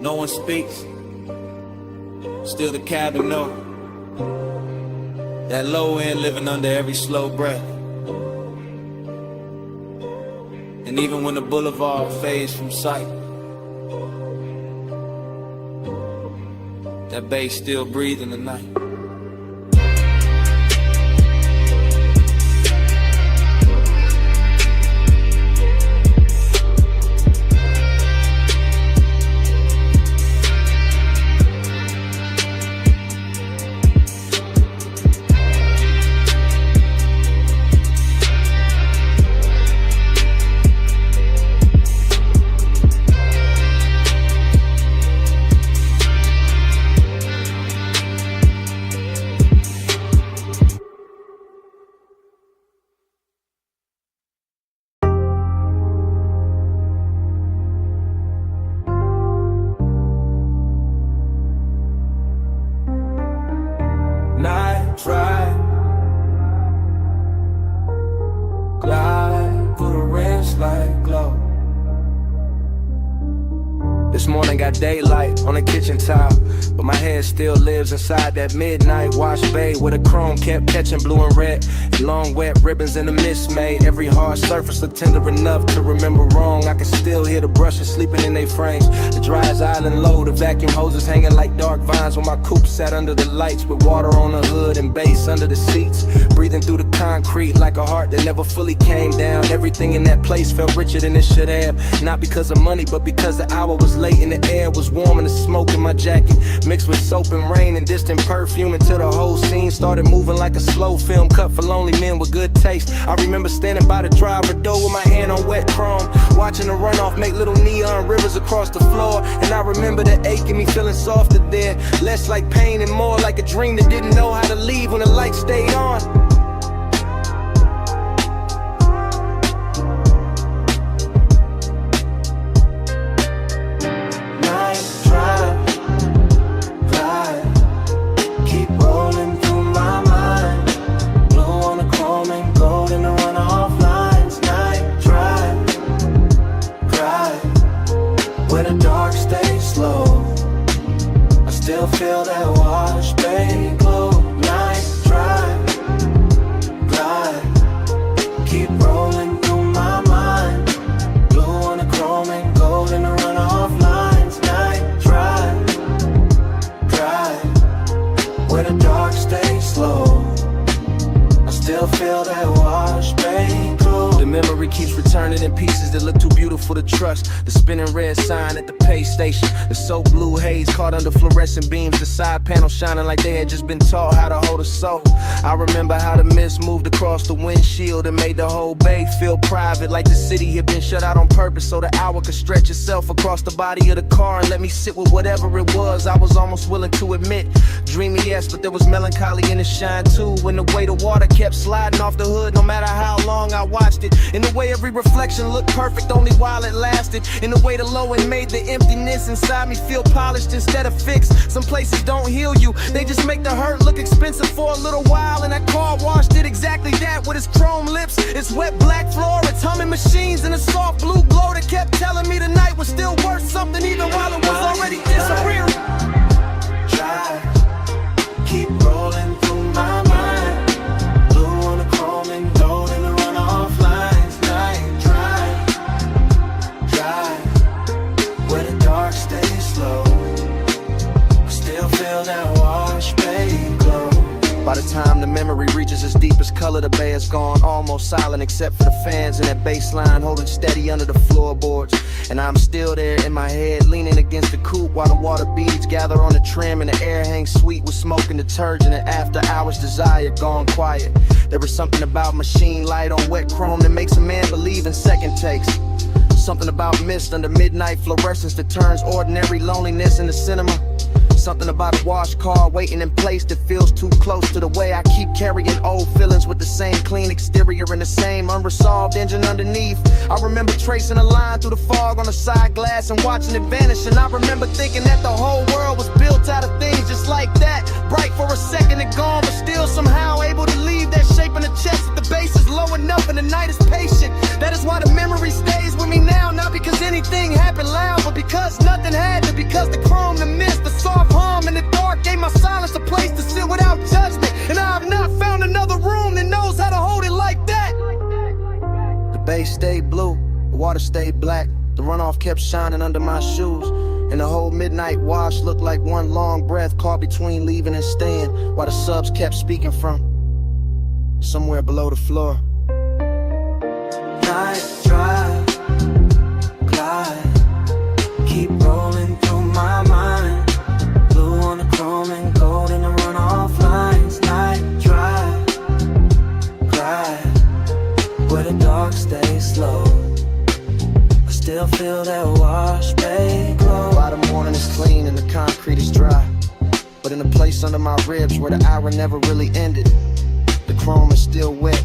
No one speaks, still the cabin know. That low end living under every slow breath. And even when the boulevard fades from sight, that bass still breathing the night. got daylight on the kitchen tile, but my head still lives inside that midnight wash bay where the chrome kept catching blue and red. And long wet ribbons in the mist made every hard surface look tender enough to remember wrong. I can still hear the brushes sleeping in their frames, the dryer's island low, the vacuum hoses hanging like dark vines when my coupe sat under the lights with water on the hood and bass under the seats, breathing through the concrete like a heart that never fully came down. Everything in that place felt richer than it should have, not because of money but because the hour was late and the air was warm and the smoke in my jacket mixed with soap and rain and distant perfume until the whole scene started moving like a slow film cut for lonely men with good taste. I remember standing by the driver door with my hand on wet chrome, watching the runoff make little neon rivers across the floor. And I remember the ache in me feeling softer there, less like pain and more like a dream that didn't know how to leave when the light stayed on. Feel that wash bay glow. Night drive, glide, keep rolling through my mind. Blue on the chrome and gold in the runoff lines. Night drive, where the dark stays slow. I still feel that wash bay glow. The memory keeps returning in pieces that look too beautiful to trust. The spinning red sign at the pay station, the soap blue haze caught under fluorescent beams, the side panel shining like they had just been taught how to hold a soul. I remember how the mist moved across the windshield and made the whole bay feel private, like the city had been shut out on purpose so the hour could stretch itself across the body of the car and let me sit with whatever it was. I was almost willing to admit, dreamy yes, but there was melancholy in the shine too, when the way the water kept sliding off the hood no matter how long I watched it, in the way every reflection looked perfect only while it lasted, in the way the low end made the emptiness inside me feel polished instead of fixed. Some places don't heal you, they just make the hurt look expensive for a little while, and that car wash did exactly that with its chrome lips, its wet black floor, its humming machines, and a soft blue glow that kept telling me the night was still worth something even while it was already disappearing. Drive, keep rolling through my mind. Blue on the chrome and gold in the runoff lines. Night drive, where the dark stays slow. I still feel that wash bay glow. By the time the memory reaches its deepest color, the bay is gone, almost silent except for the fans and that bass line holding steady under the floorboards. And I'm still there in my head, leaning against the coupe while the water beads gather on the trim and the air hangs sweet with smoke and detergent and after hours desire gone quiet. There is something about machine light on wet chrome that makes a man believe in second takes. Something about mist under midnight fluorescence that turns ordinary loneliness into cinema. Something about a wash car waiting in place that feels too close to the way I keep carrying old feelings with the same clean exterior and the same unresolved engine underneath. I remember tracing a line through the fog on the side glass and watching it vanish, and I remember thinking that the whole world was built out of things just like that, bright for a second and gone, but still somehow able to leave that shape in the chest at the base is low enough and the night is patient. That is why the memory stays with me now, not because anything happened loud, but because nothing had to, because the chrome, the mist, the soft hum in the dark gave my silence a place to sit without judgment, and I have not found another room that knows how to hold it like that. The bay stayed blue, the water stayed black, the runoff kept shining under my shoes, and the whole midnight wash looked like one long breath caught between leaving and staying, while the subs kept speaking from somewhere below the floor. Night drive, glide, keep rolling through my mind. Blue on the chrome and gold in the runoff lines. Night drive, glide, where the dark stays slow. I still feel that wash bay glow. By the morning is clean and the concrete is dry, but in the place under my ribs where the hour never really ended, the chrome is still wet,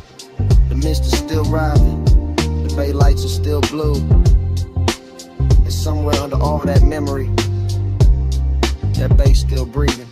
the mist is still rising, the bay lights are still blue, and somewhere under all that memory, that bay's still breathing.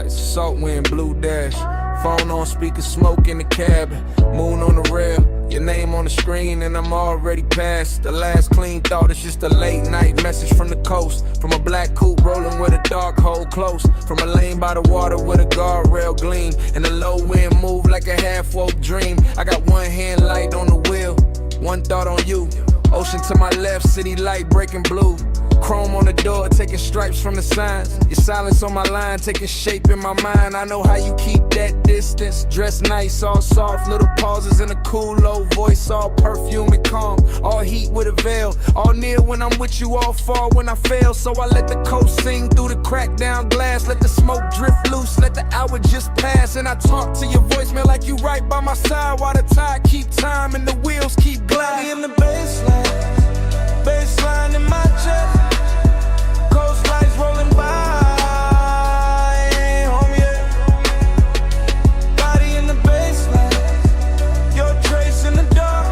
lights, salt wind, blue dash. Phone on speaker, smoke in the cabin. Moon on the rail, your name on the screen, and I'm already past. The last clean thought is just a late night message from the coast. From a black coupe rolling with a dark hole close. From a lane by the water with a guardrail gleam. And the low wind move like a half-woke dream. I got one hand light on the wheel, one thought on you. Ocean to my left, city light breaking blue. Chrome on the door, taking stripes from the signs. Your silence on my line, taking shape in my mind. I know how you keep that distance. Dress nice, all soft, little pauses in a cool low voice. All perfume and calm, all heat with a veil. All near when I'm with you, all far when I fail. So I let the coast sing through the cracked down glass. Let the smoke drift loose, let the hour just pass. And I talk to your voicemail like you right by my side. While the tide keep time and the wheels keep gliding. In the baseline in my chest. Coastline's rolling by, I ain't home yet. Body in the baseline, your trace in the dark.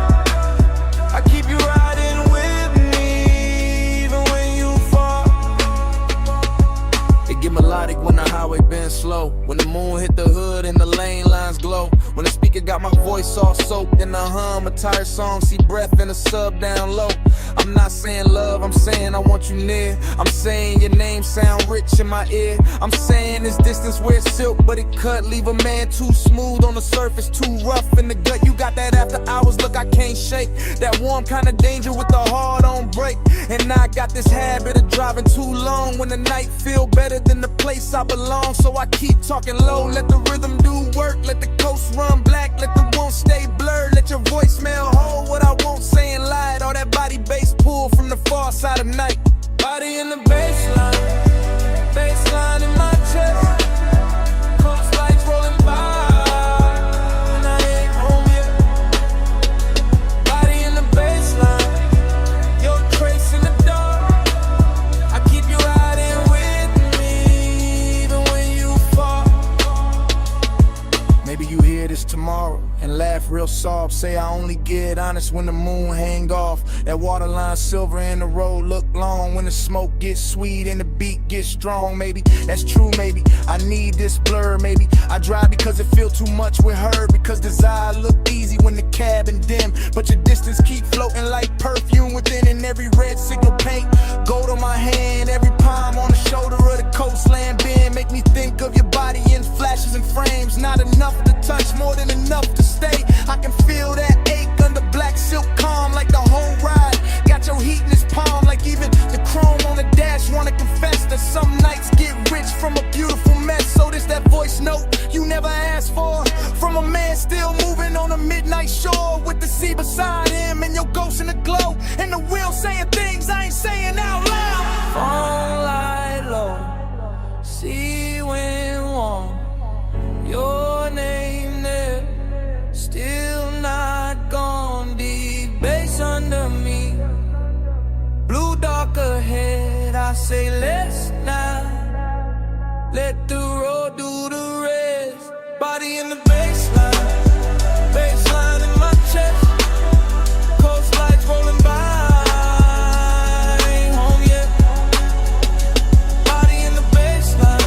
I keep you riding with me, even when you fall. It get melodic when the highway been slow. When the moon hit the hood and the lane lines glow. When the speaker got my voice all soaked in a hum, a tired song, see breath in a sub down low. I'm not saying love, I'm saying I want you near. I'm saying your name sound rich in my ear. I'm saying this distance where it's silk, but it cut. Leave a man too smooth on the surface, too rough in the gut. You got that after hours look I can't shake. That warm kind of danger with the heart on break. And now I got this habit of driving too long when the night feel better than the place I belong. So I keep talking low, let the rhythm do work. Let the coast run black, let the won't stay blurred. Let your voicemail hold what I won't say and lie. All that body bass pull from the far side of night. Body in the baseline in my chest. Coast lights rolling by, and I ain't home yet. Body in the baseline, your trace in the dark. I keep you riding with me, even when you fall. Maybe you hear this tomorrow and laugh real soft. Say I only get honest when the moon hang off. That waterline silver and the road look long. When the smoke gets sweet and the beat gets strong. Maybe that's true, maybe I need this blur. Maybe I drive because it feel too much with her. Because desire look easy when the cabin dim, but your distance keep floating like perfume within. And every red signal paint gold on my hand. Every palm on the shoulder of the coastland bend. Make me think of your body in flashes and frames. Not enough to touch, more than enough to stay. I can feel that ache under black silk calm, like the whole ride got your heat in his palm. Like even the chrome on the dash wanna confess that some nights get rich from a beautiful mess. So this that voice note you never asked for, from a man still moving on a midnight shore, with the sea beside him and your ghost in the glow, and the wheel saying things I ain't saying out loud. Phone light low, sea wind warm, your name there, still not gone. Deep bass under me, blue dark ahead. I say let's not let the road do the rest. Body in the baseline in my chest. Coast lights rolling by, I ain't home yet. Body in the baseline,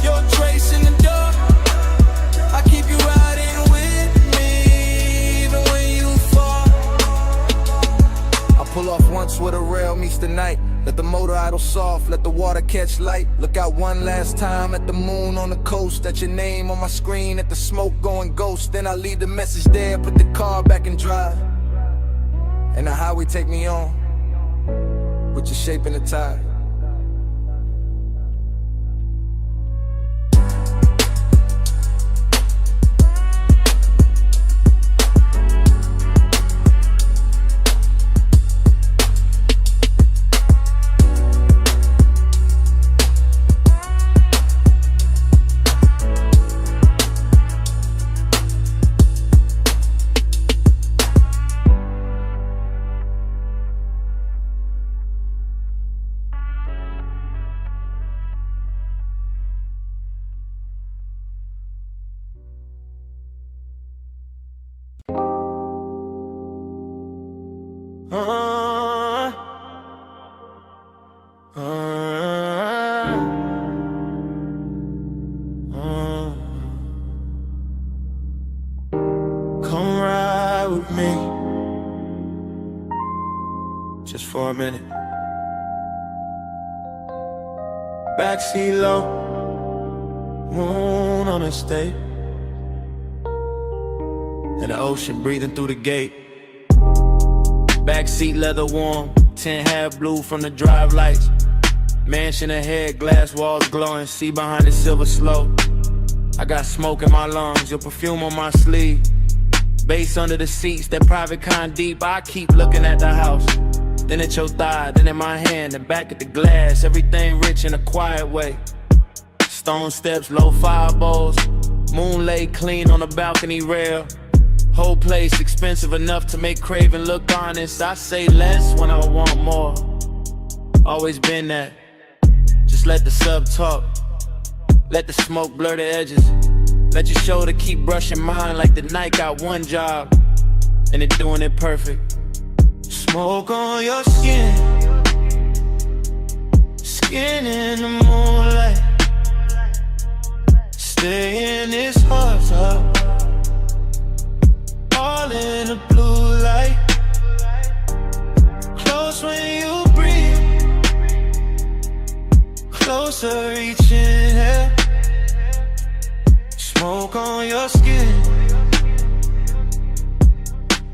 your trace in the dark. I keep you riding with me, even when you fall. I pull off once where the rail meets the night. Let the motor idle soft, let the water catch light. Look out one last time at the moon on the coast. At your name on my screen, at the smoke going ghost. Then I leave the message there, put the car back in drive. And the highway take me on, with your shape in the tide. with me? Just for a minute. Backseat low, moon on the state, and the ocean breathing through the gate. Backseat leather warm, 10 half blue from the drive lights. Mansion ahead, glass walls glowing, see behind the silver slope. I got smoke in my lungs, your perfume on my sleeve. Bass under the seats, that private kind deep. I keep looking at the house, then at your thigh, then in my hand, and back at the glass. Everything rich in a quiet way. Stone steps, low fire bowls, moon lay clean on the balcony rail. Whole place expensive enough to make craving look honest. I say less when I want more. Always been that. Just let the sub talk. Let the smoke blur the edges. Let your shoulder keep brushing mine like the night got one job, and it doing it perfect. Smoke on your skin, skin in the moonlight. Stay in this hot tub, all in the blue light. Close when you breathe, closer reaching here. Smoke on your skin,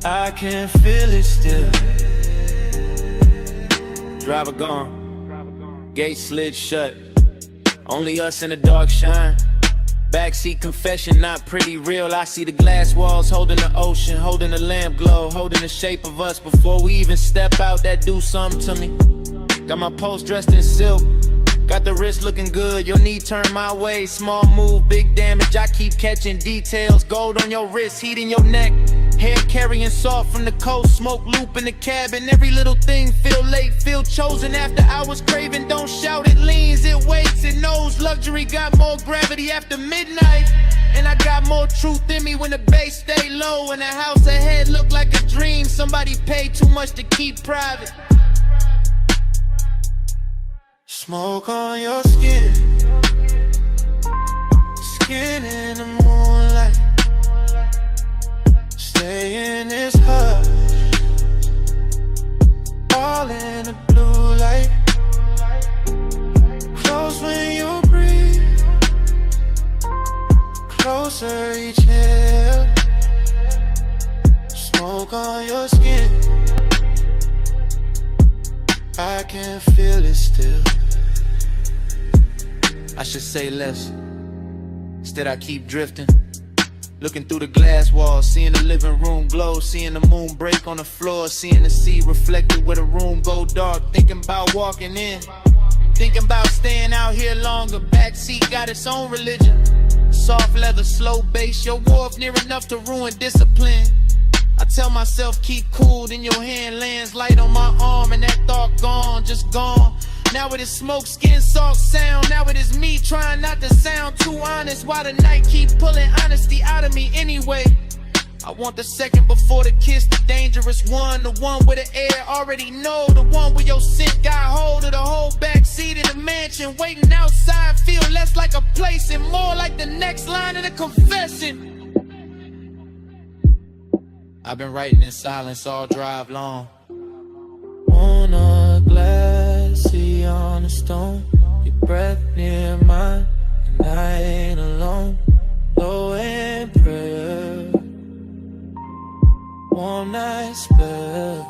I can feel it still. Driver gone, gate slid shut, only us in the dark shine. Backseat confession, not pretty real. I see the glass walls holding the ocean, holding the lamp glow, holding the shape of us before we even step out. That do something to me. Got my post dressed in silk, got the wrist looking good, your knee turned my way. Small move, big damage, I keep catching details. Gold on your wrist, heat in your neck, hair carrying salt from the coast. Smoke loop in the cabin, every little thing feel late, feel chosen. After hours craving, don't shout, it leans, it waits, it knows. Luxury got more gravity after midnight, and I got more truth in me when the bass stay low. And the house ahead look like a dream somebody paid too much to keep private. Smoke on your skin, skin in the moonlight. Stay in this hush, all in the blue light. Close when you breathe, closer each here. Smoke on your skin, I can feel it still. I should say less, instead I keep drifting. Looking through the glass walls, seeing the living room glow, seeing the moon break on the floor, seeing the sea reflected where the room go dark. Thinking about walking in, thinking about staying out here longer. Backseat got its own religion. Soft leather, slow bass, your wharf near enough to ruin discipline. I tell myself keep cool, then your hand lands light on my arm, and that thought gone, just gone. Now it is smoke, skin, salt, sound. Now it is me trying not to sound too honest. Why the night keep pulling honesty out of me anyway? I want the second before the kiss, the dangerous one. The one where the air already know. The one where your scent got hold of the whole backseat of the mansion. Waiting outside feel less like a place and more like the next line of the confession. I've been writing in silence all drive long. On a glassy on a stone, your breath near mine, and I ain't alone. Low in prayer, one night spell,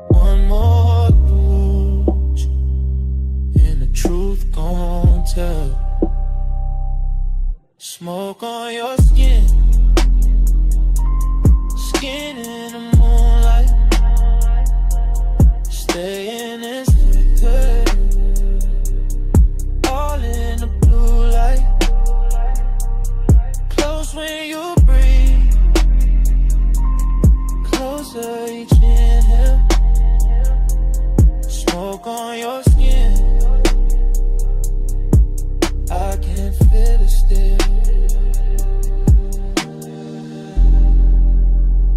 one more bruise, and the truth gon' tell. Smoke on your skin, skin in the moonlight. Stay in this liquor, all in the blue light. Close when you breathe, closer each inhale. Smoke on your skin, I can feel it still.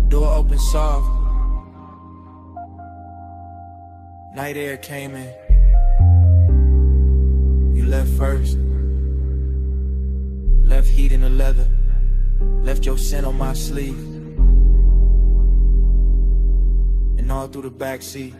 Door open soft, night air came in. You left first, left heat in the leather, left your scent on my sleeve. sitting all through the backseat.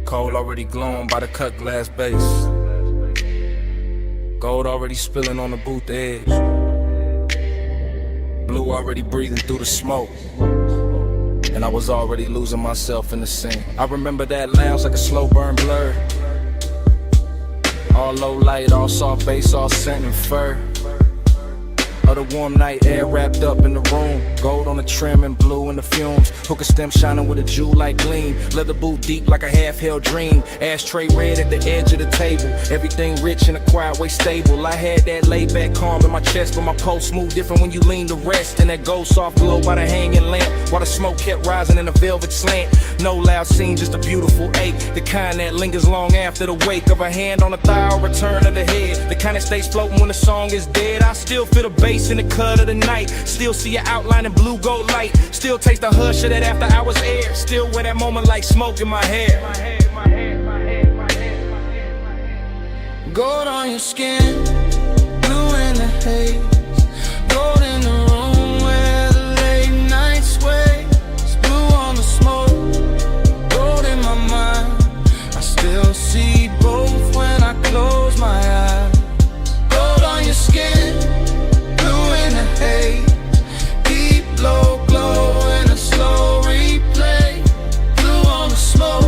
Cold already glowing by the cut glass base. Gold already spilling on the booth edge. Blue already breathing through the smoke. And I was already losing myself in the scene. I remember that lounge like a slow burn blur. All low light, all soft bass, all scent and fur. Of the warm night air wrapped up in the room. Gold on the trim and blue in the fumes. Hookah stem shining with a jewel-like gleam. Leather boot deep like a half-held dream. Ashtray red at the edge of the table. Everything rich in a quiet way stable. I had that laid-back calm in my chest, but my pulse moved different when you lean to rest. And that gold soft glow by the hanging lamp, while the smoke kept rising in a velvet slant. No loud scene, just a beautiful ache. The kind that lingers long after the wake of a hand on the thigh or return of the head. The kind that stays floating when the song is dead. I still feel the bass in the cut of the night. Still see your outline in blue gold light. Still taste the hush of that after hours air. Still wear that moment like smoke in my hair. Gold on your skin, blue in the haze. Gold in the room where the late night sways. Blue on the smoke, gold in my mind. I still see both when I close my eyes. Gold on your skin, hey, deep low glow in a slow replay. Blue on the smoke,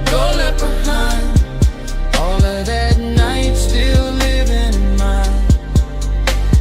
go left behind. All of that night still living in mine.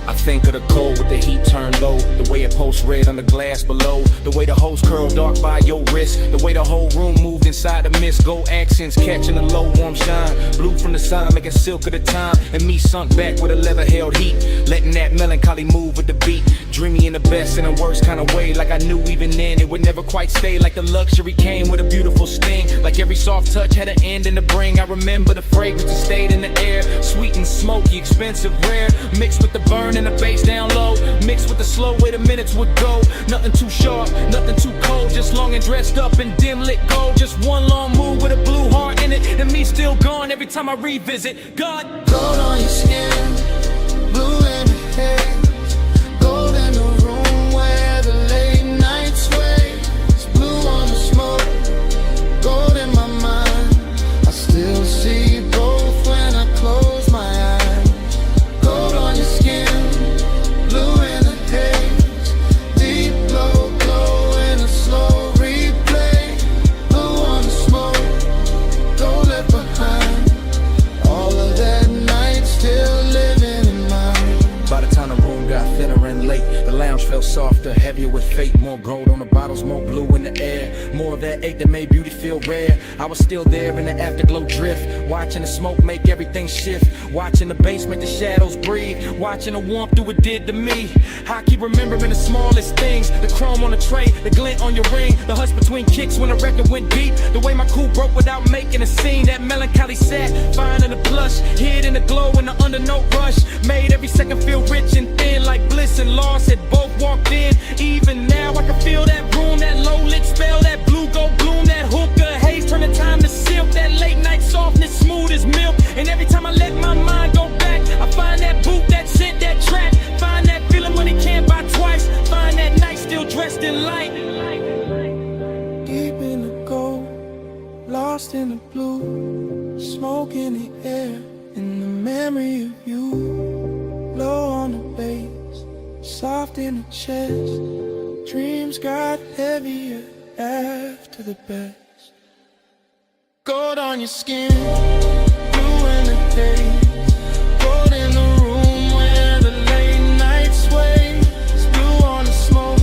I think of the cold with the heat turned low. The way it pulsed red on the glass below. The way the hose curled dark by your wrist. The way the whole room moved inside the mist. Gold accents catching the low warm shine. Blue from the sun making silk of the time. And me sunk back with a leather held heat. Letting that melancholy move with the beat. Dreamy in the best and the worst kind of way. Like I knew even then it would never quite stay. Like the luxury came with a beautiful sting. Like every soft touch had an end in the bring. I remember the fragrance that stayed in the air. Sweet and smoky, expensive, rare. Mixed with the burn and the bass down low. Mixed with the slow way the minutes would go. Nothing too sharp, nothing too cold. Just long and dressed up in dim lit gold. Just one long move with a blue heart in it. And me still gone every time I revisit. God. Gold on your skin, blue in the haze. Gold in the room where the late night sways. Blue on the smoke, gold in my mind. I still see both when I close my eyes. Gold on your skin, blue in the haze. Deep low glow in a slow replay. Blue on the smoke, go left behind. All of that night still living in mine. By the time the room got thinner and late, the lounge felt softer, heavier with fate. More gold on the bottles, more blue in the air. More of that ache that made beauty feel rare. I was still there in the afterglow drift, watching the smoke make everything shift. Watching the bass make the shadows breathe. Watching the warmth do what did to me. I keep remembering the smallest things. The chrome on the tray, the glint on your ring. The hush between kicks when the record went deep. The way my cool broke without making a scene. That melancholy sat, fine in the plush. Hid in the glow in the undernote rush. Made every second feel rich and thin. Like Bliss and Lost had both walked in. Even now I can feel that room, that low lit spell, that blue gold bloom, that hookah haze, turn the time to silk, that late night softness, smooth as milk. And every time I let my mind go back, I find that boot, that scent, that track. Find that feeling when it can't buy twice. Find that night still dressed in light. Deep in the gold, lost in the blue. Smoke in the air, in the memory of you. Low on the bass, soft in the chest. Dreams got heavier after the best. Gold on your skin, blue in the haze. Gold in the room where the late night sways. Blue on the smoke,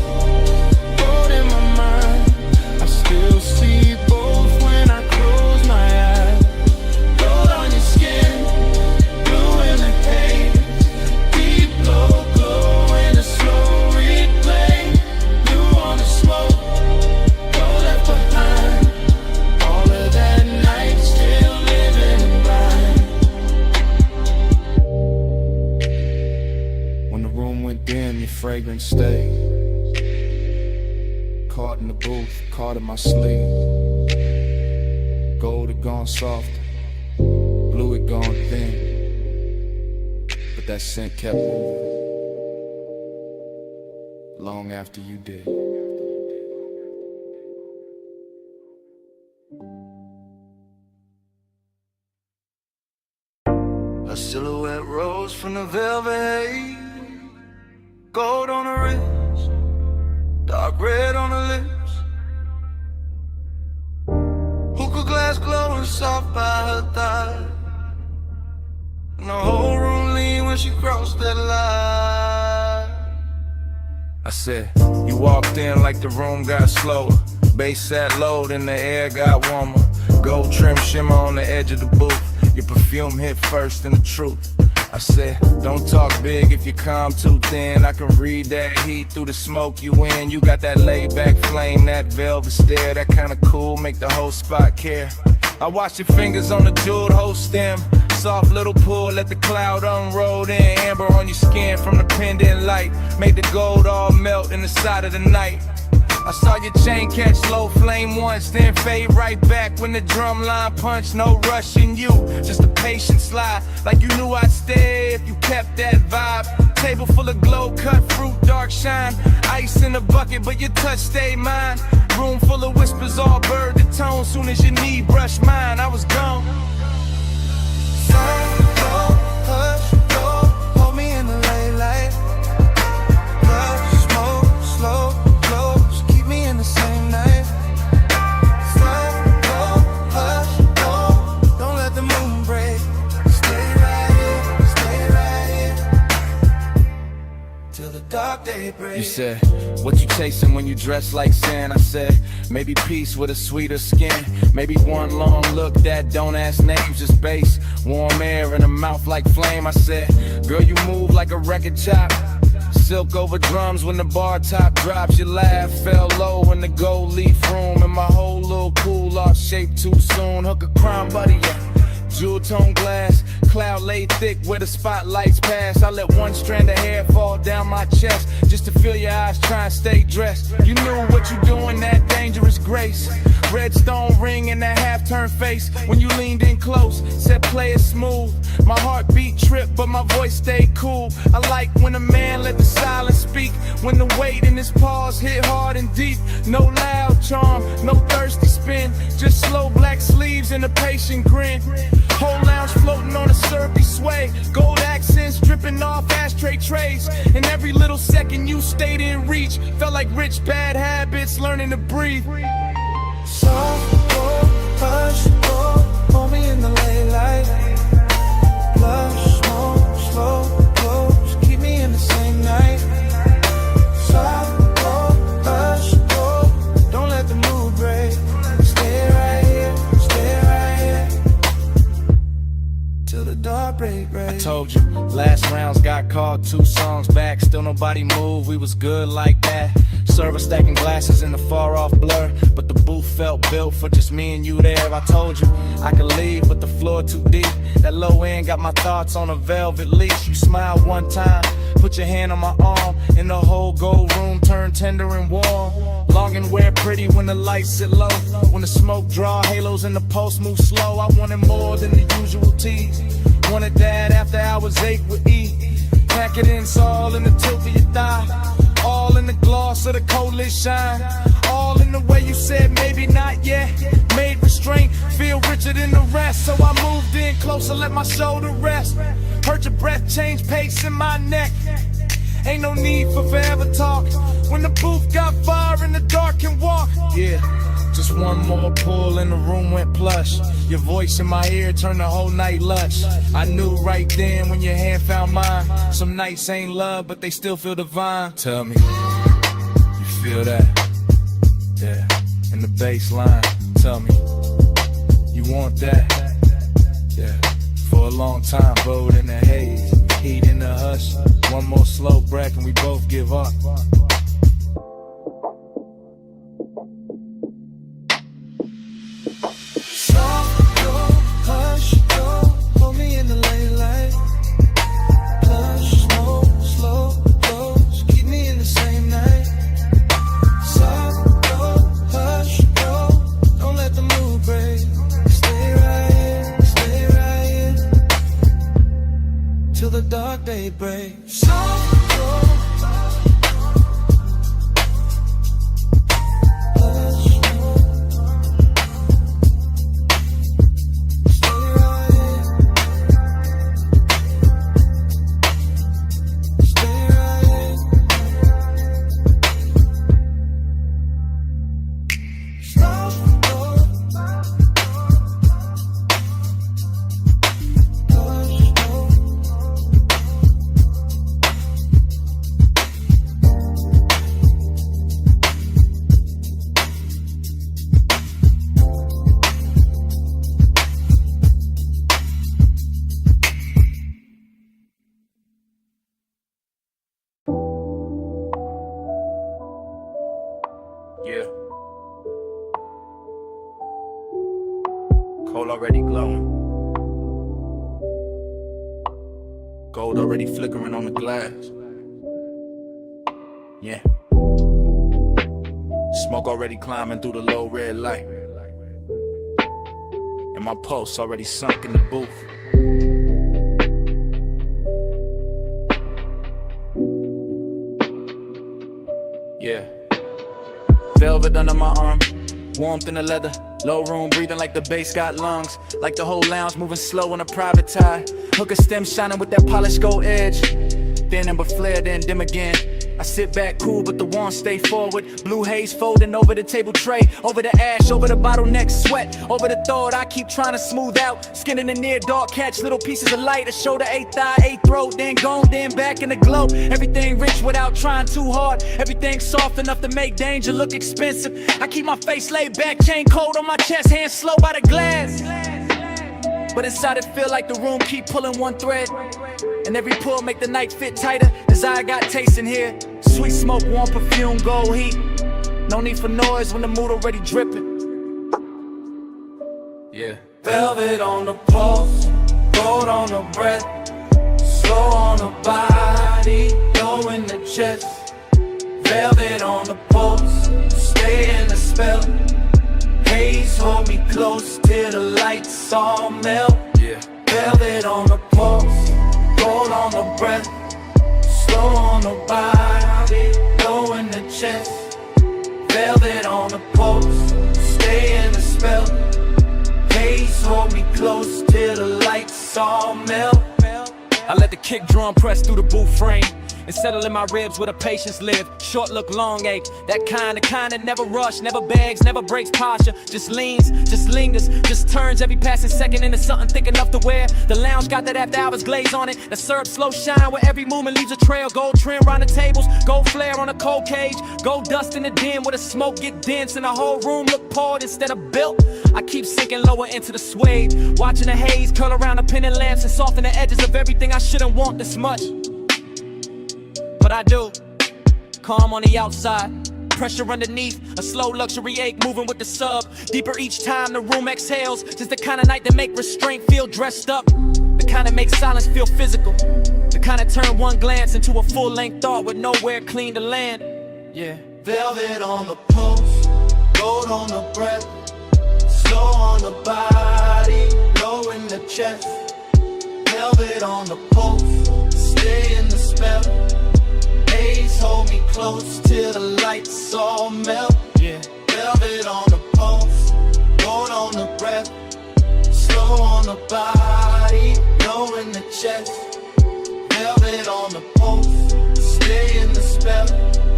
gold in my mind. I still see both when I close my eyes. Gold on your skin, blue in the haze. Deep low glow in a slow replay. Blue on the smoke, gold fragrance stay. Caught in the booth, caught in my sleeve. Gold had gone soft, blue had gone thin, but that scent kept moving long after you did. A silhouette rose from the velvet haze, gold on the wrist, dark red on the lips, hookah glass glowing soft by her thigh, and the whole room leaned when she crossed that line. I said, you walked in like the room got slower. Bass sat low, then the air got warmer. Gold trim shimmer on the edge of the booth. Your perfume hit first in the truth. I said, don't talk big if you calm too thin. I can read that heat through the smoke you in. You got that laid back flame, that velvet stare, that kinda cool, make the whole spot care. I watch your fingers on the jeweled whole stem. Soft little pull, let the cloud unroll. Then amber on your skin from the pendant light. Made the gold all melt in the side of the night. I saw your chain catch low flame once, then fade right back when the drum line punched. No rush in you, just a patient slide. Like you knew I'd stay if you kept that vibe. Table full of glow, cut fruit, dark shine. Ice in a bucket, but your touch stayed mine. Room full of whispers, all bird to tone. Soon as your knee brushed mine, I was gone. Hush, go, hold me in the late light. Love, smoke, slow, close, keep me in the same night. Slow, go, hush, go, don't let the moon break. Stay right here, till the dark day breaks. You said, what you chasing when you dress like sin? I said, maybe peace with a sweeter skin. Maybe one long look that don't ask names, just bass. Warm air in a mouth like flame. I said, girl, you move like a record chop. Silk over drums when the bar top drops. Your laugh fell low in the gold leaf room. And my whole little cool off shape too soon. Hook a crime buddy, yeah. Jewel tone glass, cloud laid thick where the spotlights pass. I let one strand of hair fall down my chest just to feel your eyes try and stay dressed. You knew what you doing, that dangerous grace. Red stone ring and that half-turned face when you leaned in close, said play it smooth. My heartbeat tripped, but my voice stayed cool. I like when a man let the silence speak, when the weight in his pause hit hard and deep. No loud charm, no thirsty spin, just slow black sleeves and a patient grin. Whole lounge floating on a syrupy sway, gold accents dripping off ashtray trays. And every little second you stayed in reach felt like rich bad habits learning to breathe. Soft, go, hush, go, hold me in the late light. Blush, smoke, slow, close, keep me in the same night. Soft, go, hush, go, don't let the mood break. Stay right here, till the dark break. I told you, last rounds got called 2 songs back. Still nobody moved, we was good like that. Server stacking glasses in the far off blur, but the booth felt built for just me and you there. I told you I could leave, but the floor too deep. That low end got my thoughts on a velvet leash. You smiled one time, put your hand on my arm, and the whole gold room turned tender and warm. Long and wear pretty when the lights sit low, when the smoke draw halos and the pulse move slow. I wanted more than the usual tease. Wanted that after hours 8 with E. Pack it in, it's all in the tilt of your thigh. All in the gloss of the coldest shine. All in the way you said maybe not yet. Made restraint feel richer than the rest. So I moved in closer, let my shoulder rest. Heard your breath change pace in my neck. Ain't no need for forever talk. When the booth got fire in the dark can walk. Yeah, just one more pull and the room went plush. Your voice in my ear turned the whole night lush. I knew right then when your hand found mine. Some nights ain't love, but they still feel divine. Tell me, you feel that? Yeah, in the bass line. Tell me, you want that? Yeah, for a long time, bowed in the haze, heat in the hush. One more slow breath and we both give up. Keep me in till the dark day breaks. Yeah. Coal already glowing. Gold already flickering on the glass. Yeah. Smoke already climbing through the low red light. And my pulse already sunk in the booth. Yeah. Velvet under my arm, warmth in the leather. Low room breathing like the bass got lungs. Like the whole lounge moving slow on a private tie. Hooker stem shining with that polished gold edge. Thin and but flare, then dim again. I sit back cool, but the warmth stay forward. Blue haze folding over the table tray. Over the ash, over the bottleneck sweat. Over the thought I keep trying to smooth out. Skin in the near dark, catch little pieces of light. A shoulder, eighth thigh, eighth throat. Then gone, then back in the glow. Everything rich without trying too hard. Everything soft enough to make danger look expensive. I keep my face laid back, chain cold on my chest. Hands slow by the glass. But inside it feel like the room keep pulling one thread. And every pull make the night fit tighter. Desire got taste in here. Sweet smoke, warm perfume, gold heat. No need for noise when the mood already dripping. Yeah. Velvet on the pulse, gold on the breath. Slow on the body, low in the chest. Velvet on the pulse, stay in the spell. Haze hold me close till the lights all melt. Yeah. Velvet on the pulse, gold on the breath. Slow on the body, low in the chest. Velvet on the pulse, stay in the spell. Haze hold me close till the lights all melt. I let the kick drum press through the booth frame and settle in my ribs where the patience live. Short look, long ache. That kind that never rush, never begs, never breaks posture. Just leans, just lingers, just turns every passing second into something thick enough to wear. The lounge got that after hours glaze on it. The syrup slow shine where every movement leaves a trail. Gold trim round the tables, gold flare on a cold cage. Gold dust in the dim where the smoke get dense and the whole room look poured instead of built. I keep sinking lower into the suede, watching the haze curl around the pendant lamps and soften the edges of everything I shouldn't want this much. But I do. Calm on the outside, pressure underneath, a slow luxury ache moving with the sub. Deeper each time the room exhales. Just the kind of night that make restraint feel dressed up. The kind that makes silence feel physical. The kind that turn one glance into a full-length thought with nowhere clean to land. Yeah. Velvet on the pulse, gold on the breath. Slow on the body, low in the chest. Velvet on the pulse, stay in the spell. Haze hold me close till the lights all melt. Yeah. Velvet on the pulse, gold on the breath. Slow on the body, low in the chest. Velvet on the pulse, stay in the spell.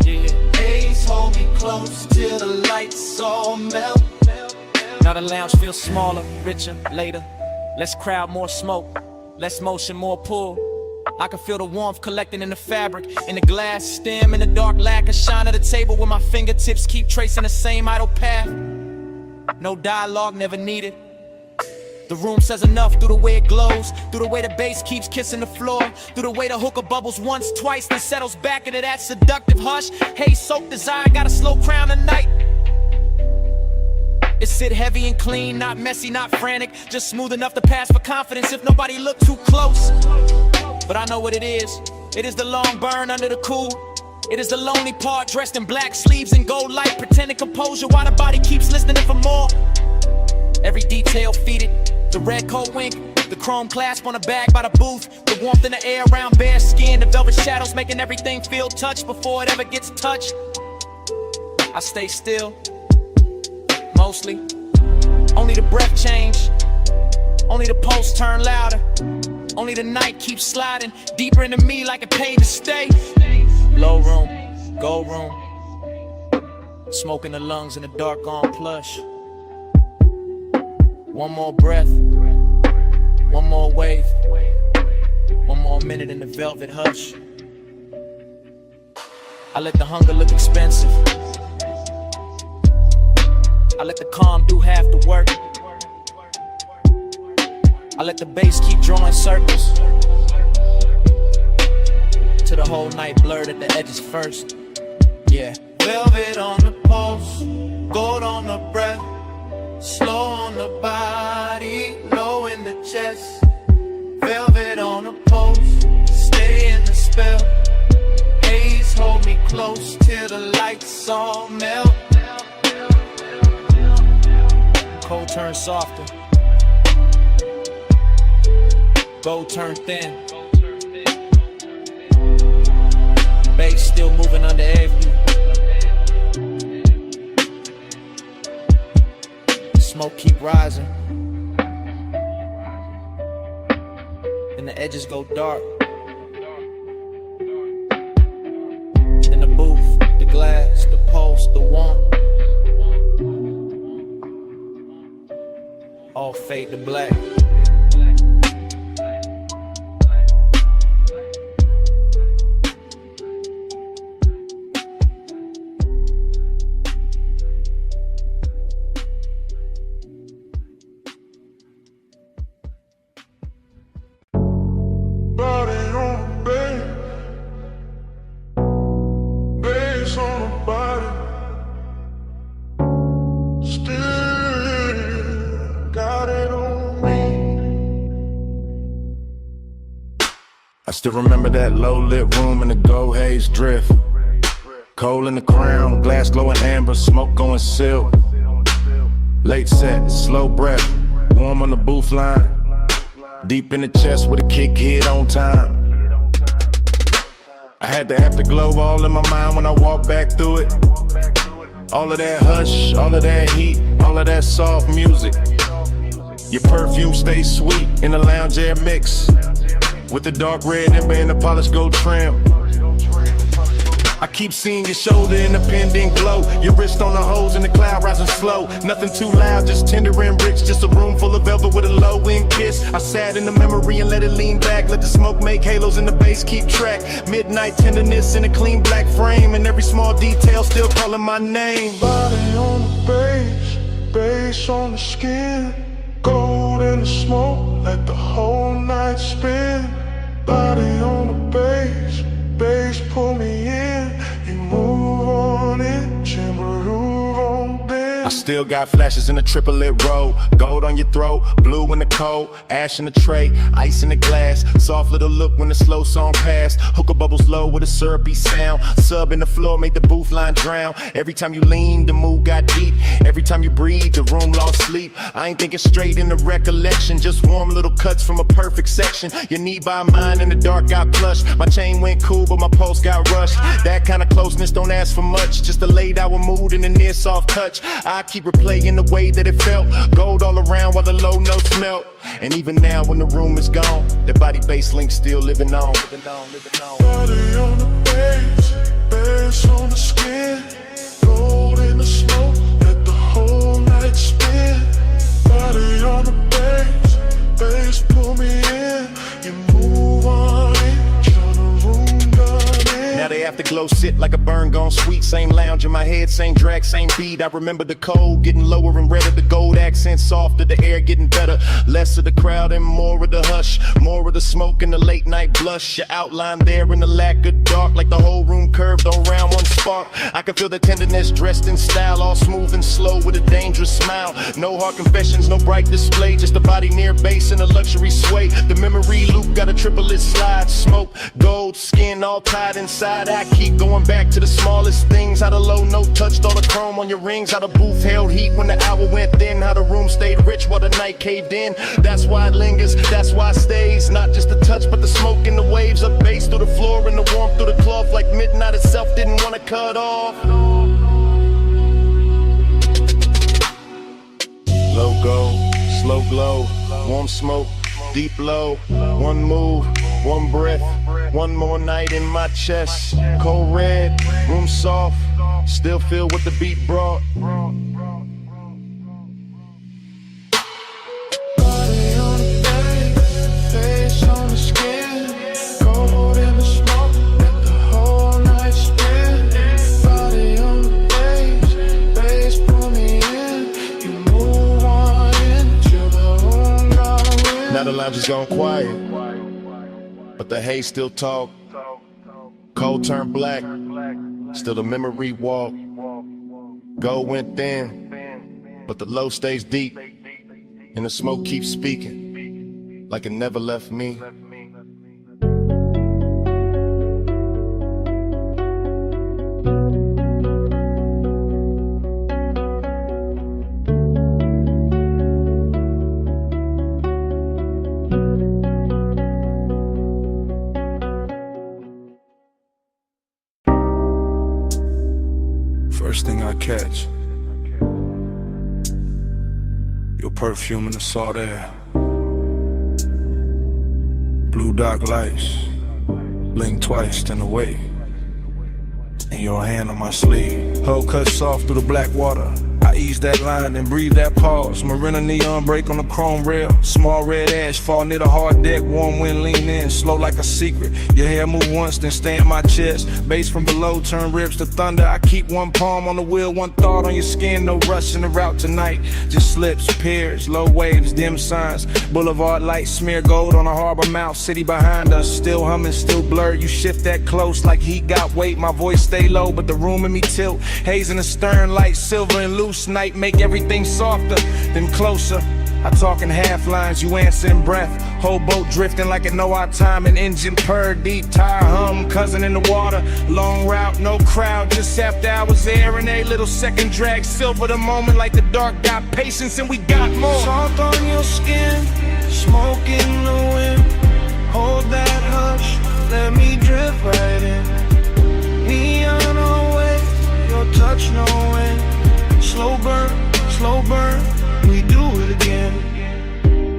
Yeah. Haze hold me close till the lights all melt. Now the lounge feels smaller, richer, later. Less crowd, more smoke. Less motion, more pull. I can feel the warmth collecting in the fabric, in the glass stem, in the dark lacquer shine at the table where my fingertips keep tracing the same idle path. No dialogue, never needed. The room says enough through the way it glows, through the way the bass keeps kissing the floor, through the way the hookah bubbles once, twice, then settles back into that seductive hush. Haze-soaked desire got a slow crown tonight. It sit heavy and clean, not messy, not frantic, just smooth enough to pass for confidence if nobody look too close. But I know what it is. It is the long burn under the cool. It is the lonely part, dressed in black sleeves and gold light, pretending composure while the body keeps listening for more. Every detail feeded, the red coat wink, The chrome clasp on the bag by the booth, the warmth in the air around bare skin, the velvet shadows making everything feel touched before it ever gets touched. I stay still, mostly. Only the breath change, only the pulse turn louder, only the night keeps sliding deeper into me like it paid to stay. Low room, gold room, smoke in the lungs in the dark on plush. One more breath, one more wave, one more minute in the velvet hush. I let the hunger look expensive, I let the calm do half the work. I let the bass keep drawing circles till the whole night blurred at the edges first. Yeah. Velvet on the pulse, gold on the breath, slow on the body, low in the chest. Velvet on the pulse, stay in the spell. Haze hold me close till the lights all melt. Cold turn softer, gold turn thin, bass still moving under every. Smoke keep rising, and the edges go dark. In the booth, the glass, the pulse, the warmth, all fade to black. I still remember that low-lit room in the gold haze drift. Coal in the crown, glass glowing amber, smoke going silk. Late set, slow breath, warm on the booth line. Deep in the chest with a kick hit on time. I had the afterglow all in my mind when I walked back through it. All of that hush, all of that heat, all of that soft music. Your perfume stays sweet in the lounge air mix, with the dark red ember and the polished gold trim. I keep seeing your shoulder in the pendant glow, your wrist on the hose and the cloud rising slow. Nothing too loud, just tender and rich, just a room full of velvet with a low-end kiss. I sat in the memory and let it lean back, let the smoke make halos and the bass keep track. Midnight tenderness in a clean black frame, and every small detail still calling my name. Body on the bass, bass on the skin, gold in the smoke, let the whole night spin. Body on the bass, bass pull me in, you move on it, groove on bend. I still got flashes in the triplet row, gold on your throat, blue in the cold, ash in the tray, ice in the glass, soft little look when the slow song passed. Hookah bubbles low with a syrupy sound, sub in the floor made the booth line drown. Every time you lean, the mood got deep, every time you breathe, the room lost sleep. I ain't thinking straight in the recollection, just warm little cuts from a perfect section. Your knee by mine in the dark got plush, my chain went cool but my pulse got rushed. That kind of closeness don't ask for much, just a laid hour mood and a near soft touch. I keep replaying the way that it felt, gold all around while the low notes melt. And even now when the room is gone, the body bass link still living on. Body on the bass, bass on the skin, gold in the smoke, let the whole night spin. Body on the bass, bass pull me in, you move on it, turn the room down in. Now the afterglow sit like a burn gone sweet, same lounge in my head, same drag, same beat. I remember the cold getting lower and redder, the gold accent softer, the air getting better. Less of the crowd and more of the hush, more of the smoke and the late night blush. Your outline there in the lack of dark, like the whole room curved around one spark. I can feel the tenderness dressed in style, all smooth and slow with a dangerous smile. No hard confessions, no bright display, just a body near bass and a luxury sway. The memory loop got a triplet slide, smoke, gold, skin all tied inside. ride, I keep going back to the smallest things. How the low note touched all the chrome on your rings. How the booth held heat when the hour went thin. How the room stayed rich while the night caved in. That's why it lingers, that's why it stays. Not just the touch, but the smoke and the waves. Up bass through the floor and the warmth through the cloth. Like midnight itself didn't want to cut off. Low go, slow glow, warm smoke, deep low. One move, one breath, one more night in my chest. Cold red, room soft, still feel what the beat brought. Body on the bed, face on the skin, cold in the smoke, let the whole night spin. Body on the bass pull me in. You move on into the room, going. Now the lounge is gone quiet, but the haze still talk. Cold turned black, still the memory walk. Gold went thin, but the low stays deep, and the smoke keeps speaking like it never left me. First thing I catch, your perfume in the salt air. Blue dark lights, blink twice, then away. And your hand on my sleeve, hull cut soft through the black water. I ease that line and breathe that pause. Marina neon break on the chrome rail. Small red ash fall near the hard deck. Warm wind lean in, slow like a secret. Your hair move once, then stay in my chest. Bass from below turn ribs to thunder. I keep one palm on the wheel, one thought on your skin. No rush in the route tonight. Just slips, piers, low waves, dim signs. Boulevard lights smear gold on a harbor mouth. City behind us, still humming, still blurred. You shift that close like heat got weight. My voice stay low, but the room in me tilt. Haze in the stern, light silver and loose. Night make everything softer, then closer. I talk in half lines, you answer in breath. Whole boat drifting like it know our time. An engine purr, deep tire hum, cousin in the water. Long route, no crowd, just after hours there. And a little second drag, silver the moment like the dark. Got patience and we got more. Salt on your skin, smoke in the wind. Hold that hush, let me drift right in. Neon away, your touch no wind. Slow burn, we do it again.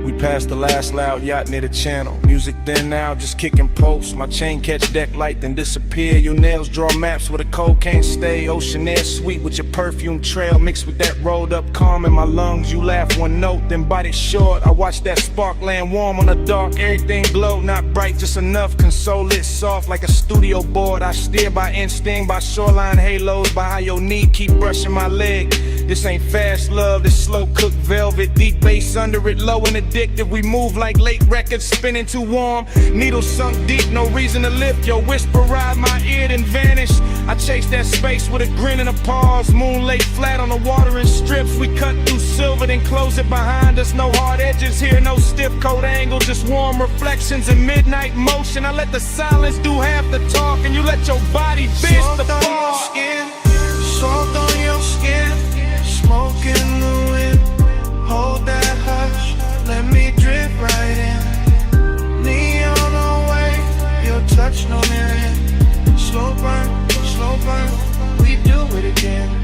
We passed the last loud yacht near the channel. Music then now, just kicking posts. My chain catch deck light, then disappear. Your nails draw maps where the cold can't stay. Ocean air sweet with your perfume trail. Mixed with that rolled up calm in my lungs. You laugh one note, then bite it short. I watch that spark land warm on the dark. Everything glow, not bright, just enough. Console it soft like a studio board. I steer by instinct, by shoreline halos. By how your knee keep brushing my leg. This ain't fast love, this slow cooked velvet. Deep bass under it, low and addictive. We move like late records, spinning too warm. Needles sunk deep, no reason to lift. Your whisper ride my ear, then vanish. I chase that space with a grin and a pause. Moon lay flat on the water in strips. We cut through silver, then close it behind us. No hard edges here, no stiff coat angles. Just warm reflections in midnight motion. I let the silence do half the talk, and you let your body bitch the ball. Salt on your skin, smoke in the wind. Hold that hush, let me drift right in. Neon away, your touch no mirror. Slow burn, we do it again.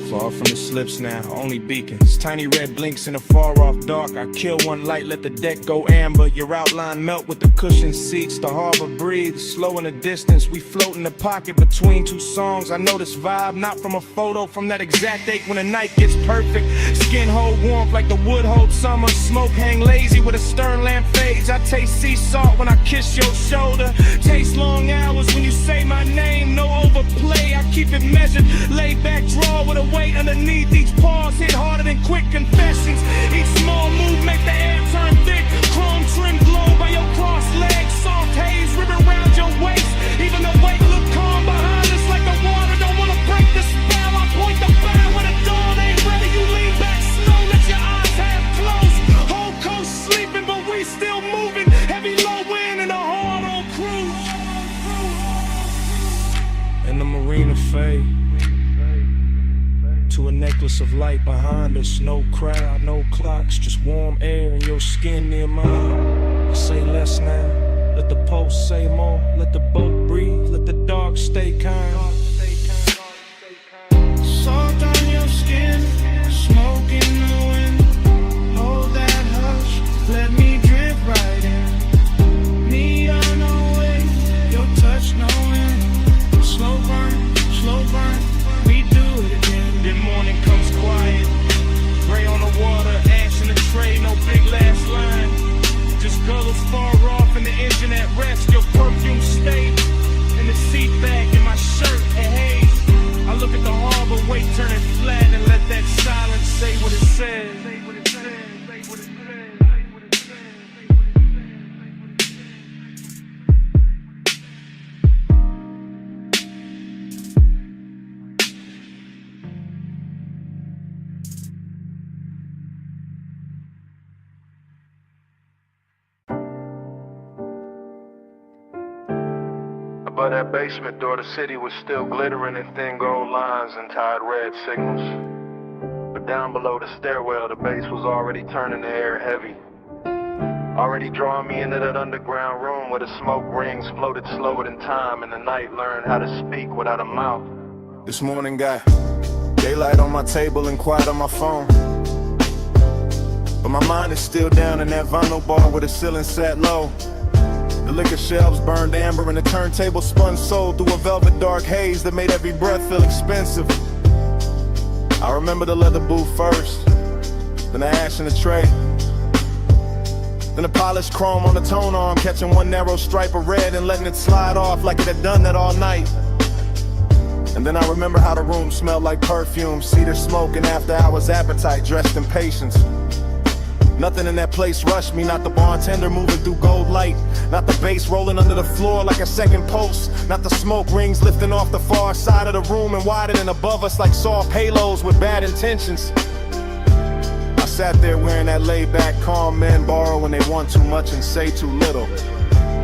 Far from the slips now, only beacons. Tiny red blinks in the far off dark. I kill one light, let the deck go amber. Your outline melt with the cushioned seats. The harbor breathes, slow in the distance. We float in the pocket between two songs. I know this vibe, not from a photo, from that exact ache when the night gets perfect. Skin hold warmth like the wood hold summer. Smoke hang lazy with a stern lamp fades. I taste sea salt when I kiss your shoulder. Taste long hours when you say my name. No overplay, I keep it measured. Lay back, draw with a weight underneath. Each pause hit harder than quick confessions. Each small move make the air turn thick. Chrome trim glow by your crossed legs. Soft haze ribbon around your waist. Even the weight look calm behind us like the water. Don't wanna break the spell. I point the bow when the dawn ain't ready. You lean back slow, let your eyes half closed. Whole coast sleeping, but we still moving. Heavy low wind and a hard on cruise. arena fade to a necklace of light behind us. No crowd, no clocks, just warm air in your skin near mine. I say less now, let the pulse say more. Let the boat breathe, let the dark stay kind. Soft on your skin, smoke in the wind. Hold that hush, let me drift right in. Neon away, your touch no end. Slow burn, we do it again. Then morning comes quiet, gray on the water, ash in the tray, no big last line. Just gullus far off in the engine at rest. Your perfume stayed in the seat back in my shirt at haze. I look at the harbor, wait, turn it flat, and let that silence say what it says. Above that basement door, the city was still glittering in thin gold lines and tied red signals. But down below the stairwell, the bass was already turning the air heavy. Already drawing me into that underground room where the smoke rings floated slower than time, and the night learned how to speak without a mouth. This morning got daylight on my table and quiet on my phone, but my mind is still down in that vinyl bar where the ceiling sat low. The liquor shelves burned amber and the turntable spun soul through a velvet dark haze that made every breath feel expensive. I remember the leather booth first, then the ash in the tray, then the polished chrome on the tone arm, catching one narrow stripe of red and letting it slide off like it had done that all night. And then I remember how the room smelled like perfume, cedar smoke and after hours appetite dressed in patience. Nothing in that place rushed me, not the bartender moving through gold light, not the bass rolling under the floor like a second post, not the smoke rings lifting off the far side of the room and widening above us like soft halos with bad intentions. I sat there wearing that laid-back calm men borrow when they want too much and say too little,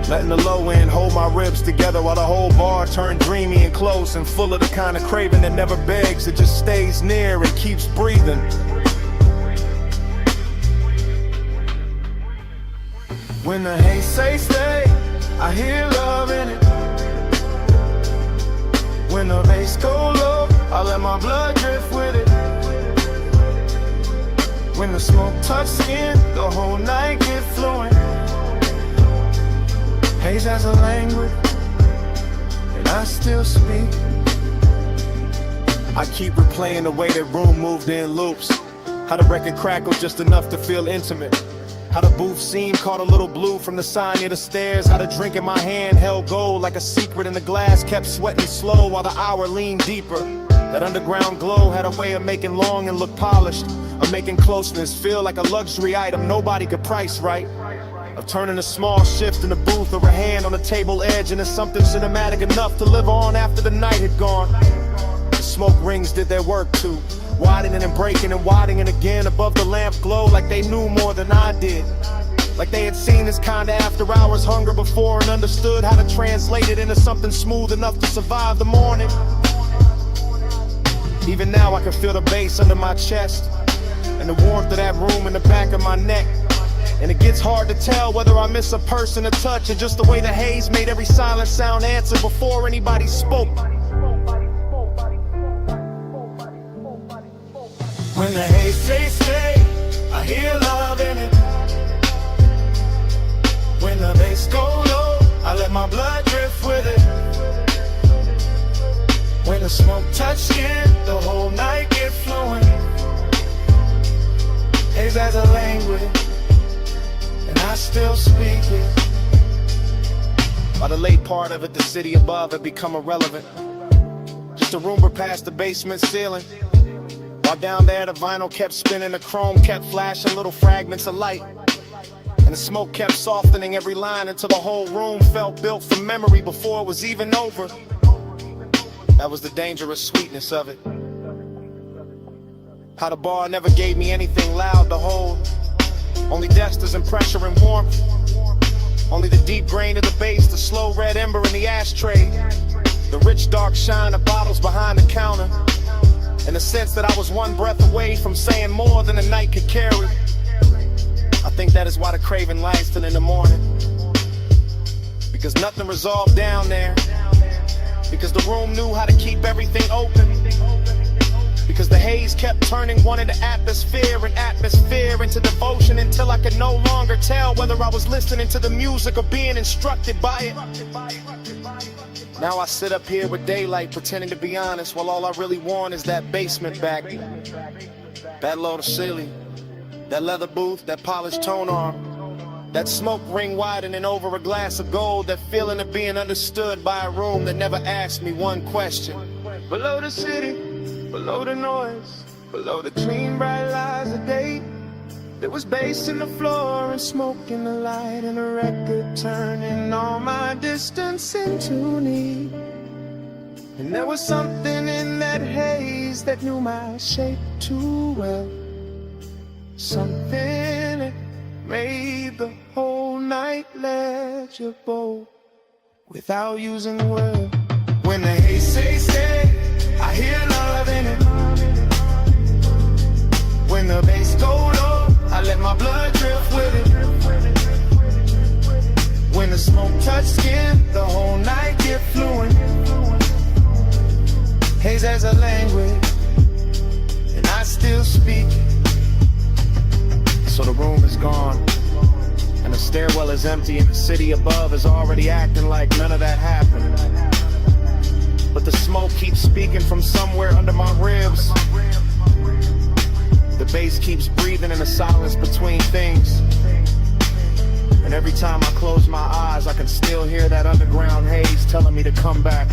letting the low end hold my ribs together while the whole bar turned dreamy and close and full of the kind of craving that never begs, it just stays near and keeps breathing. When the haze say stay, I hear love in it. When the bass go low, I let my blood drift with it. When the smoke touch skin, the whole night get fluent. Haze has a language, and I still speak. I keep replaying the way that room moved in loops, how the record crackled just enough to feel intimate, how the booth scene caught a little blue from the sign near the stairs, how the drink in my hand held gold like a secret and the glass kept sweating slow while the hour leaned deeper. That underground glow had a way of making long and look polished, of making closeness feel like a luxury item nobody could price right, of turning a small shift in the booth or a hand on the table edge into something cinematic enough to live on after the night had gone. The smoke rings did their work too, widening and breaking and widening again above the lamp glow like they knew more than I did. Like they had seen this kind of after hours hunger before and understood how to translate it into something smooth enough to survive the morning. Even now I can feel the bass under my chest and the warmth of that room in the back of my neck. And it gets hard to tell whether I miss a person, a touch, or just the way the haze made every silent sound answer before anybody spoke. When the haze say stay, I hear love in it. When the bass go low, I let my blood drift with it. When the smoke touch skin, the whole night get fluent. Haze has a language, and I still speak it. By the late part of it, the city above had become irrelevant. Just a rumor past the basement ceiling. While down there the vinyl kept spinning, the chrome kept flashing little fragments of light, and the smoke kept softening every line until the whole room felt built from memory before it was even over. That was the dangerous sweetness of it. How the bar never gave me anything loud to hold, only desters and pressure and warmth, only the deep grain of the bass, the slow red ember in the ashtray. The rich dark shine of bottles behind the counter, and the sense that I was one breath away from saying more than the night could carry. I think that is why the craving lasts till in the morning, because nothing resolved down there, because the room knew how to keep everything open, because the haze kept turning one into atmosphere and atmosphere into devotion until I could no longer tell whether I was listening to the music or being instructed by it. Now I sit up here with daylight pretending to be honest, while all I really want is that basement back, that low to ceiling, that leather booth, that polished tone arm, that smoke ring widening over a glass of gold, that feeling of being understood by a room that never asked me one question. Below the city, below the noise, below the clean bright lights of day, there was bass in the floor and smoke in the light and a record turning all my distance into need. And there was something in that haze that knew my shape too well, something that made the whole night legible without using words. When the haze say stay, I hear love in it. When the bass go low, I let my blood drift with it. When the smoke touch skin, the whole night get fluent. Haze as a language, and I still speak. So the room is gone, and the stairwell is empty, and the city above is already acting like none of that happened. But the smoke keeps speaking from somewhere under my ribs. The bass keeps breathing in the silence between things. And every time I close my eyes, I can still hear that underground haze telling me to come back.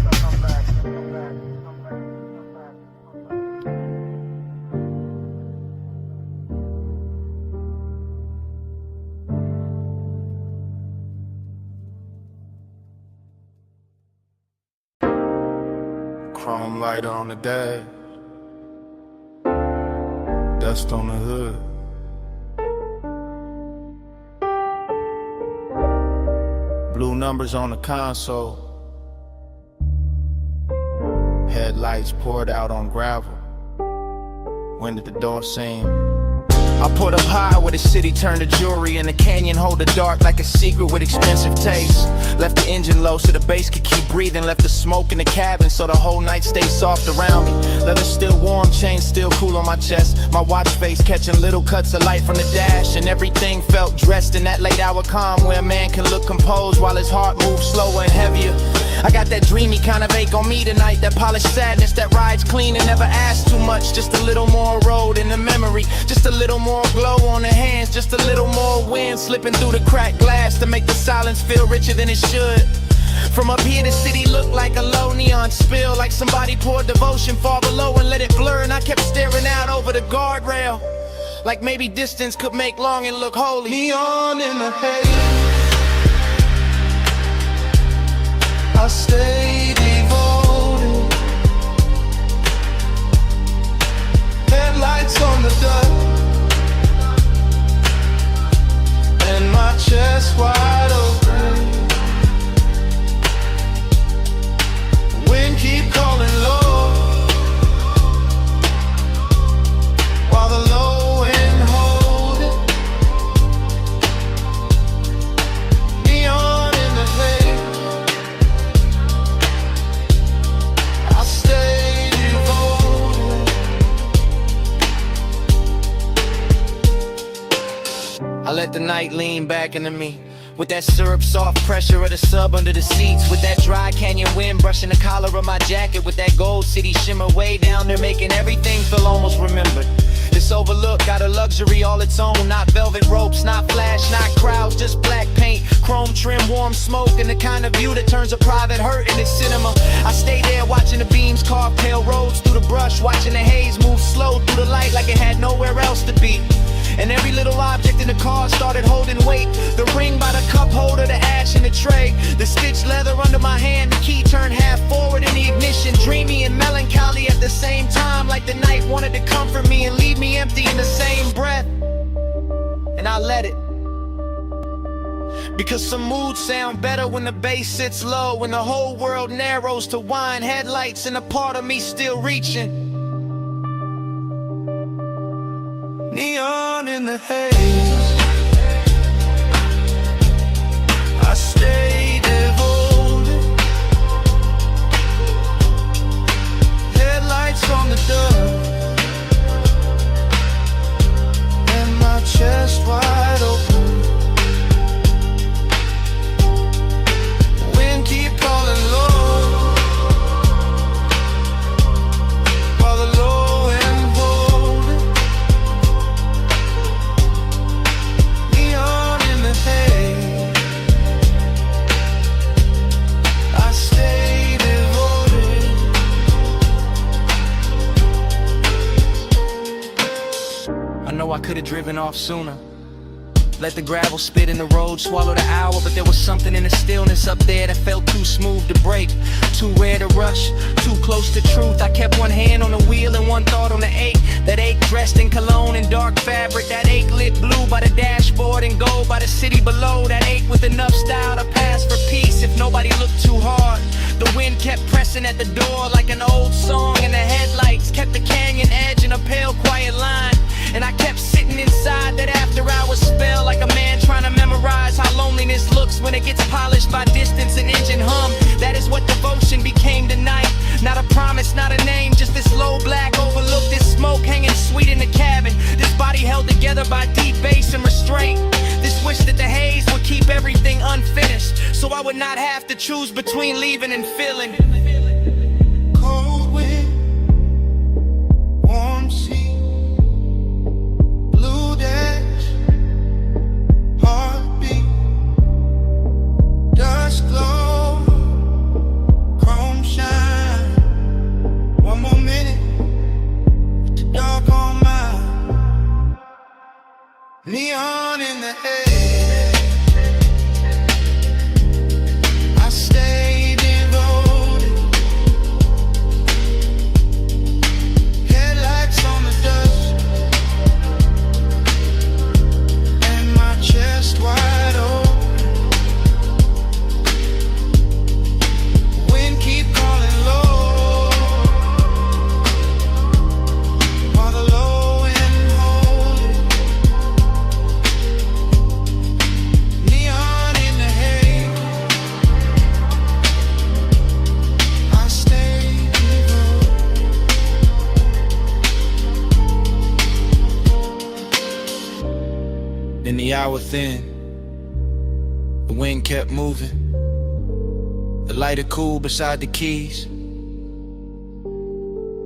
Chrome lighter on the dash, dust on the hood. Blue numbers on the console, headlights poured out on gravel. When did the door seem? I put up high where the city turned to jewelry, and the canyon hold the dark like a secret with expensive taste. Left the engine low so the bass could keep breathing. Left the smoke in the cabin so the whole night stayed soft around me. Leather still warm, chain still cool on my chest. My watch face catching little cuts of light from the dash, and everything felt dressed in that late hour calm where a man can look composed while his heart moves slower and heavier. I got that dreamy kind of ache on me tonight, that polished sadness that rides clean and never asks too much. Just a little more road in the memory, just a little more glow on the hands, just a little more wind slipping through the cracked glass to make the silence feel richer than it should. From up here the city looked like a low neon spill, like somebody poured devotion far below and let it blur. And I kept staring out over the guardrail, like maybe distance could make longing look holy. Neon in the haze, I stay devoted. Headlights on the dust, and my chest wide open. Wind keep calling low, while the low end hold it. Neon in the haze, I stay devoted. I let the night lean back into me, with that syrup soft pressure of the sub under the seats, with that dry canyon wind brushing the collar of my jacket, with that gold city shimmer way down there making everything feel almost remembered. This overlook got a luxury all its own, not velvet ropes, not flash, not crowds, just black paint, chrome trim, warm smoke, and the kind of view that turns a private hurt into cinema. I stay there watching the beams carve pale roads through the brush, watching the haze move slow through the light like it had nowhere else to be. And every little object in the car started holding weight. The ring by the cup holder, the ash in the tray, the stitched leather under my hand, the key turned half forward in the ignition. Dreamy and melancholy at the same time, like the night wanted to comfort me and leave me empty in the same breath. And I let it. Because some moods sound better when the bass sits low, when the whole world narrows to wine headlights and a part of me still reaching. Neon in the haze, I stay devoted. Headlights on the dust, and my chest wide open. Wind keep calling low, while the low end holding. Neon in the haze, I stay devoted. I know I could've driven off sooner, let the gravel spit in the road, swallow the hour, but there was something in the stillness up there that felt too smooth to break, too rare to rush, too close to truth. I kept one hand on the wheel and one thought on the ache. That ache dressed in cologne and dark fabric. That ache lit blue by the dashboard and gold by the city below. That ache with enough style to pass for peace if nobody looked too hard. The wind kept pressing at the door like an old song, and the headlights kept the canyon edge in a pale quiet line. And I kept sitting inside that after hours spell, like a man trying to memorize how loneliness looks when it gets polished by distance and engine hum. That is what devotion became tonight. Not a promise, not a name, just this low black overlook, this smoke hanging sweet in the cabin. This body held together by deep bass and restraint. This wish that the haze would keep everything unfinished, so I would not have to choose between leaving and filling. Cold wind, warm sea, blue dash, heartbeat, dust glow, chrome shine. One more minute, with the dark on mine. Neon in the haze, I stay devoted. Headlights on the dust, and my chest wide open. Wind keep calling low, while the low end holding. Neon in the haze, I stay devoted. Then the hour thin, the wind kept moving. The lighter cool beside the keys.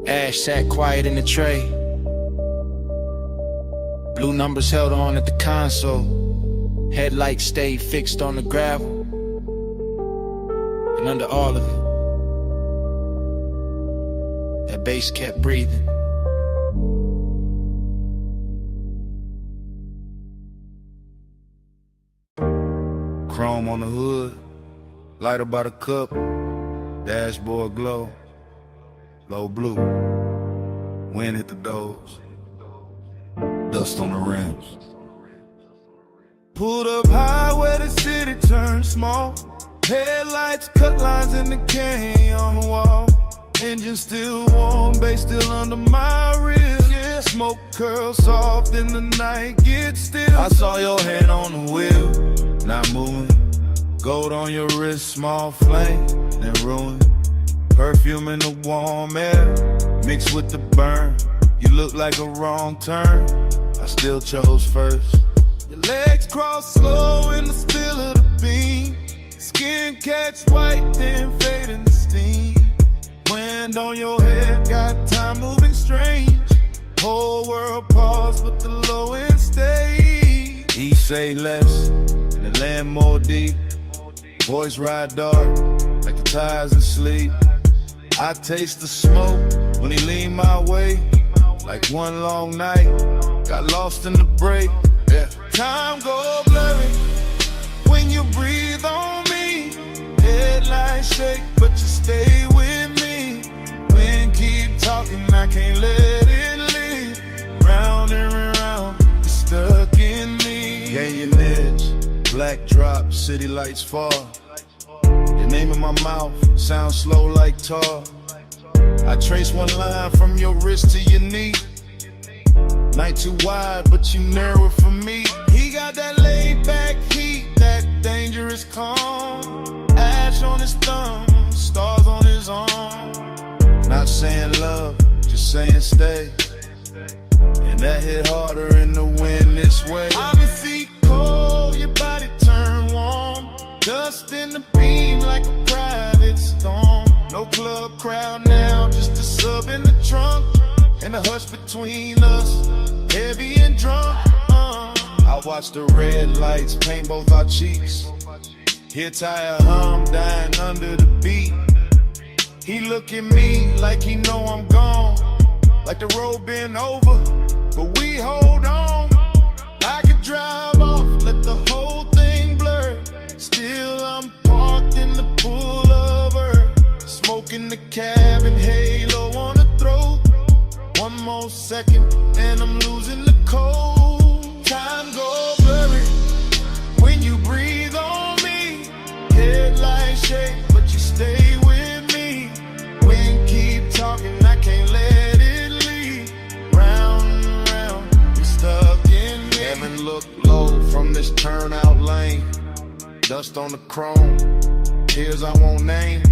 Ash sat quiet in the tray. Blue numbers held on at the console. Headlights stayed fixed on the gravel. And under all of it, that bass kept breathing. Chrome on the hood, lighter by the cup, dashboard glow, low blue, wind hit the doors, dust on the rims. Pulled up high where the city turned small. Headlights cut lines in the canyon wall. Engine still warm, bass still under my ribs. Yeah, smoke curls soft in the night, get still. I saw your hand on the wheel, not moving. Gold on your wrist, small flame, then ruin. Perfume in the warm air, mixed with the burn. You look like a wrong turn, I still chose first. Your legs cross slow in the spill of the beam. Skin catch white, then fade in the steam. Wind on your head, got time moving strange. Whole world pause, but the low end stays. He say less, and the land more deep. Voice ride dark, like the tides in sleep. I taste the smoke when he lean my way. Like one long night, got lost in the break. Yeah. Time go blurry when you breathe on me. Headlights shake, but you stay with me. Wind keep talking, I can't let it leave. Round and round, you're stuck in me. Gain your edge, Black drop, city lights fall. Your name in my mouth, sound slow like tar. I trace one line from your wrist to your knee. Night too wide, but you narrow it for me. He got that laid back heat, that dangerous calm. Ash on his thumb, stars on his arm. Not saying love, just saying stay. And that hit harder in the wind this way. I've been feet cold, your body turn warm. Dust in the beam like a private storm. No club crowd now, just a sub in the trunk. And the hush between us, heavy and drunk. I watch the red lights paint both our cheeks. Hear tire hum dying under the beat. He look at me like he know I'm gone. Like the road been over, but we hold on. I could drive off, let the whole thing blur. Still I'm parked in the pullover. Smoking the cabin, halo on the throat. One more second and I'm losing the cold. Time go blurry when you breathe on me. Headlights shake, but you stay with me. Wind keep talking, I can't let it leave. Round and round, you stuck in me. Heaven look low from this turnout lane. Dust on the chrome, tears I won't name.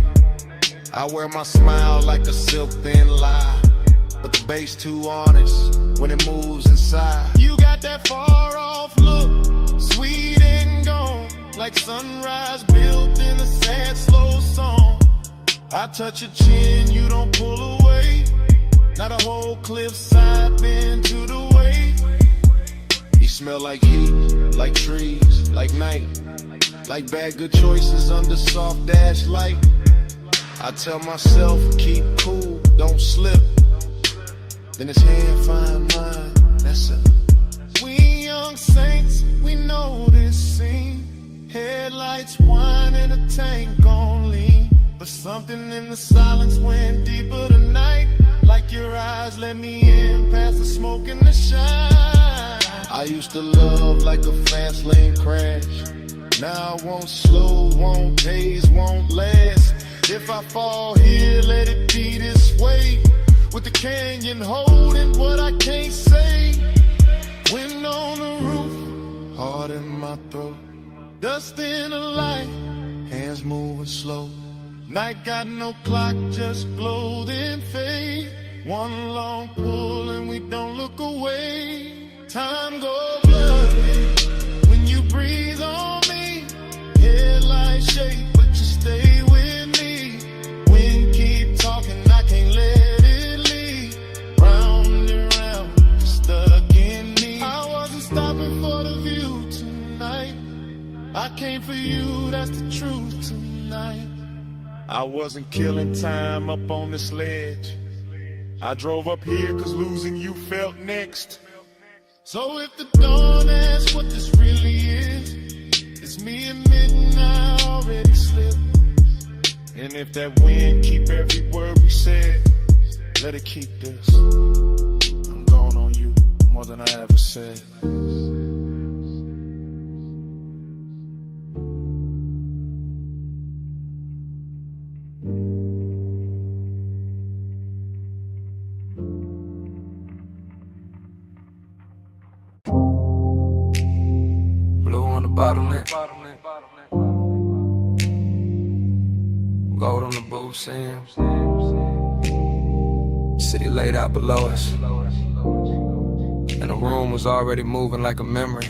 I wear my smile like a silk thin lie, but the bass too honest when it moves inside. You got that far off look, sweet and gone. Like sunrise built in a sad slow song. I touch your chin, you don't pull away. Not a whole cliffside bend to the way. You smell like heat, like trees, like night. Like bad good choices under soft dash light. I tell myself, keep cool, don't slip. Then his hand find mine, that's it. We young saints, we know this scene. Headlights whine and a tank gon' lean. But something in the silence went deeper tonight. Like your eyes let me in past the smoke and the shine. I used to love like a fast lane crash. Now I won't slow, won't haze, won't last. If I fall here, let it be this way. With the canyon holding what I can't say. Wind on the roof, heart in my throat. Dust in the light, hands moving slow. Night got no clock, just glow then fade. One long pull and we don't look away. Time go blurry when you breathe on me. Headlights shake, but you stay with me. Wind keep talking, I can't let it leave. Round and round, you're stuck in me. I wasn't stopping for the view tonight. I came for you, that's the truth tonight. I wasn't killing time up on this ledge. I drove up here cause losing you felt next. So if the dawn asks what this really is, it's me admitting I already slipped. And if that wind keep every word we said, let it keep this. I'm going on you more than I ever said. Bottleneck. Gold on the booth, Sam. City laid out below us, and the room was already moving like a memory.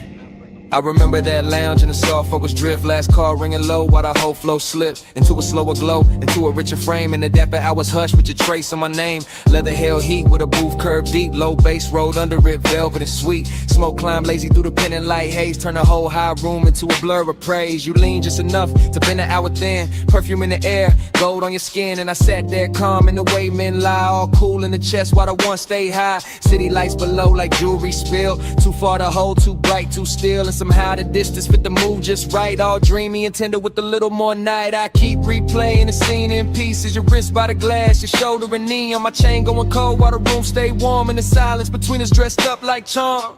I remember that lounge in the soft focus drift. Last call ringing low while the whole flow slipped into a slower glow, into a richer frame. In the dapper hours hush with your trace on my name. Leather held heat with a booth curved deep. Low bass rolled under it, velvet and sweet. Smoke climbed lazy through the pendant light haze. Turn the whole high room into a blur of praise. You lean just enough to bend an hour thin. Perfume in the air, gold on your skin. And I sat there calm in the way men lie. All cool in the chest while the one stay high. City lights below like jewelry spilled. Too far to hold, too bright, too still. And somehow the distance fit the mood just right. All dreamy and tender with a little more night. I keep replaying the scene in pieces. Your wrist by the glass, your shoulder and knee. On my chain going cold while the room stay warm. In the silence between us dressed up like charm.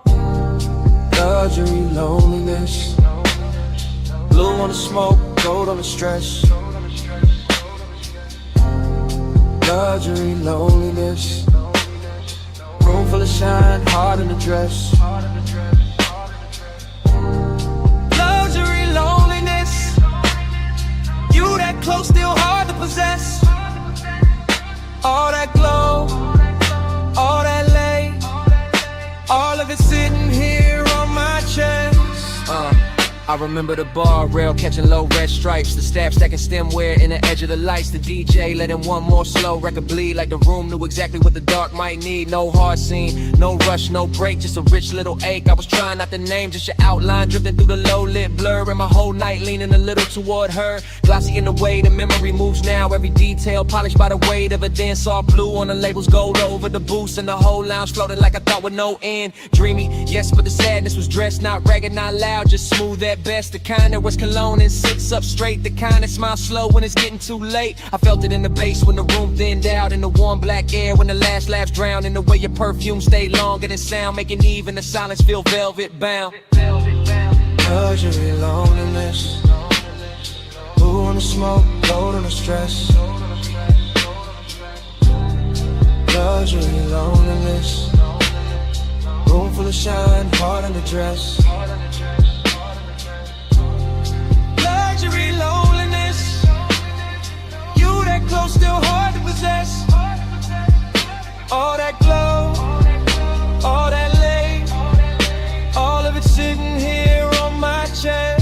Luxury loneliness, Blue on the smoke, gold on the stress. Luxury, loneliness. Room full of shine, heart in the dress. Luxury, loneliness. You that close, still hard to possess. All that glow, all that lay, all of it sitting here on my chest. I remember the bar rail catching low red stripes, the staff stacking stemware in the edge of the lights, the DJ letting one more slow record bleed like the room knew exactly what the dark might need. No hard scene, no rush, no break, just a rich little ache. I was trying not to name, just your outline drifting through the low lit blur, and my whole night leaning a little toward her. Glossy in the way the memory moves now, every detail polished by the weight of a dance all blue on the labels, gold over the boost, and the whole lounge floating like I thought with no end. Dreamy, yes, but the sadness was dressed, not ragged, not loud, just smooth at best. The kind that was cologne and sits up straight, the kind that smiles slow when it's getting too late. I felt it in the bass when the room thinned out, in the warm black air when the last laughs drowned, in the way your perfume stayed longer than sound, making even the silence feel velvet bound. Luxury, loneliness. Blue on the smoke, gold on the stress. Luxury, loneliness. Room full of shine, heart in the dress. Luxury, loneliness. You that close, still hard to possess. All that glow, all that lay, all of it sitting here on my chest.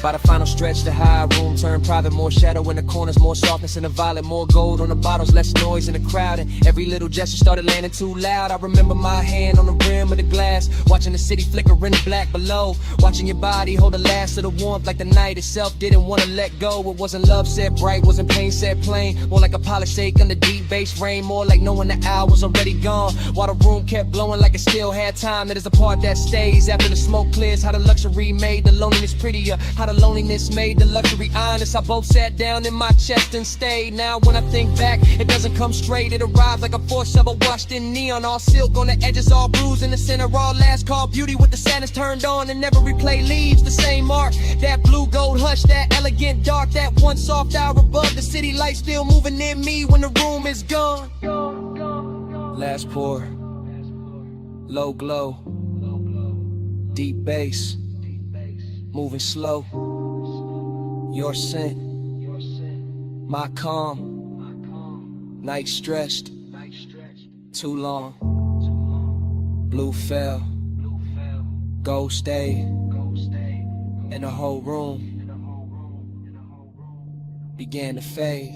By the final stretch, the high room turned private. More shadow in the corners, more softness in the violet. More gold on the bottles, less noise in the crowd. And every little gesture started landing too loud. I remember my hand on the rim of the glass, watching the city flicker in the black below. Watching your body hold the last of the warmth like the night itself didn't want to let go. It wasn't love set bright, wasn't pain set plain. More like a polished shake under deep bass rain. More like knowing the hour was already gone, while the room kept blowing like it still had time. That is the part that stays after the smoke clears. How the luxury made the loneliness prettier, how the loneliness made the luxury honest. I both sat down in my chest and stayed. Now when I think back, it doesn't come straight. It arrives like a force shovel washed in neon. All silk on the edges, all bruised in the center. All last call beauty with the sadness turned on, and never replay leaves the same mark. That blue gold hush, that elegant dark, that one soft hour above the city light still moving in me when the room is gone. Last pour, low glow, deep bass, moving slow. Your scent, my calm, night stretched, too long. Blue fell, gold stayed, and the whole room began to fade.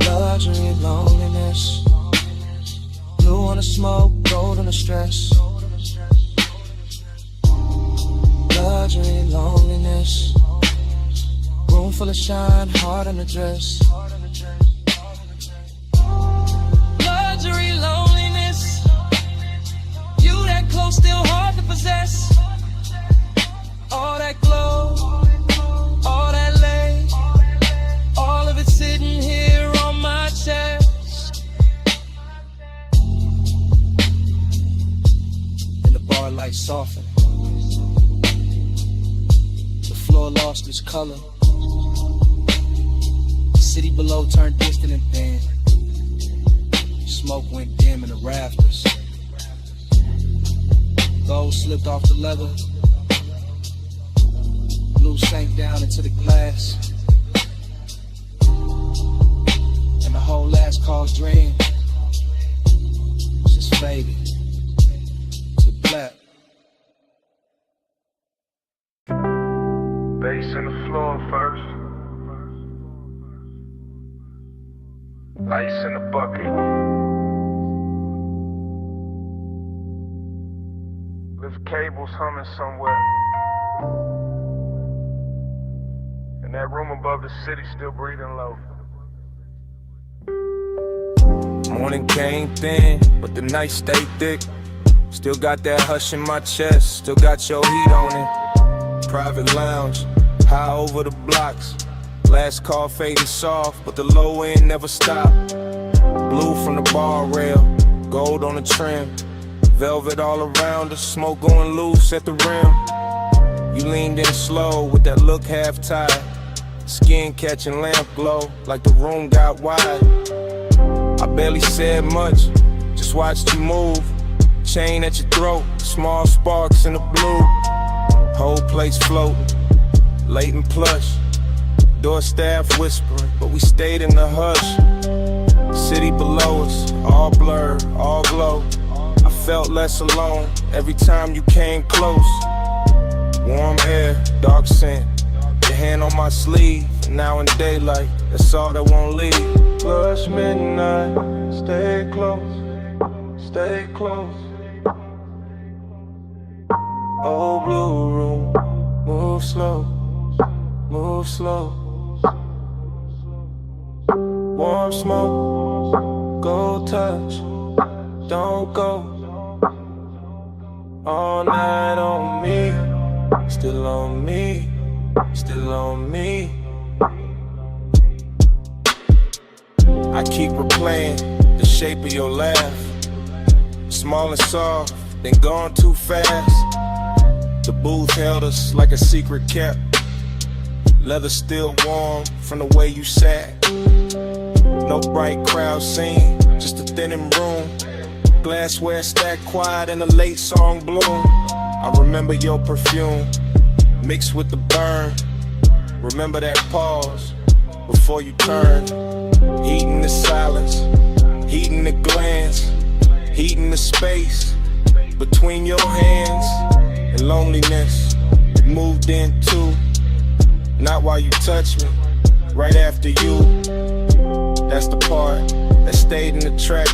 Luxury, loneliness. Blue on the smoke, gold on the stress. Luxury, loneliness. Room full of shine, heart in the dress. Luxury, loneliness. You that close, still hard to possess. All that glow, all that lay, all of it sitting here on my chest. And the bar light softened. The floor lost its color. The city below turned distant and thin. Smoke went dim in the rafters. Gold slipped off the leather. Blue sank down into the glass. And the whole last call's dream just faded to black. Bass in the floor first. Ice in the bucket. Lift cables humming somewhere. And that room above the city still breathing low. Morning came thin, but the night stayed thick. Still got that hush in my chest, still got your heat on it. Private lounge, high over the blocks. Last call fading soft, but the low end never stopped. Blue from the bar rail, gold on the trim. Velvet all around us, smoke going loose at the rim. You leaned in slow with that look half tied, skin catching lamp glow like the room got wide. I barely said much, just watched you move. Chain at your throat, small sparks in the blue. Whole place floating, late and plush. Door staff whispering, but we stayed in the hush. City below us, all blurred, all glow. I felt less alone every time you came close. Warm air, dark scent, your hand on my sleeve. Now in daylight, that's all that won't leave. Plush midnight, stay close, stay close. Old blue room, move slow, move slow. Warm smoke, go touch, don't go. All night on me, still on me, still on me. I keep replaying the shape of your laugh, small and soft, then gone too fast. The booth held us like a secret kept, leather still warm from the way you sat. No bright crowd scene, just a thinning room. Glassware stacked quiet in a late song bloom. I remember your perfume mixed with the burn. Remember that pause before you turned. Heating the silence, heating the glance, heating the space between your hands. And loneliness moved in too. Not while you touched me, right after you. That's the part that stayed in the track.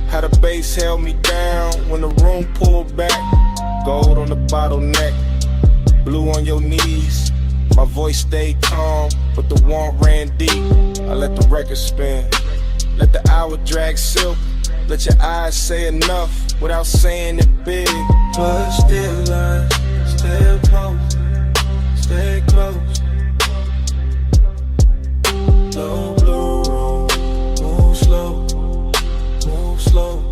How the bass held me down when the room pulled back. Gold on the bottleneck, blue on your knees. My voice stayed calm, but the warmth ran deep. I let the record spin, let the hour drag silk. Let your eyes say enough without saying it big. But still I stay close, stay close. Low blue room, move slow, move slow.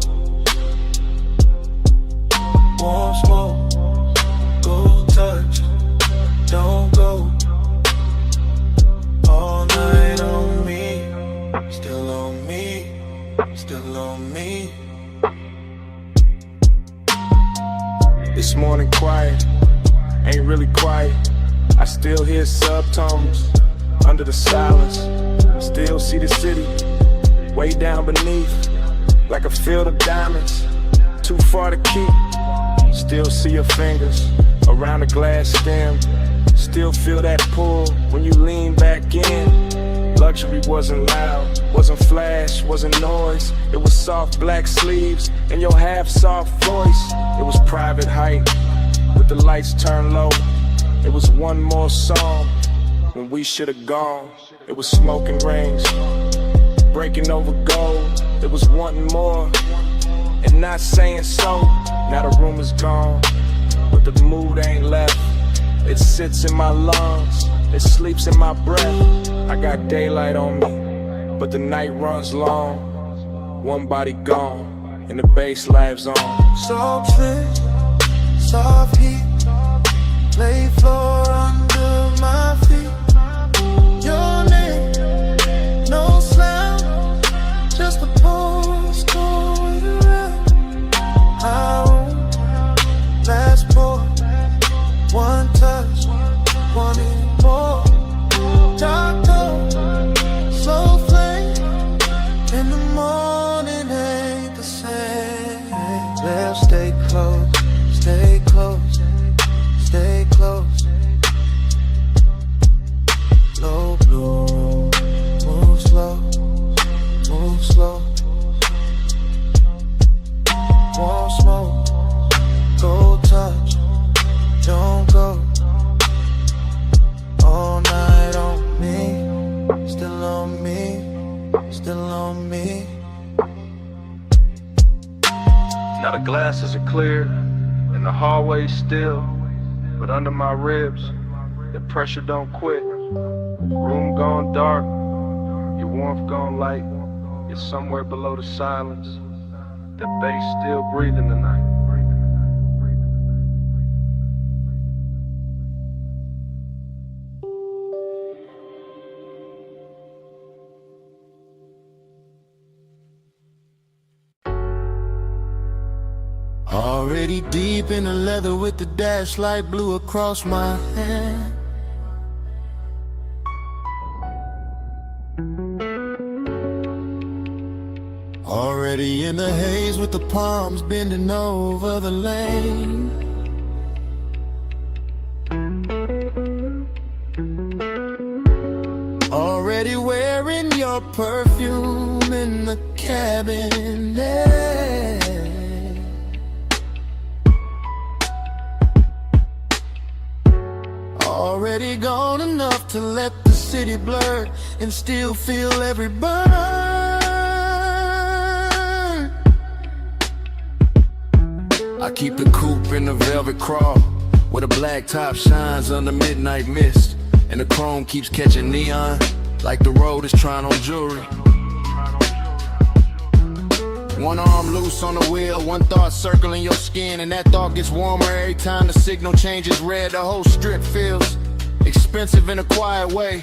Warm smoke, go touch, don't go. All night on me, still on me, still on me. This morning quiet, ain't really quiet. I still hear subtones under the silence. Still see the city way down beneath, like a field of diamonds, too far to keep. Still see your fingers around the glass stem. Still feel that pull when you lean back in. Luxury wasn't loud, wasn't flash, wasn't noise. It was soft black sleeves and your half-soft voice. It was private height with the lights turned low. It was one more song when we should have gone. It was smoking rings, breaking over gold. It was wanting more and not saying so. Now the room is gone, but the mood ain't left. It sits in my lungs, it sleeps in my breath. I got daylight on me, but the night runs long. One body gone, and the bass lives on. Soft fit, soft heat, lay floor under my feet. Your name, no slam, just a postcode with a rap. I won't last pour, one touch, one more. Dark cold, slow flame, in the morning ain't the same. Well, stay close, stay close, stay close. Low blue room, move slow, move slow. Warm smoke, go touch, don't go. All night on me, still on me, still on me. Now the glasses are clear and the hallway's still, but under my ribs, the pressure don't quit. Room gone dark, your warmth gone light. You're somewhere below the silence. The bass still breathing tonight. Already deep in the leather with the dash light blue across my hand. Already in the haze with the palms bending over the lane. Already wearing your perfume in the cabinet. Already gone enough to let the city blur and still feel every burn. I keep the coupe in the velvet crawl, where the black top shines under midnight mist, and the chrome keeps catching neon like the road is trying on jewelry. One arm loose on the wheel, one thought circling your skin, and that thought gets warmer every time the signal changes red. The whole strip feels expensive in a quiet way.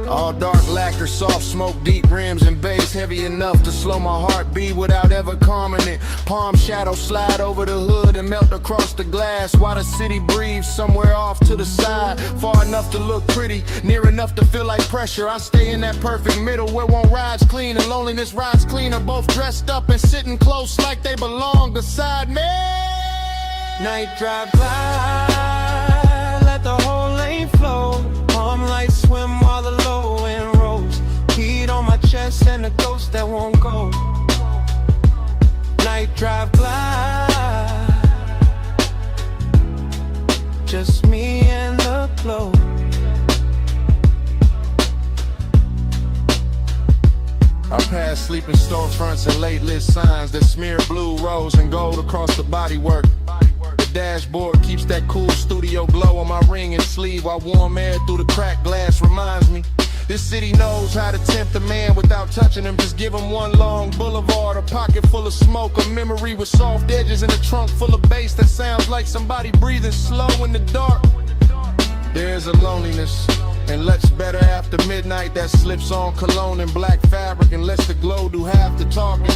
All dark lacquer, soft smoke, deep rims and bass, heavy enough to slow my heartbeat without ever calming it. Palm shadows slide over the hood and melt across the glass, while the city breathes somewhere off to the side, far enough to look pretty, near enough to feel like pressure. I stay in that perfect middle where one ride's clean and loneliness rides cleaner, both dressed up and sitting close like they belong beside me. Night drive by, let the whole lane flow. Palm lights swim while the low end rolls. Heat on my chest and a ghost that won't go. Night drive glide, just me and the glow. I pass sleeping storefronts and late lit signs that smear blue, rose, and gold across the bodywork. The dashboard keeps that cool studio glow on my ring and sleeve, while warm air through the cracked glass reminds me this city knows how to tempt a man without touching him. Just give him one long boulevard, a pocket full of smoke, a memory with soft edges, and a trunk full of bass that sounds like somebody breathing slow in the dark. There's a loneliness and looks better after midnight that slips on cologne and black fabric and lets the glow do half the talking.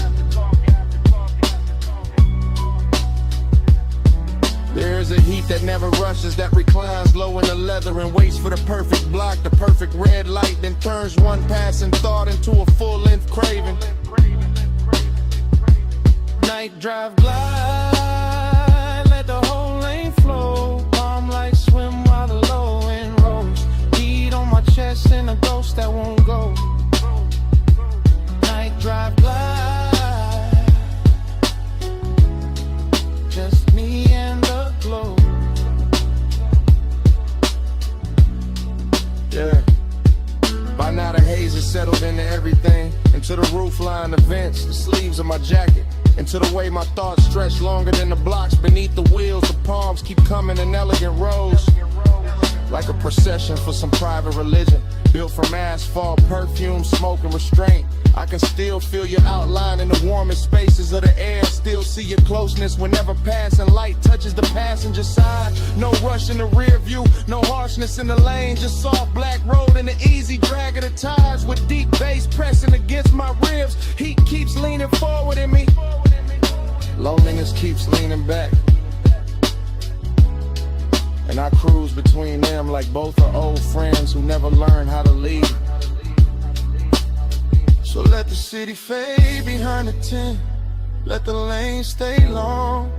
There's a heat that never rushes, that reclines low in the leather and waits for the perfect block, the perfect red light, then turns one passing thought into a full-length craving. Night drive glide, let the whole lane flow. Palm lights swim while the low end rolls. Heat on my chest and a ghost that won't go. Night drive glide, just me and the glow. Yeah. By now the haze is settled into everything, into the roofline, the vents, the sleeves of my jacket, into the way my thoughts stretch longer than the blocks beneath the wheels. The palms keep coming in elegant rows, like a procession for some private religion, built from asphalt, perfume, smoke, and restraint. I can still feel your outline in the warmest spaces of the air, still see your closeness whenever passing light touches the passenger side. No rush in the rear view, no harshness in the lane, just soft black road and the easy drag of the tires with deep bass pressing against my ribs. Heat keeps leaning forward in me, loneliness keeps leaning back, and I cruise between them like both are old friends who never learned how to lead. So let the city fade behind the tent, let the lane stay long,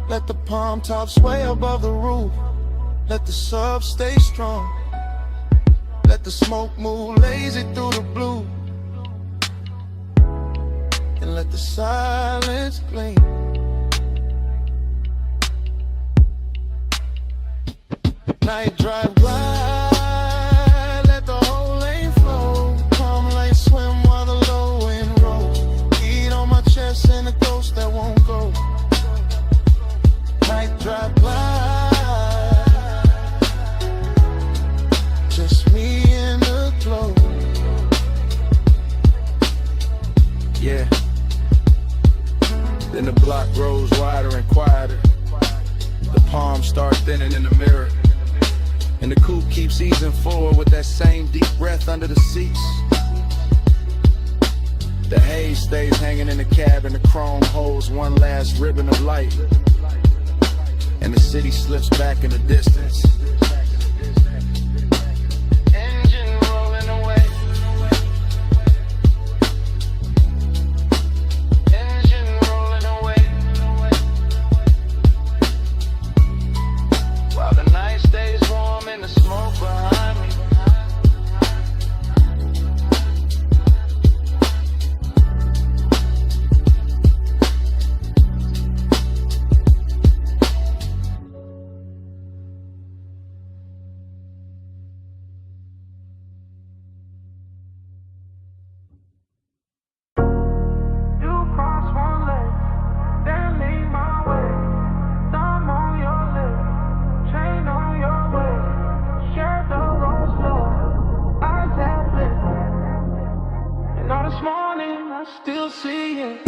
let the palm tops sway above the roof, let the sub stay strong, let the smoke move lazy through the blue, and let the silence gleam. Night drive glide, let the whole lane flow. Palm lights swim while the low end rolls. Heat on my chest and a ghost that won't go. Night drive glide, just me and the glow. Yeah. Then the block grows wider and quieter. The palms start thinning in the mirror, and the coupe keeps easing forward with that same deep breath under the seats. The haze stays hanging in the cabin, the chrome holds one last ribbon of light, and the city slips back in the distance. Engine rolling away. Engine rolling away. While the night stays warm and the smoke behind me.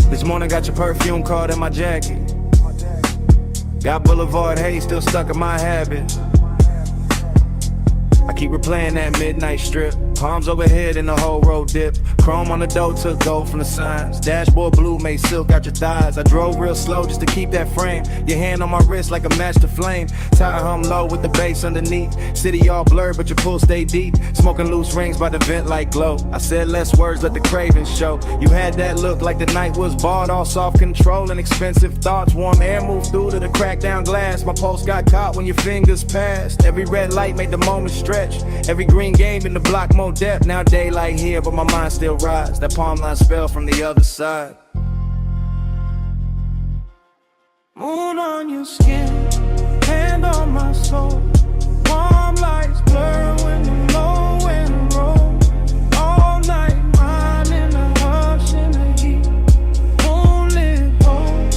This morning got your perfume card in my jacket. Got Boulevard haze still stuck in my habit. I keep replaying that midnight strip. Palms overhead and the whole road dip. Chrome on the door took gold from the signs. Dashboard blue made silk out your thighs. I drove real slow just to keep that frame. Your hand on my wrist like a match to flame. Tire hum low with the bass underneath. City all blurred but your pool stay deep. Smoking loose rings by the vent like glow. I said less words, let the cravings show. You had that look like the night was bought. All soft control and expensive thoughts. Warm air moved through to the cracked down glass. My pulse got caught when your fingers passed. Every red light made the moment stretch. Every green game in the block more depth. Now daylight here but my mind still rides. That palm line spell from the other side. Moon on your skin, hand on my soul. Warm lights blur when the low wind rolls. All night, mine in the hush in the heat. Moonlit hole,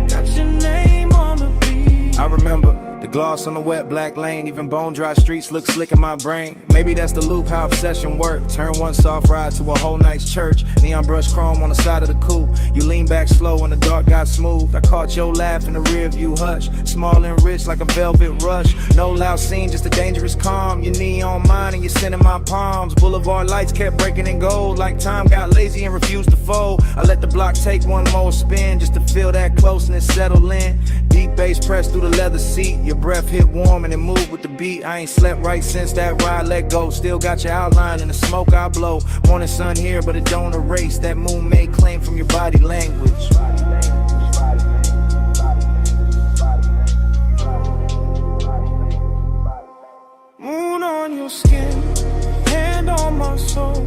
got your name on the beat. I remember the gloss on the wet black lane. Even bone dry streets look slick in my brain. Maybe that's the loop, how obsession works. Turn one soft ride to a whole night's church. Neon brush chrome on the side of the coupe. You lean back slow when the dark got smooth. I caught your laugh in the rear view hush. Small and rich like a velvet rush. No loud scene, just a dangerous calm. Your knee on mine and you're sending my palms. Boulevard lights kept breaking in gold. Like time got lazy and refused to fold. I let the block take one more spin just to feel that closeness settle in. Deep bass pressed through the leather seat. Your breath hit warm and it moved with the beat. I ain't slept right since that ride let go. Still got your outline in the smoke I blow. Morning sun here but it don't erase that moon made claim from your body language. Moon on your skin, hand on my soul.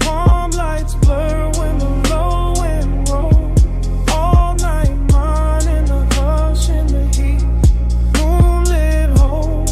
Warm lights blur when the low wind rolls. All night, mine in the hush in the heat. Moonlit hole,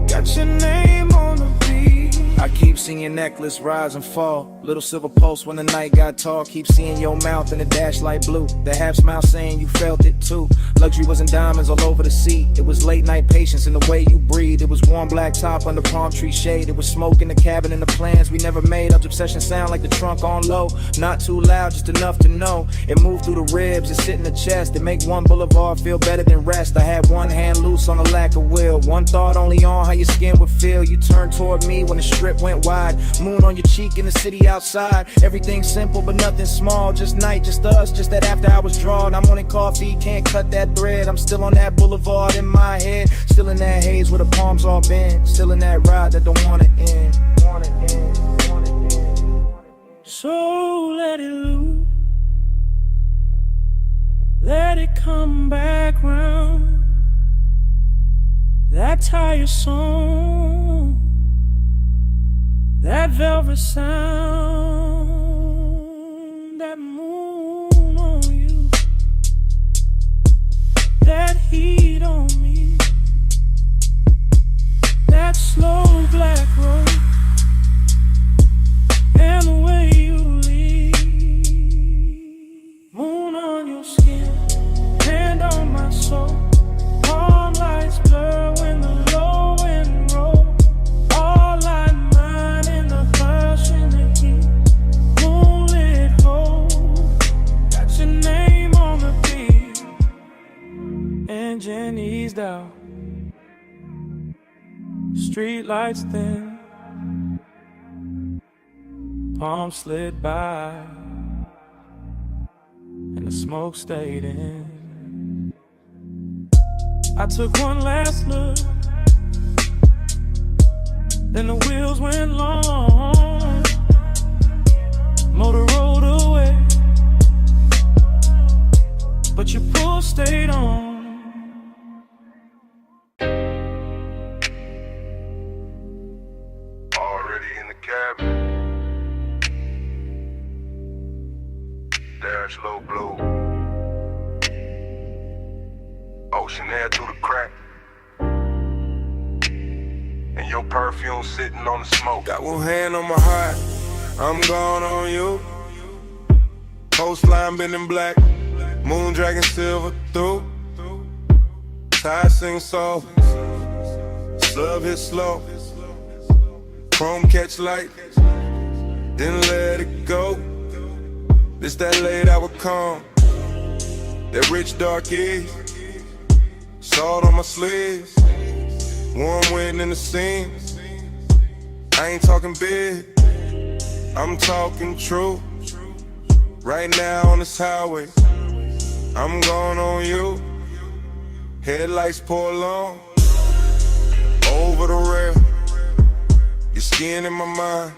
got your name on the beat. I keep seeing your necklace rise and fall. Little silver pulse when the night got tall. Keep seeing your mouth in the dash light blue. The half smile saying you felt it too. Luxury wasn't diamonds all over the seat. It was late night patience in the way you breathe. It was warm black top under palm tree shade. It was smoke in the cabin and the plans we never made. Up obsession sound like the trunk on low. Not too loud, just enough to know. It moved through the ribs, it sit in the chest. It make one boulevard feel better than rest. I had one hand loose on the lack of will. One thought only on how your skin would feel. You turned toward me when the strip went wide. Moon on your cheek in the city outside. Everything simple but nothing small. Just night, just us, just that after hours drawn. I'm wanting coffee, can't cut that thread. I'm still on that boulevard in my head. Still in that haze where the palms all bend. Still in that ride that don't wanna end. So let it loose, let it come back round. That tire song, that velvet sound, that moon on you, that heat on me, that slow black road, and the way you leave. Moon on your skin, hand on my soul. Palm lights blur when the low wind rolls. All like mine in the hush in the heat. Moonlit hole, got your name on the beat. Engine eased out, street lights thin. mom slid by, and the smoke stayed in. I took one last look, then the wheels went long. Motor rolled away, but your pull stayed on. Already in the cabin. Dash low blue. Ocean air through the crack. And your perfume sitting on the smoke. Got one hand on my heart, I'm gone on you. Coastline bending black, moon dragging silver through. Tide sing soft, sub hit slow. Chrome catch light, then let it go. This that late hour calm, that rich dark ease. Salt on my sleeves, warm wind in the seams. I ain't talking big, I'm talking true. Right now on this highway, I'm going on you. Headlights pour long, over the rail. Your skin in my mind,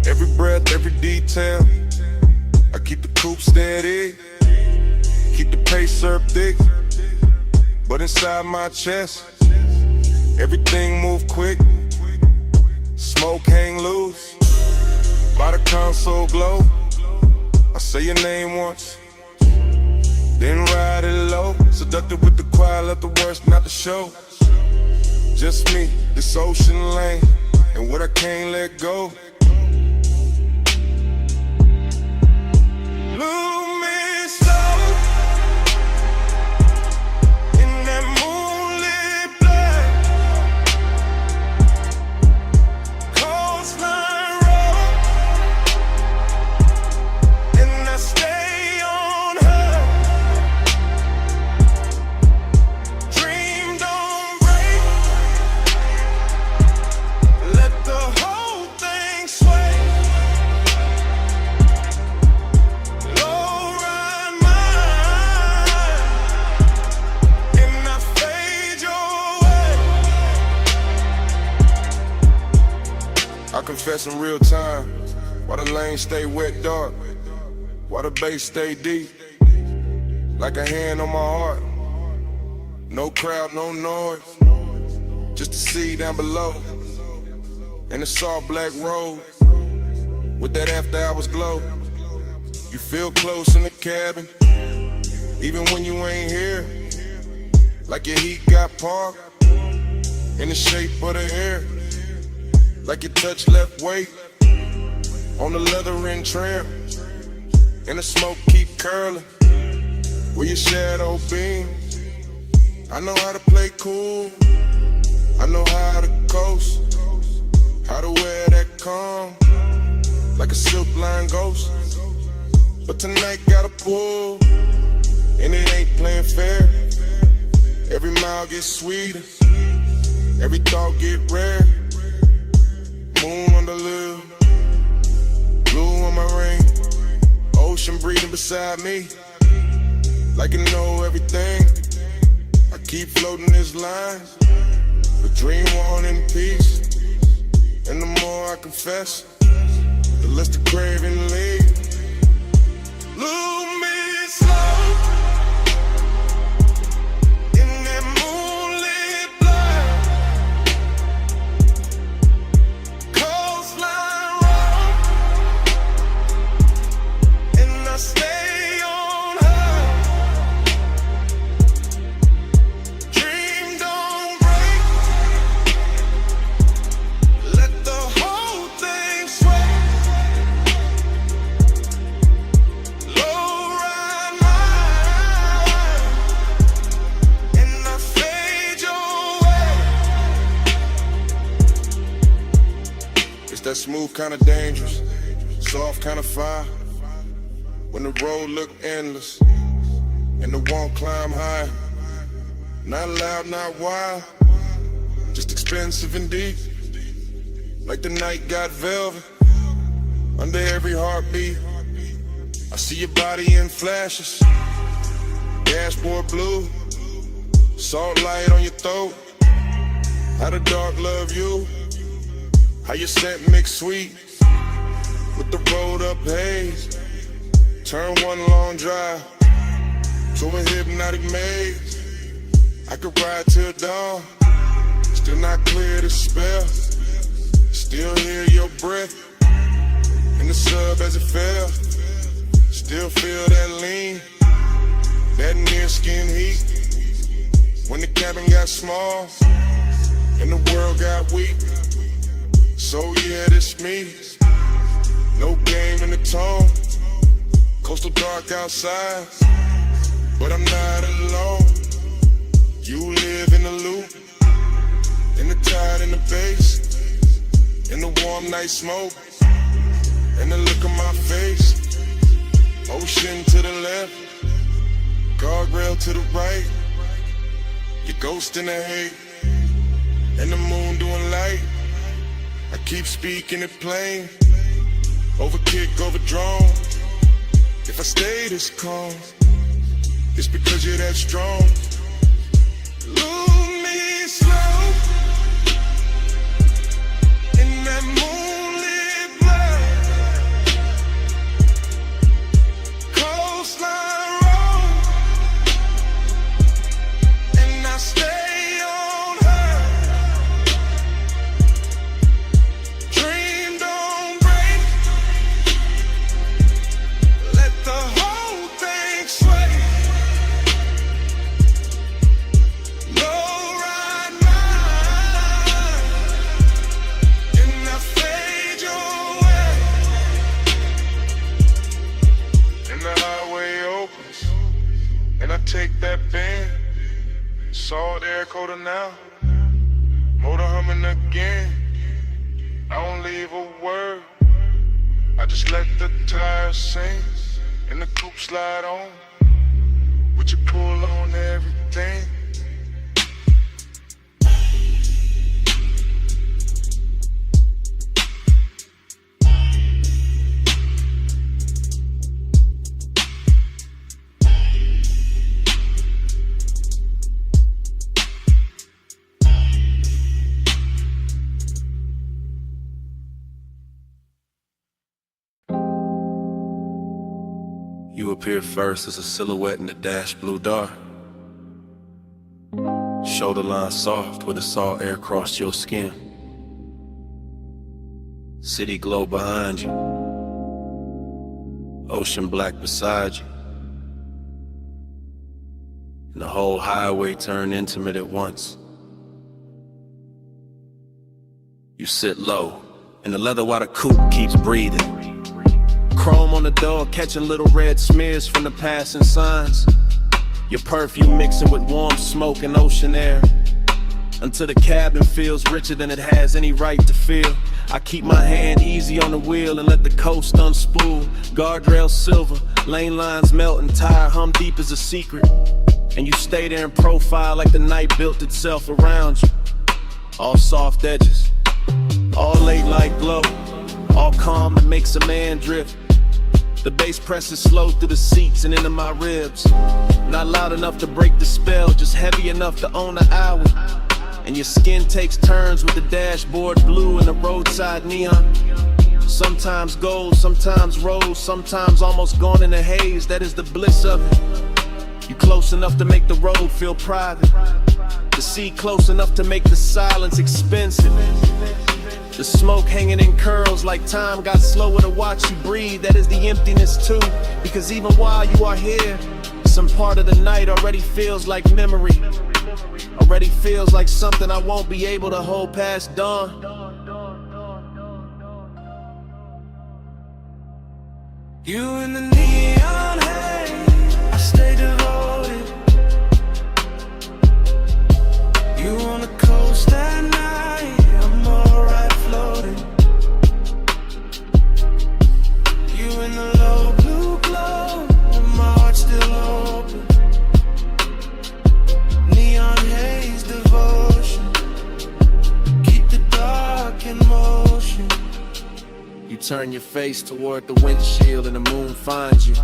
every breath, every detail. I keep the coupe steady, keep the pace up thick. But inside my chest, everything move quick. Smoke hang loose, by the console glow. I say your name once, then ride it low. Seductive with the choir, let the worst not the show. Just me, this ocean lane, and what I can't let go. Lose me slow in that moonlit black. Coastline road, and I stay on her. Dream don't break, let the whole thing sway. Low ride mine, and I fade your way. I confess in real time, why the lane stay wet dark, why the bass stay deep, like a hand on my heart. No crowd, no noise, just the sea down below, and the soft black road, with that after hours glow. You feel close in the cabin, even when you ain't here, like your heat got parked, in the shape of the air, like your touch left weight, on the leather and trim, and the smoke keep curling, where your shadow beam. I know how to play cool, I know how to coast, how to wear that calm, like a silk line ghost. But tonight gotta pull, and it ain't playing fair. Every mile gets sweeter, every thought get rare. Moon on the lip, blue on my ring, ocean breathing beside me, like you know everything. I keep floating this line, but dream on in peace. And the more I confess, the less the craving leaves. Lose me slow in that moonlit black. Coastline road, and I stay on her. Dream don't break, let the whole thing sway. Low ride mine, and I fade your way. It's that smooth kind of dangerous, soft kind of fire. When the road look endless, and the won't climb high. Not loud, not wild, just expensive and deep. Like the night got velvet, Under every heartbeat, I see your body in flashes. Dashboard blue, salt light on your throat. How the dark love you, how your scent mix sweet with the rolled up haze. Turn one long drive to a hypnotic maze. I could ride till dawn, still not clear the spell. Still hear your breath in the sub as it fell. Still feel that lean, that near skin heat. When the cabin got small and the world got weak. So yeah, this me. No game in the tone. Coastal dark outside, but I'm not alone. You live in the loop, in the tide and the bass, in the warm night smoke, and the look on my face. Ocean to the left, guardrail to the right. Your ghost in the hate, and the moon doing light. I keep speaking it plain, over kick, over drone. If I stay this calm, it's because you're that strong. Lose me slow in that moonlit blur. Coastline road, and I stay on her. Dream don't break, let the whole thing sway. Low ride mine, and I fade your way. And the highway opens, and I take that bend. Salt air colder now, motor humming again. I don't leave a word, I just let the tires sing, and the coupe slide on. Would you pull on everything? You appear first as a silhouette in the dash blue dark. Shoulder line soft where the salt air crossed your skin. City glow behind you, ocean black beside you, and the whole highway turned intimate at once. You sit low in the leather while the coupe keeps breathing. Chrome on the door, catching little red smears from the passing signs. Your perfume mixing with warm smoke and ocean air, until the cabin feels richer than it has any right to feel. I keep my hand easy on the wheel and let the coast unspool. Guardrail silver, lane lines melt and tire hum deep as a secret. And you stay there in profile like the night built itself around you. All soft edges, all late light glow, all calm that makes a man drift. The bass presses slow through the seats and into my ribs. Not loud enough to break the spell, just heavy enough to own the hour. And your skin takes turns with the dashboard blue and the roadside neon. Sometimes gold, sometimes rose, sometimes almost gone in a haze. That is the bliss of it. You close enough to make the road feel private, the sea close enough to make the silence expensive. The smoke hanging in curls like time got slower to watch you breathe. That is the emptiness too, because even while you are here, some part of the night already feels like memory. Already feels like something I won't be able to hold past dawn. You in the neon haze, I stay devoted. You on the coast at night, I'm alright floating. You in the low blue glow, and my heart's still open. Neon haze devotion, keep the dark in motion. You turn your face toward the windshield and the moon finds you.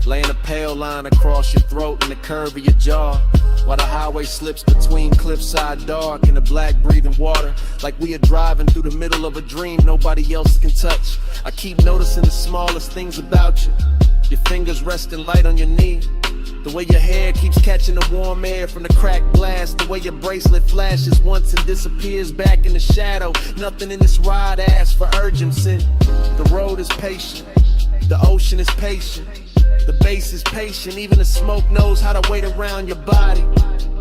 Laying a pale line across your throat and the curve of your jaw, while the highway slips between cliffside dark and the black breathing water, like we are driving through the middle of a dream nobody else can touch. I keep noticing the smallest things about you. Your fingers resting light on your knee, the way your hair keeps catching the warm air from the cracked glass, the way your bracelet flashes once and disappears back in the shadow. Nothing in this ride asks for urgency. The road is patient, the ocean is patient, the bass is patient, even the smoke knows how to wait around your body,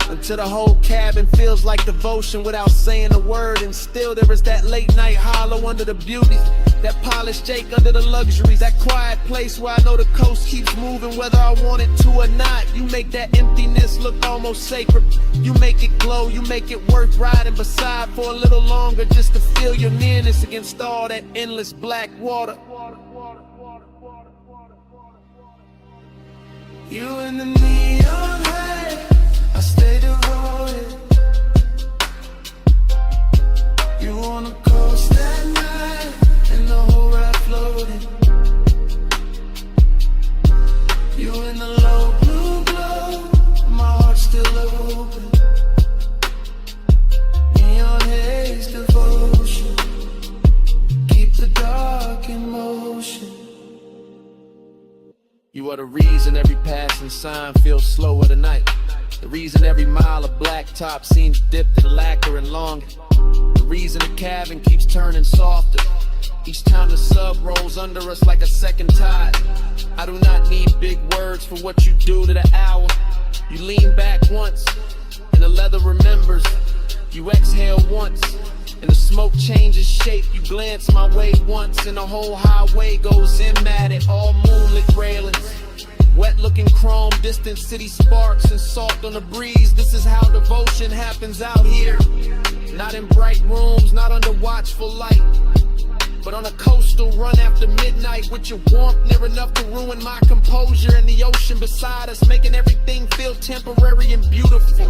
until the whole cabin feels like devotion without saying a word. And still there is that late night hollow under the beauty, that polished Jake under the luxuries, that quiet place where I know the coast keeps moving whether I want it to or not. You make that emptiness look almost sacred. You make it glow, you make it worth riding beside for a little longer, just to feel your nearness against all that endless black water. You in the neon light, I stay devoted. You on the coast at night, and the whole ride floating. You in the low blue glow, my heart's still open. Neon haze devotion, keep the dark in motion. You are the reason every passing sign feels slower tonight. The reason every mile of blacktop seems dipped in lacquer and longing. The reason the cabin keeps turning softer each time the sub rolls under us like a second tide. I do not need big words for what you do to the hour. You lean back once, and the leather remembers. You exhale once, and the smoke changes shape. You glance my way once, and the whole highway goes in at it. All moonlit railings, wet looking chrome, distant city sparks and salt on the breeze. This is how devotion happens out here. Not in bright rooms, not under watchful light, but on a coastal run after midnight, with your warmth near enough to ruin my composure, and the ocean beside us making everything feel temporary and beautiful.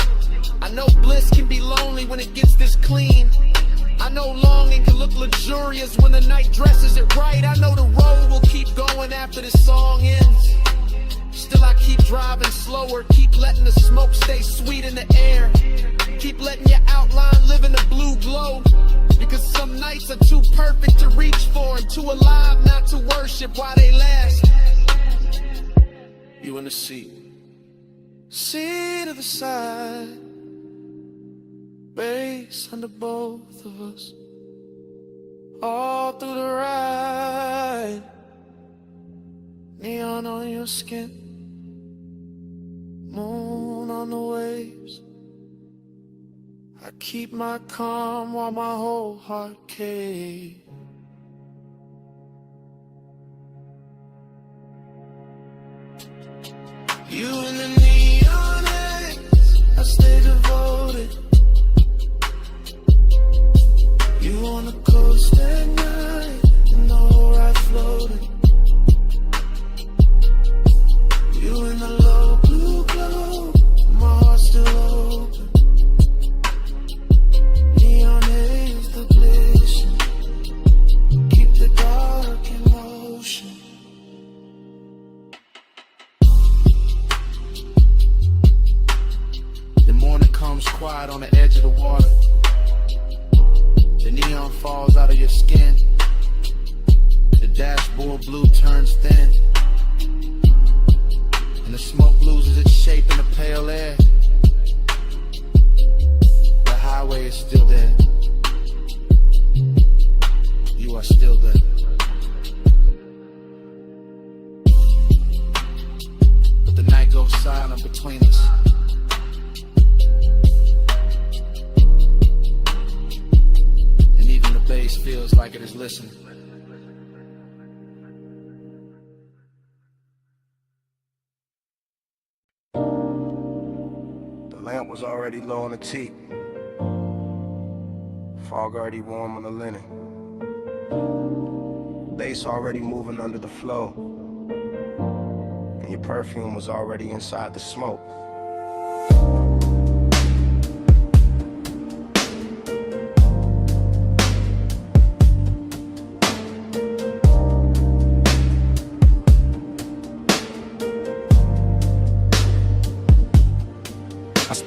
I know bliss can be lonely when it gets this clean. I know longing can look luxurious when the night dresses it right. I know the road will keep going after this song ends. Still I keep driving slower, keep letting the smoke stay sweet in the air, keep letting your outline live in the blue glow, because some nights are too perfect to reach for and too alive not to worship while they last. You in the seat, Seat of the side, bass under both of us, all through the ride. Neon on your skin, moon on the waves. I keep my calm while my whole heart caves. You in the neon lights, I stay devoted. You on the coast at night, and the whole ride floating. You in the low blue glow, my heart's still open. Neon haze the glisten, keep the dark in motion. the morning comes quiet on the edge of the water. The neon falls out of your skin. The dashboard blue turns thin, and the smoke loses its shape in the pale air. The highway is still there. You are still there. But the night goes silent between us. And even the bass feels like it is listening. The lamp was already low on the teak. Fog already warm on the linen. Bass already moving under the flow. And your perfume was already inside the smoke.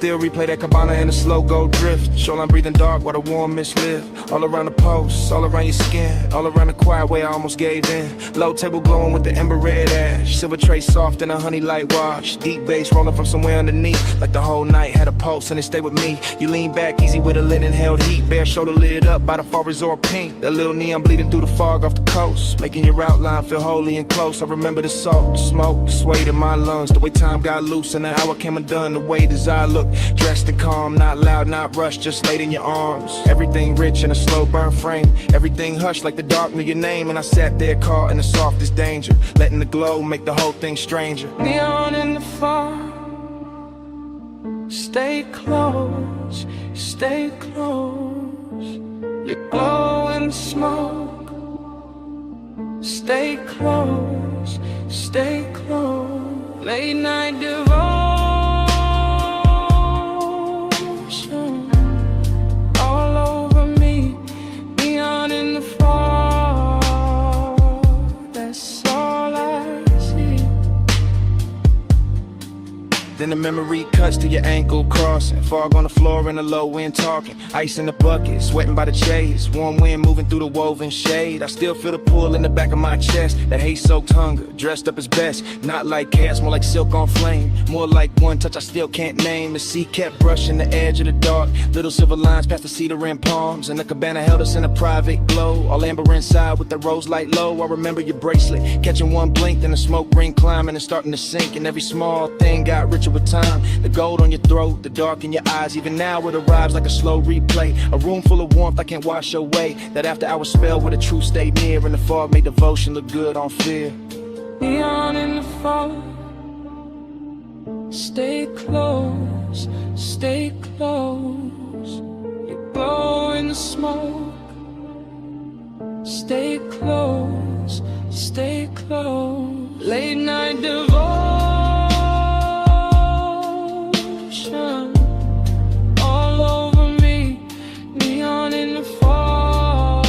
still replay that cabana in a slow go drift. Shoreline breathing dark while the warm mist live. All around the post, all around your skin, all around the quiet way I almost gave in. Low table glowing with the ember red ash. Silver tray soft in a honey light wash. Deep bass rolling from somewhere underneath. Like the whole night had a pulse and it stayed with me. You lean back easy with a linen held heat. Bare shoulder lit up by the far resort pink. That little neon bleeding through the fog off the coast, making your outline feel holy and close. I remember the salt, the smoke, the sway in my lungs. The way time got loose and the hour came undone. The way desire looked, dressed and calm. Not loud, not rushed, just laid in your arms. Everything rich in a slow burn frame. Everything hushed like the dark knew your name. And I sat there caught in the softest danger, letting the glow make the whole thing stranger. Neon in the fog, stay close, stay close. You glow in the smoke, stay close, stay close. Late night devotion all over me. Neon in the fog, that's all I see. Then the memory cuts to your ankle crossing. Fog on the floor in the low wind talking. Ice in the bucket, sweating by the chase. Warm wind moving through the woven shade. I still feel the pull in the back of my chest. That hate-soaked hunger, dressed up as best. Not like chaos, more like silk on flame. More like one touch I still can't name. The sea kept brushing the edge of the dark. Little silver lines past the cedar and palms. And the cabana held us in a private glow. All amber inside with the rose light low. I remember your bracelet, catching one blink. Then the smoke ring climbing and starting to sink. And every small thing got richer with time. The gold on your throat, the dark in your eyes. Even now it arrives like a slow replay. A room full of warmth I can't wash away. That after hour spell where the truth stayed near. And the fog made devotion look good on fear. Neon in the fog, stay close, stay close. You glow in the smoke, stay close, stay close. Late night devotion all over me. Neon in the fog,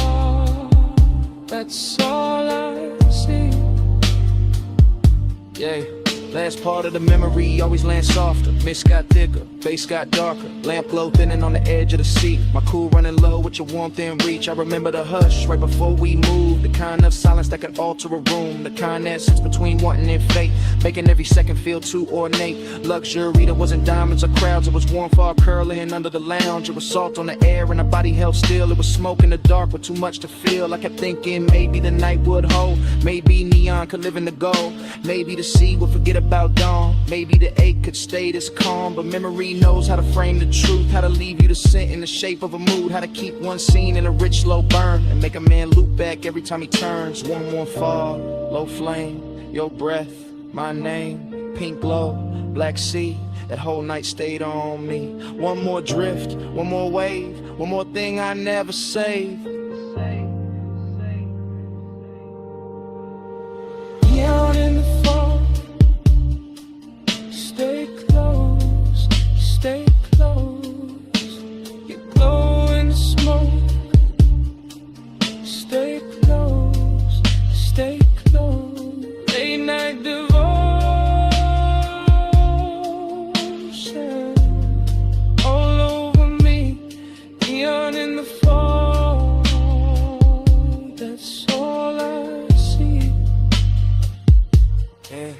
that's all I see. Yeah, last part of the memory always lands softer. Mist got thicker, bass got darker. Lamp glow thinning on the edge of the seat. My cool running low with your warmth in reach. I remember the hush right before we moved. The kind of silence that can alter a room. The kind that sits between wanting and fate, making every second feel too ornate. Luxury that wasn't diamonds or crowds. It was warm fog curling under the lounge. It was salt on the air and our body held still. It was smoke in the dark with too much to feel. I kept thinking maybe the night would hold. Maybe neon could live in the gold. Maybe the sea would forget about dawn. Maybe the ache could stay this calm. But memory knows how to frame the truth. How to leave you the scent in the shape of a mood. How to keep one scene in a rich slow burn. And make a man loop back every time he turns. Warm fog, low flame, your breath, my name. Pink glow, black sea. That whole night stayed on me. One more drift, one more wave. One more thing I never saved. Neon in the fog, stay close, stay close. You glow in the smoke, stay close, stay close. Late night devotion all over me. Neon in the fog, that's all I see. Yeah.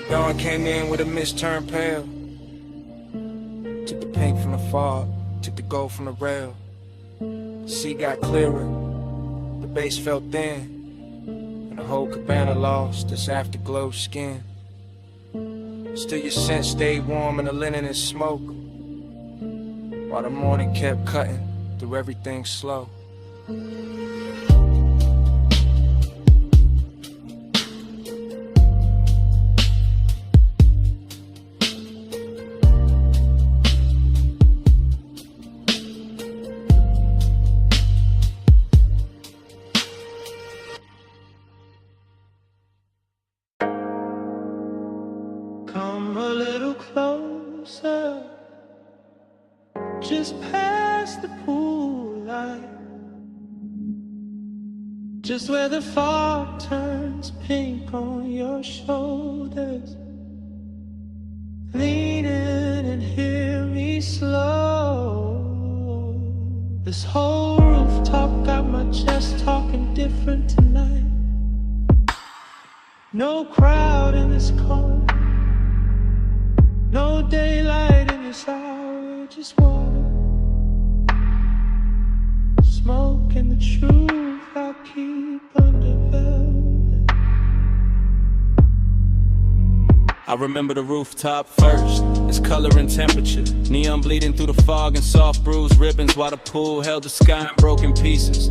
Dawn came in with a mist turned pale. Took the pink from the fog, took the gold from the rail. Sea got clearer, the bass felt thin, and the whole cabana lost its afterglow skin. Still your scent stayed warm in the linen and smoke, while the morning kept cutting through everything slow. Come a little closer, just past the pool light, just where the fog turns pink on your shoulders. Leaning in here slow. This whole rooftop got my chest talking different tonight. No crowd in this corner, no daylight in this hour, just water, smoke and the truth I keep under velvet. I remember the rooftop first, its color and temperature. Neon bleeding through the fog and soft bruised ribbons, while the pool held the sky in broken pieces.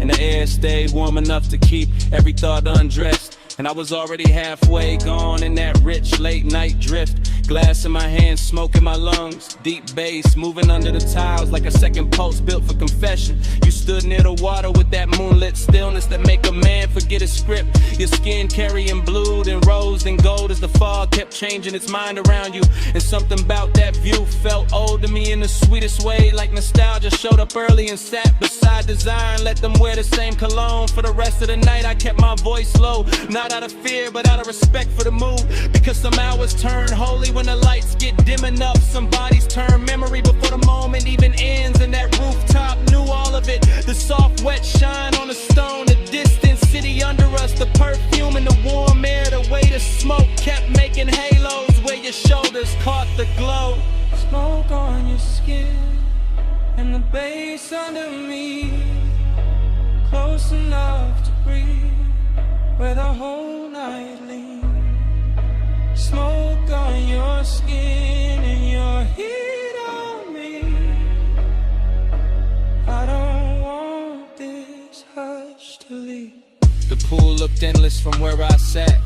And the air stayed warm enough to keep every thought undressed. And I was already halfway gone in that rich late night drift. Glass in my hands, smoke in my lungs, deep bass moving under the tiles like a second pulse built for confession. You stood near the water with that moonlit stillness that make a man forget his script. Your skin carrying blue and rose and gold as the fog kept changing its mind around you. And something about that view felt old to me in the sweetest way, like nostalgia showed up early and sat beside desire and let them wear the same cologne. For the rest of the night I kept my voice low, not out of fear but out of respect for the mood, because some hours turn holy when the lights get dim enough. Some bodies turn memory before the moment even ends. And that rooftop knew all of it. The soft wet shine on the stone, the distant city under us, the perfume and the warm air, the way the smoke kept making halos where your shoulders caught the glow. Smoke on your skin and the bass under me, close enough to breathe where the whole night leans. Smoke on your skin and your heat on me. I don't want this hush to leave. The pool looked endless from where I sat,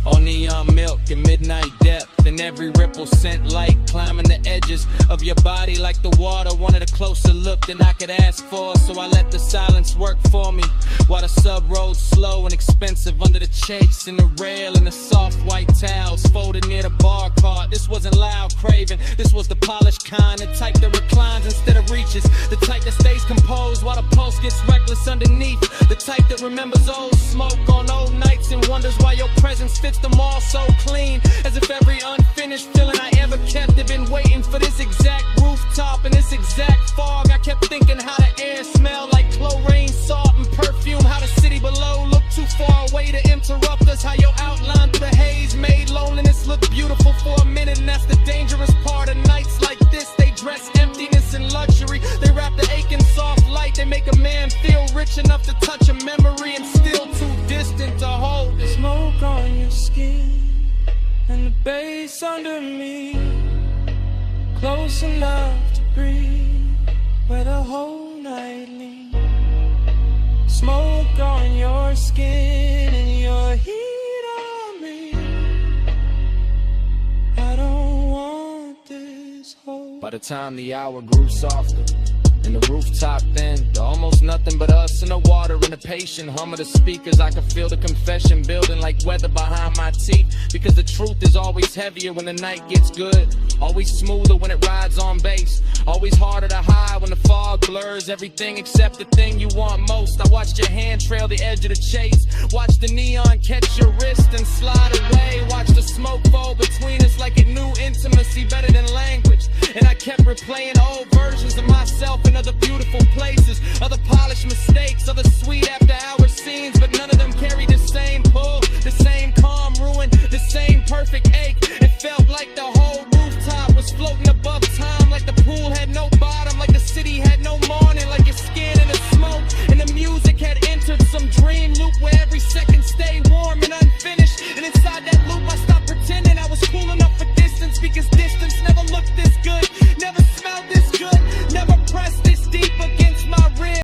all neon milk and midnight depth. And every ripple sent light climbing the edges of your body like the water wanted a closer look than I could ask for. So I let the silence work for me while the sub rolled slow and expensive under the chase and the rail and the soft white towels folded near the bar cart. This wasn't loud craving, this was the polished kind, the type that reclines instead of reaches, the type that stays composed while the pulse gets reckless underneath, the type that remembers old smoke on old nights and wonders why your presence fits them all so clean, as if every unfinished feeling I ever kept had been waiting for this exact rooftop and this exact fog. I kept thinking how the air smelled like chlorine, salt and perfume, how the city below looked too far away to interrupt us, how your outline through the haze made loneliness look beautiful for a minute. And that's the dangerous part of nights like this, they dress emptiness and luxury, they wrap the aching soft light, they make a man feel rich enough to touch a memory and still too distant to hold it. Smoke on your skin and the bass under me, close enough to breathe where the whole night leans. Smoke on your skin and your heat on me. I don't want this whole. By the time the hour grew softer and the rooftop thinned to almost nothing but us and the water and the patient hum of the speakers, I could feel the confession building like weather behind my teeth. Because the truth is always heavier when the night gets good, always smoother when it rides on bass, always harder to hide when the fog blurs everything except the thing you want most. I watched your hand trail the edge of the chase, watch the neon catch your wrist and slide away, watch the smoke fall between us like it knew intimacy better than language. And I kept replaying old versions of myself in other beautiful places.